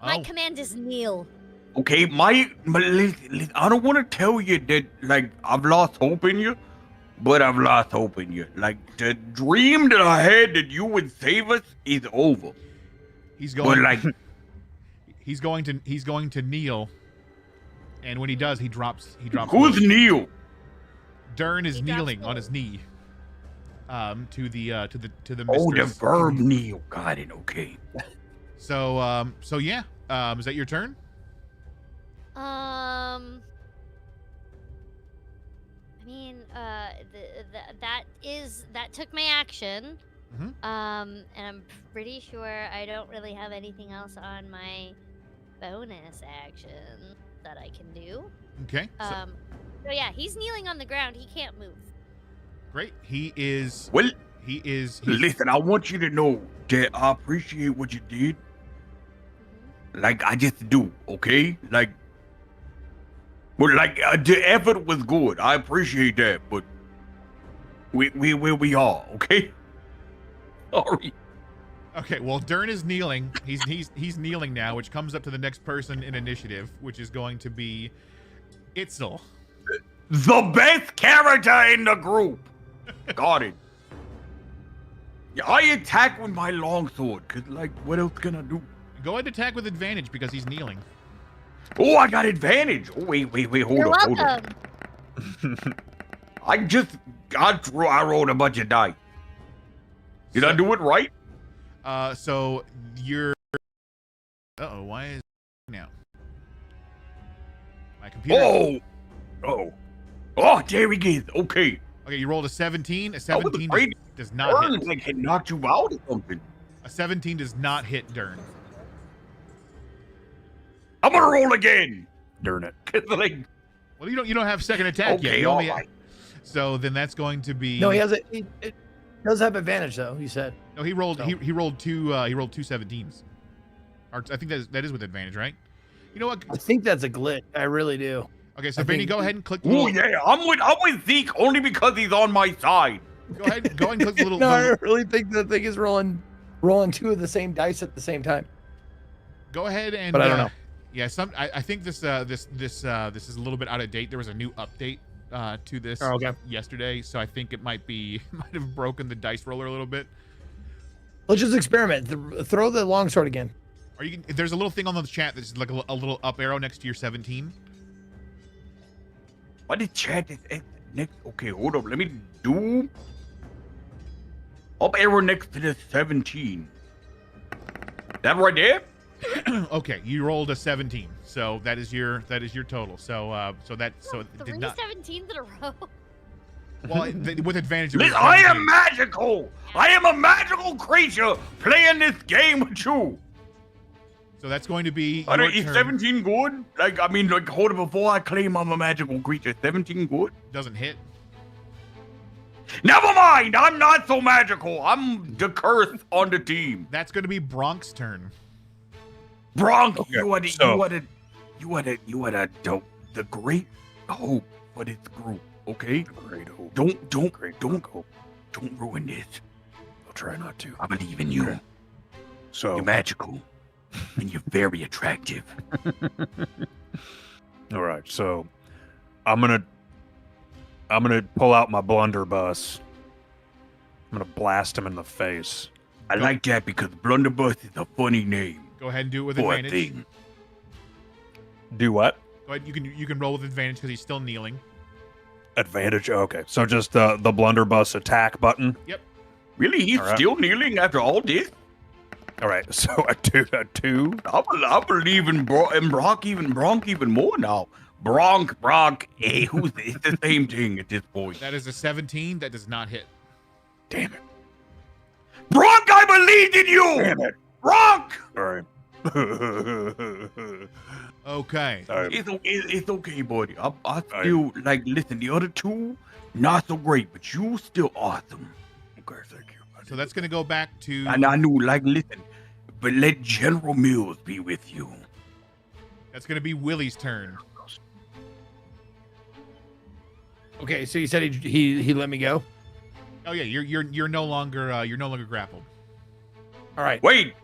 My Oh. command is kneel. Okay, listen, I don't want to tell you that, like, I've lost hope in you, but I've lost hope in you. Like, the dream that I had that you would save us is over. He's going. But, like, he's going to kneel, and when he does, he drops. who's low. Neil? Dern is He drops kneeling low. on his knee. To the Oh, the mistress. verb Neil. Got it. Okay. So yeah. Is that your turn? I mean, that took my action. Mhm. And I'm pretty sure I don't really have anything else on my bonus action that I can do. Okay. So yeah, he's kneeling on the ground. He can't move. Great. He is. Well, He's listen, I want you to know that I appreciate what you did. Like, I just do, okay? Like, but like, the effort was good. I appreciate that, but we where we are, okay? Sorry. Okay, well, Dern is kneeling. He's kneeling now, which comes up to the next person in initiative, which is going to be Itzel. The best character in the group. Got it. Yeah, I attack with my longsword, cause like, what else can I do? Go ahead and attack with advantage because he's kneeling. Oh, I got advantage. Oh, wait, hold You're up, hold welcome. up. I rolled a bunch of dice. Did I do it right? So you're. Uh-oh, why is now? My computer. Oh, there he is. Okay. Okay, you rolled a 17. A I was 17 afraid does not hit. Burns like had knocked you out or something. A 17 does not hit Dern. I'm gonna roll again. Darn it. 'Cause, like, Well, you don't have second attack yet. okay, You all only- right. So then that's going to be. No, he has it does have advantage though. You said. No, he rolled. So- He rolled two. He rolled two 17s. Or I think that is with advantage, right? You know what? I think that's a glitch. I really do. Okay, so I Benny, think- go ahead and click. The Oh little, yeah, I'm with Zeke only because he's on my side. Go ahead and click the little. No, I really think the thing is rolling two of the same dice at the same time. Go ahead and. But I don't know. Yeah, I think this is a little bit out of date. There was a new update to this Oh, okay. yesterday, so I think it might have broken the dice roller a little bit. Let's just experiment. Throw the longsword again. Or you can. There's a little thing on the chat that's like a little up arrow next to your 17. What did chat is next? Okay, hold up. Let me do up arrow next to the 17. That right there? Okay, you rolled a 17, so that is your total. So it Three did not. 17s in a row. Well, with advantage. It was Listen, I am 17. magical. I am a magical creature playing this game with you. So that's going to be. Are Your is turn. 17 good? Like, I mean, like, hold it before I claim I'm a magical creature. 17 good? Doesn't hit. Never mind. I'm not so magical. I'm the curse on the team. That's going to be Bronk's turn. Bronk, Okay, you are the great hope for this group. Okay? Great hope. Don't ruin this. I'll try not to. I believe in you. Okay. So You're magical, and you're very attractive. all right, so I'm gonna pull out my blunderbuss. I'm gonna blast him in the face. I like that because Blunderbuss is a funny name Go ahead and do it with for a advantage. thing. Do what? Go ahead. You can roll with advantage because he's still kneeling. Advantage. Okay, so just the blunderbuss attack button. Really? He's All right. still kneeling after all this? All right, so a two. I believe in Bronk even more now. Bronk, hey, it's the same thing at this point. That is a 17. That does not hit. Damn it! Bronk, I believed in you! Damn it! Bronk! All right. Okay. All right. It's okay, buddy. I still, like, listen, the other two, not so great, but you still awesome. Okay, thank you. So that's going to go back to. And I knew, like, listen, but let General Mills be with you. That's gonna be Willie's turn. Okay, so you said he let me go. Oh yeah, you're no longer grappled. All right. Wait.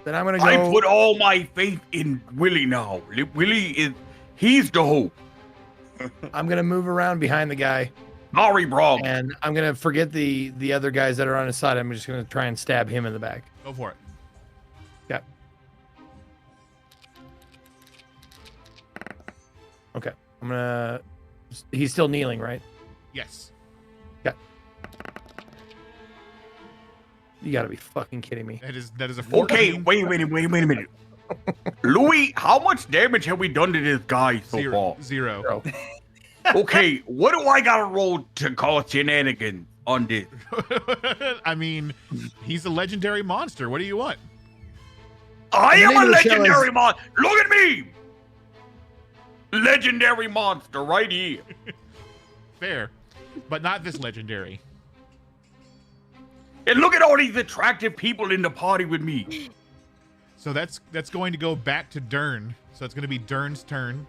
Then I'm gonna go. I put all my faith in Willie now. He's the hope. I'm gonna move around behind the guy, Sorry, bro. and I'm gonna forget the other guys that are on his side. I'm just gonna try and stab him in the back. Go for it. Yeah. Okay. I'm gonna. He's still kneeling, right? Yes. You gotta be fucking kidding me. That is a 14. Okay, wait a minute. Louis, how much damage have we done to this guy so far? Zero. Okay, what do I gotta roll to call shenanigans on this? I mean, he's a legendary monster. What do you want? I The am name a of the show legendary is- monster. Look at me! Legendary monster right here. Fair, but not this legendary. And look at all these attractive people in the party with me. So that's going to go back to Dern. So it's going to be Dern's turn.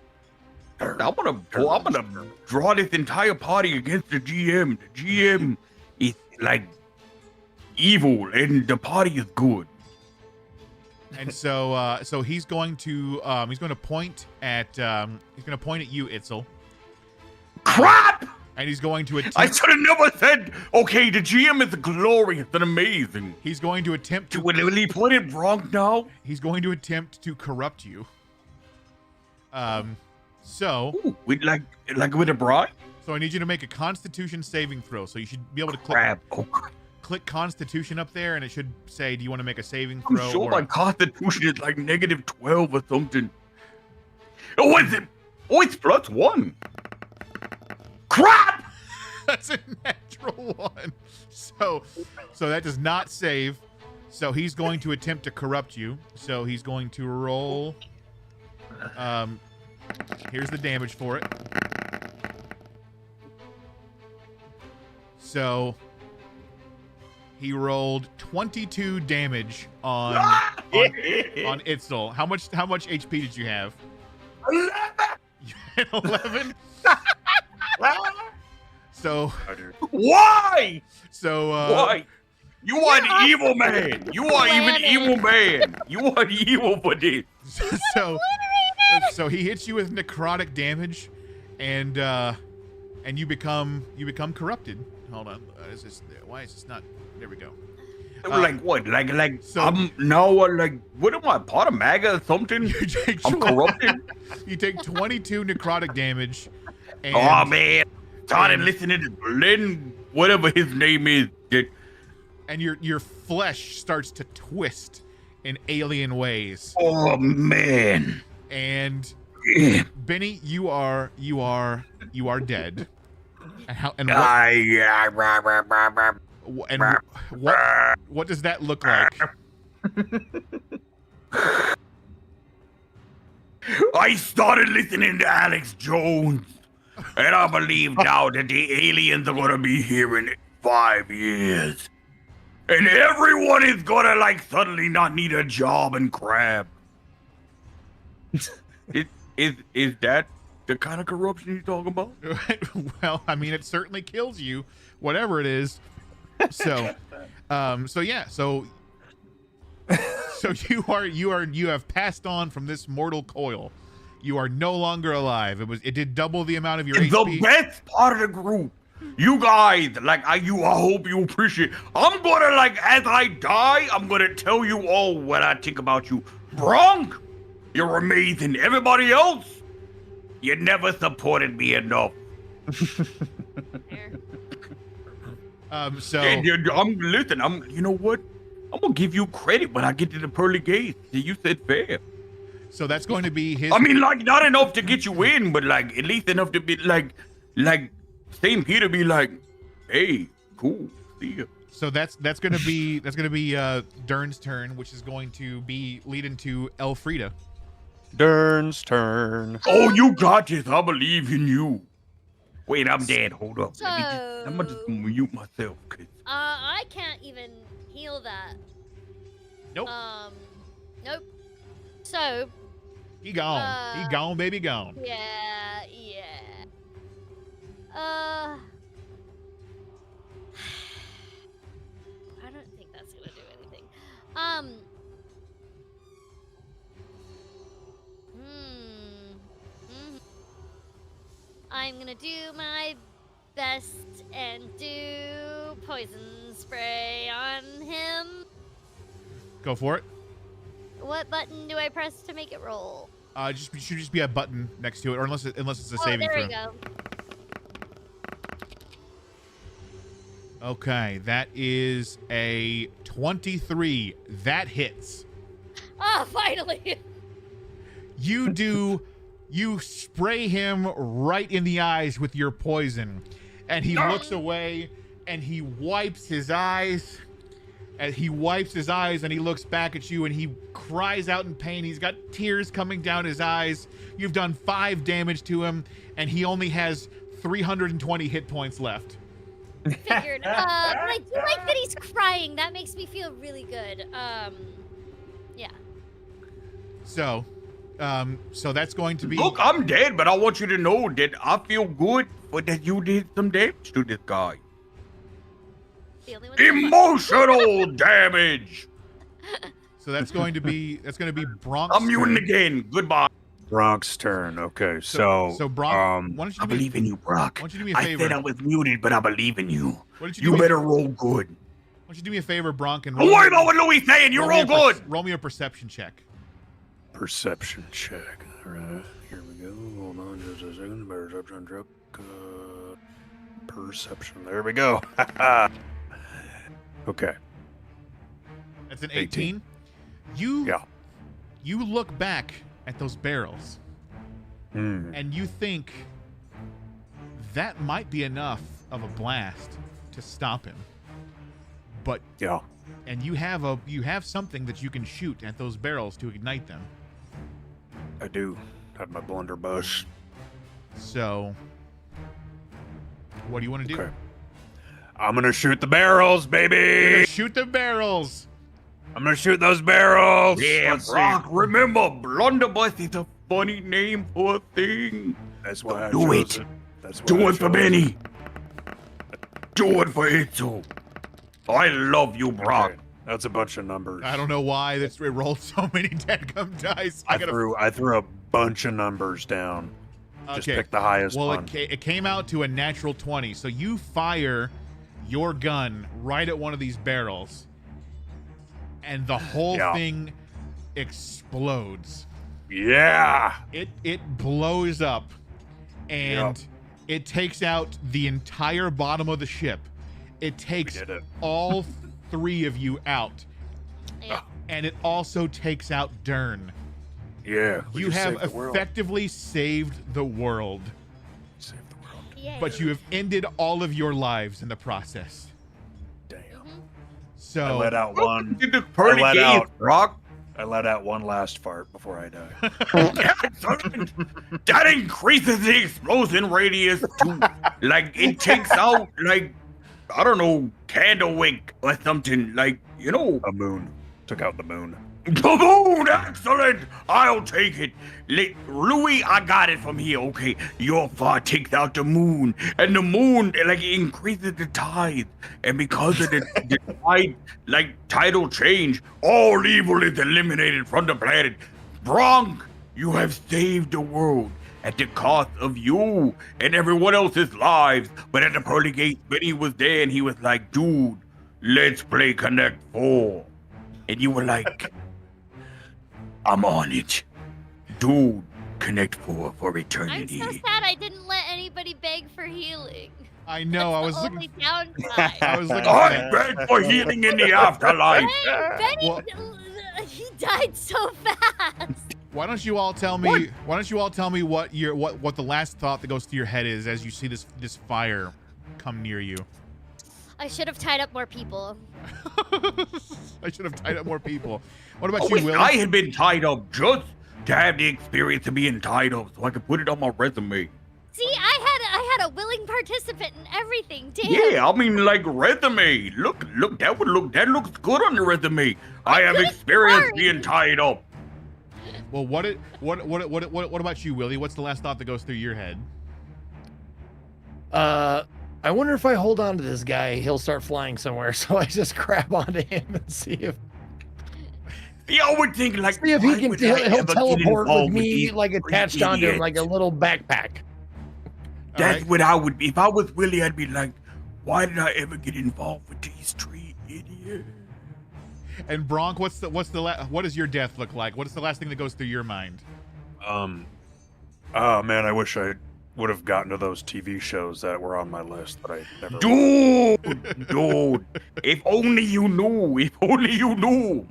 I'm gonna draw this entire party against the GM. The GM is like evil, and the party is good. And so he's going to point at you, Itzel. Crap! And he's going to I attempt. should have never said. Okay, the GM is glorious and amazing. He's going to attempt to. Will he put it wrong now? He's going to attempt to corrupt you. So Ooh, with like with a bride? I need you to make a Constitution saving throw. So you should be able to Crap. Oh, click Constitution up there, and it should say, "Do you want to make a saving I'm throw?" sure or my constitution is like -12 or something. Oh, what is it? Oh, it's +1. Crap! That's a natural one. So that does not save. So he's going to attempt to corrupt you. So he's going to roll. Here's the damage for it. So he rolled 22 damage on Itzel. How much HP did you have? 11. So Why? so Why? You are an evil man. You are even evil man. You are evil for this. so he hits you with necrotic damage, and you become corrupted. Hold on. Why is this not? There we go. Like what? Like so- I'm now like what am I, part of MAGA or something? You take I'm corrupted. You take 22 necrotic damage. And, Oh man. Started and- listening to Glenn, whatever his name is. and your flesh starts to twist in alien ways. Oh man. And Yeah. Benny, you are dead. And how and what does that look like? I started listening to Alex Jones, and I believe now that the aliens are gonna be here in 5 years, and everyone is gonna like suddenly not need a job and crab. Is that the kind of corruption you're talking about? Well, I mean, it certainly kills you, whatever it is. So, so you have passed on from this mortal coil. You are no longer alive. It did double the amount of your And HP. the best part of the group, you guys, like I hope you appreciate. I'm gonna like as I die, I'm gonna tell you all what I think about you. Bronk, you're amazing. Everybody else, you never supported me enough. So And you know what? I'm gonna give you credit when I get to the pearly gates. You said fair. so that's going to be his. I mean, like not enough to get you in, but like at least enough to be like St. Peter be like, hey, cool, see ya. So that's gonna be Dern's turn, which is going to be lead into Elfrida. Dern's turn. Oh, you got this. I believe in you. Wait, I'm dead. Hold up. I'm gonna just mute myself. 'Cause I can't even heal that. Nope. Nope. So. He gone. He gone, baby, gone. Yeah. I don't think that's gonna do anything. I'm gonna do my best and do poison spray on him. Go for it. What button do I press to make it roll? Should just be a button next to it, or unless it's a saving there throw. we go. Okay, that is a 23. That hits. Oh, finally! You spray him right in the eyes with your poison, and he looks away, and he wipes his eyes. And he wipes his eyes, and he looks back at you, and he cries out in pain. He's got tears coming down his eyes. You've done 5 damage to him, and he only has 320 hit points left. Figured. But I do like that he's crying. That makes me feel really good. Yeah. So that's going to be. Look, I'm dead, but I want you to know that I feel good for that you did some damage to this guy. The only one Emotional damage. So that's going to be Bronk's I'm muting turn. again. Goodbye. Brock's turn. Okay, so Bronk, why don't you I do me, believe in you, Brock. why don't you do me a I favor? said I was muted, but I believe in you. Why don't You better roll good. Why don't you do me a favor, Bronk, and Don't worry about what Louis saying. You roll good. Roll me a perception check. perception check. All right, here we go. Hold on just a second. Perception check. Perception. There we go. Okay. That's an 18. You look back at those barrels, and you think that might be enough of a blast to stop him. But and you have something that you can shoot at those barrels to ignite them. I do have my blunderbuss. So, what do you want to do? Okay. I'm gonna shoot the barrels, You're baby. gonna shoot the barrels. I'm gonna shoot those barrels. Yeah, Let's see. Brock, remember, blunderbuss is a funny name for a thing. That's why I Do chose it. That's why Do I it for chose Benny. Do it for Itzel. I love you, Brock. Okay, that's a bunch of numbers. I don't know why it rolled so many dadgum dice. I threw a bunch of numbers down. Just pick the highest one. It came out to a natural 20. So you fire your gun right at one of these barrels, and the whole thing explodes. Yeah. It blows up, and it takes out the entire bottom of the ship. It takes all 3 of you out. Yeah. And it also takes out Dern. Yeah. You have effectively saved the world. Saved the world. Yay. But you have ended all of your lives in the process. Damn. So I let out one. Did the pearly let gates, out- Brock. I let out one last fart before I die. That increases the explosion radius to, like, it takes out, like, I don't know, candle wick or something, like, you know. A moon. Took out the moon. The moon, excellent. I'll take it. Louis, I got it from here. Okay, your fart takes out the moon, and the moon, like, it increases the tide, and because of the tide, like, tidal change, all evil is eliminated from the planet. Bronk, you have saved the world at the cost of you and everyone else's lives. But at the pearly gates, Benny was there, and he was like, "Dude, let's play Connect 4," and you were like, "I'm on it. Dude, Connect 4 for I'm eternity." so sad I didn't let anybody beg for healing. I know. I was That's the looking. only downside. I was looking. I beg for healing in the afterlife. Hey, Benny, Well- he died so fast. Why don't you all tell me? Why don't you all tell me what the last thought that goes through your head is as you see this fire come near you? I should have tied up more people. I should have tied up more people. What I about wish you, Will? I had been tied up just to have the experience of being tied up so I could put it on my resume. See, I had a willing participant in everything. Damn. Yeah, I mean, like resume. Look, that looks good on the resume. I have experience being tied up. Well, what about you, Willie? What's the last thought that goes through your head? I wonder if I hold on to this guy, he'll start flying somewhere. So I just grab onto him and see if. Yeah, I would think like. See if he can. He'll teleport with me, with like attached onto him, like a little backpack. That's what I would be. If I was Willie, I'd be like, why did I ever get involved with these three idiots? And Bronk, what does your death look like? What is the last thing that goes through your mind? Oh man, I wish I would have gotten to those TV shows that were on my list, but I never. Dude, if only you knew. If only you knew.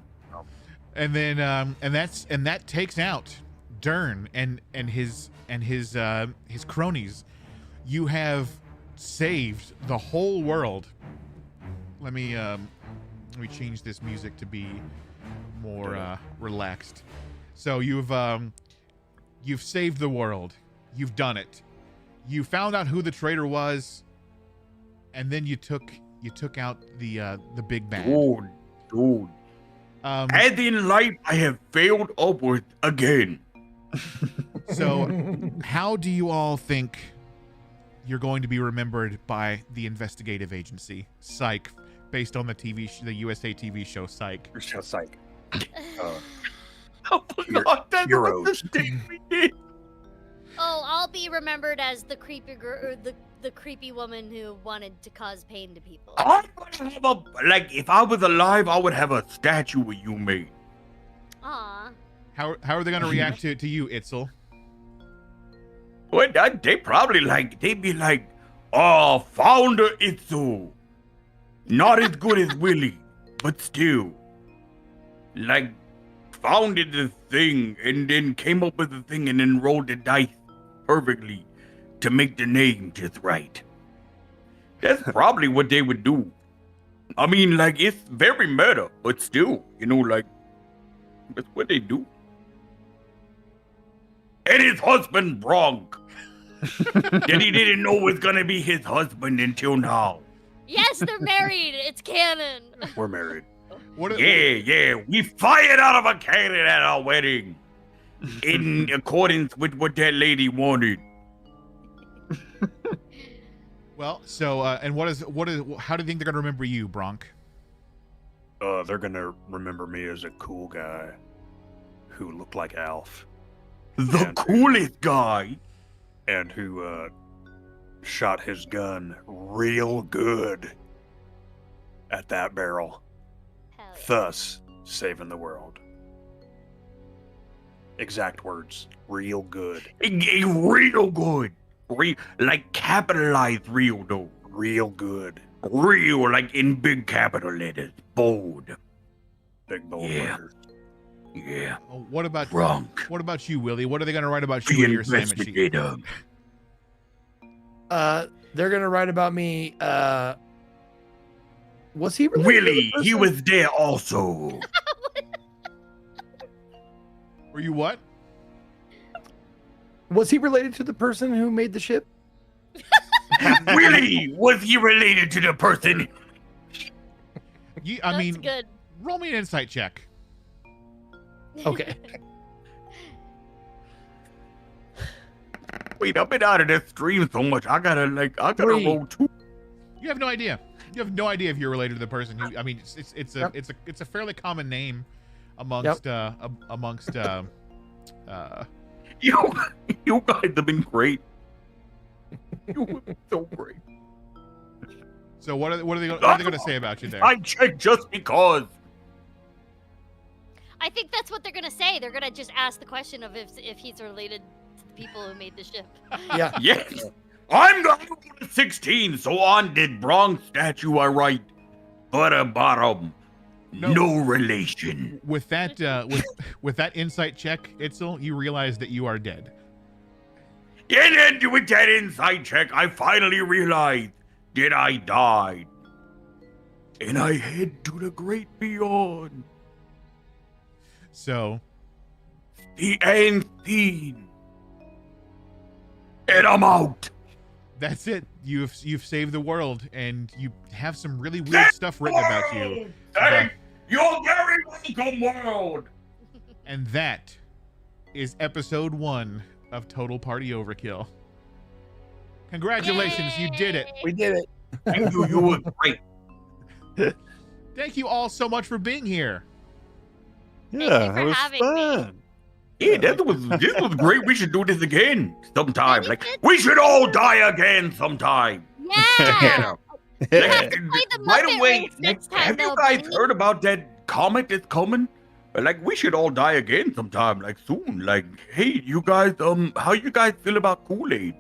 And then and that takes out Dern and his cronies. You have saved the whole world. Let me change this music to be more relaxed. So you've saved the world. You've done it. You found out who the traitor was, and then you took out the big bad. Dude. As in life, I have failed upwards again. So, how do you all think you're going to be remembered by the investigative agency, Psych, based on the USA TV show Psych? Psych. Oh my God, that's Heroes. the thing we did. Oh, I'll be remembered as the creepy girl, the creepy woman who wanted to cause pain to people. I would have if I was alive, I would have a statue of you made. Aw. How are they going to react to you, Itzel? Well, they probably they'd be like, oh, Founder Itzel. Not as good as Willie, but still. Like, founded the thing and then came up with the thing and then rolled the dice perfectly to make the name just right. That's probably what they would do. I mean, it's very meta, but still, that's what they do. And his husband, Bronk. That he didn't know was gonna be his husband until now. Yes, they're married. It's canon. We're married. Yeah, we fired out of a cannon at our wedding. In accordance with what that lady wanted. Well, so and how do you think they're gonna remember you, Bronk? They're gonna remember me as a cool guy who looked like Alf. The coolest guy. And who shot his gun real good at that barrel. Hell yeah. Thus saving the world. Exact words. Real good. Real good. Capitalized real, though. Real good. Real, in big capital letters. Bold. Big bold Yeah. letters. Yeah. Well, what about Bronk. What about you, Willie? What are they going to write about you in your assignment sheet? Investigator. They're gonna write about me. Was he related to the Willie, he person? was there also. Were you what? Was he related to the person who made the ship? Willie, was he related to the person? I mean, good. roll me an insight check. Okay. Wait, I've been out of this stream so much. I gotta Three. roll 2. You have no idea. You have no idea if you're related to the person who. I mean, it's a fairly common name amongst You guys have been great. You have been so great. So what are they going to say about you there? I checked just because. I think that's what they're gonna say. They're gonna just ask the question of if he's related to the people who made the ship. Yeah. Yes. I'm going to go to 16, so on the Bronx statue I write, butter bottom, no relation. With that with that insight check, Itzel, you realize that you are dead. And then with that inside check, I finally realized that I died. And I head to the great beyond. So, The unseen. And I'm out. that's it. You've saved the world, and you have some really weird stuff written about you. Thank you're very welcome, world. And that is episode 1 of Total Party Overkill. Congratulations, you did it. We did it. Thank you. You were great. Thank you all so much for being here. you Yeah, for it was having me. fun. Yeah, this was great. We should do this again sometime. we Like did. we should all die again sometime. Yeah. You know? We have to play the By Muppet the way, Rings next time, have you though, guys Bunny. heard about that comet that's coming? Like we should all die again sometime, like soon. Like, hey, you guys, how you guys feel about Kool-Aid?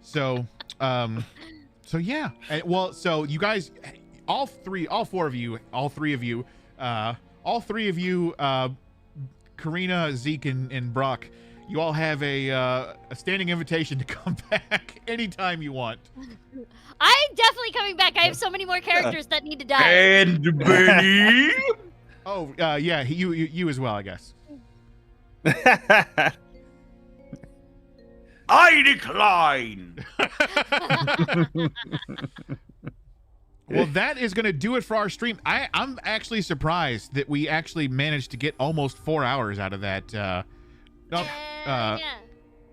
So yeah. Well, so you guys, all three of you, Karina, Zeke, and Brock, you all have a standing invitation to come back anytime you want. I'm definitely coming back. I have so many more characters that need to die. And Benny, Oh, yeah, you as well, I guess. I decline. Well, that is going to do it for our stream. I'm actually surprised that we actually managed to get almost 4 hours out of that. Yeah.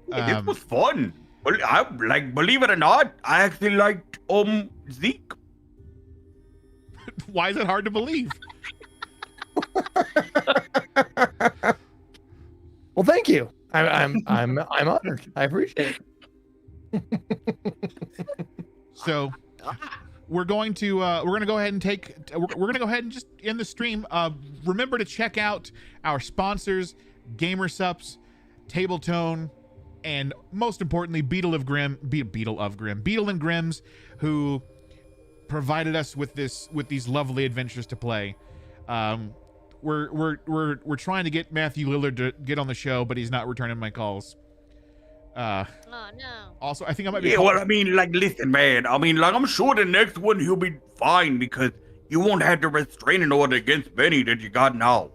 This was fun. Well, I like, believe it or not, I actually liked Zeke. Why is it hard to believe? Well, thank you. I'm honored. I appreciate it. So we're going to go ahead and just end the stream. Remember to check out our sponsors, Gamersups, Tabletone, and most importantly, Beetle and Grimm's, who provided us with these lovely adventures to play. We're trying to get Matthew Lillard to get on the show, but he's not returning my calls. Oh no. Also, I think I might be. Yeah, well, I mean, like, listen, man. I mean, like, I'm sure the next one he'll be fine because you won't have the restraining order against Benny that you got now.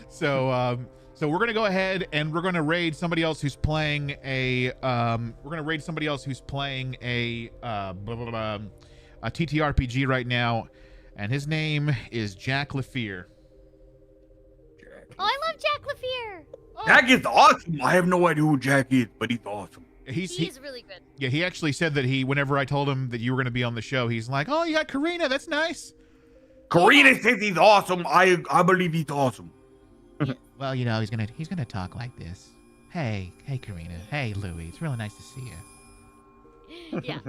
So we're gonna go ahead and we're gonna raid somebody else who's playing a a TTRPG right now, and his name is Jack Lafear. Oh, I love Jack Lafear. Oh, Jack is awesome. I have no idea who Jack is, but he's awesome. he's really good. Yeah, he actually said that whenever I told him that you were gonna be on the show, he's like, "Oh, you got Karina. That's nice." Karina says he's awesome. I believe he's awesome. Well, you know, he's gonna talk like this. Hey, Karina. Hey, Louie. It's really nice to see you. Yeah.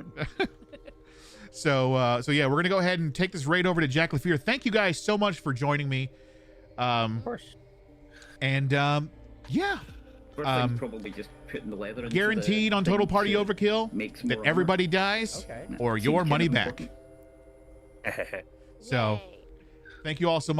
So yeah, we're gonna go ahead and take this raid over to Jack Lafear. Thank you guys so much for joining me. Of course. And yeah, First thing's probably just putting the leather into guaranteed the on Total thing Party to Overkill make some that more armor. everybody dies Okay. or Seems your kind money of back. important. So Yay. thank you all so much.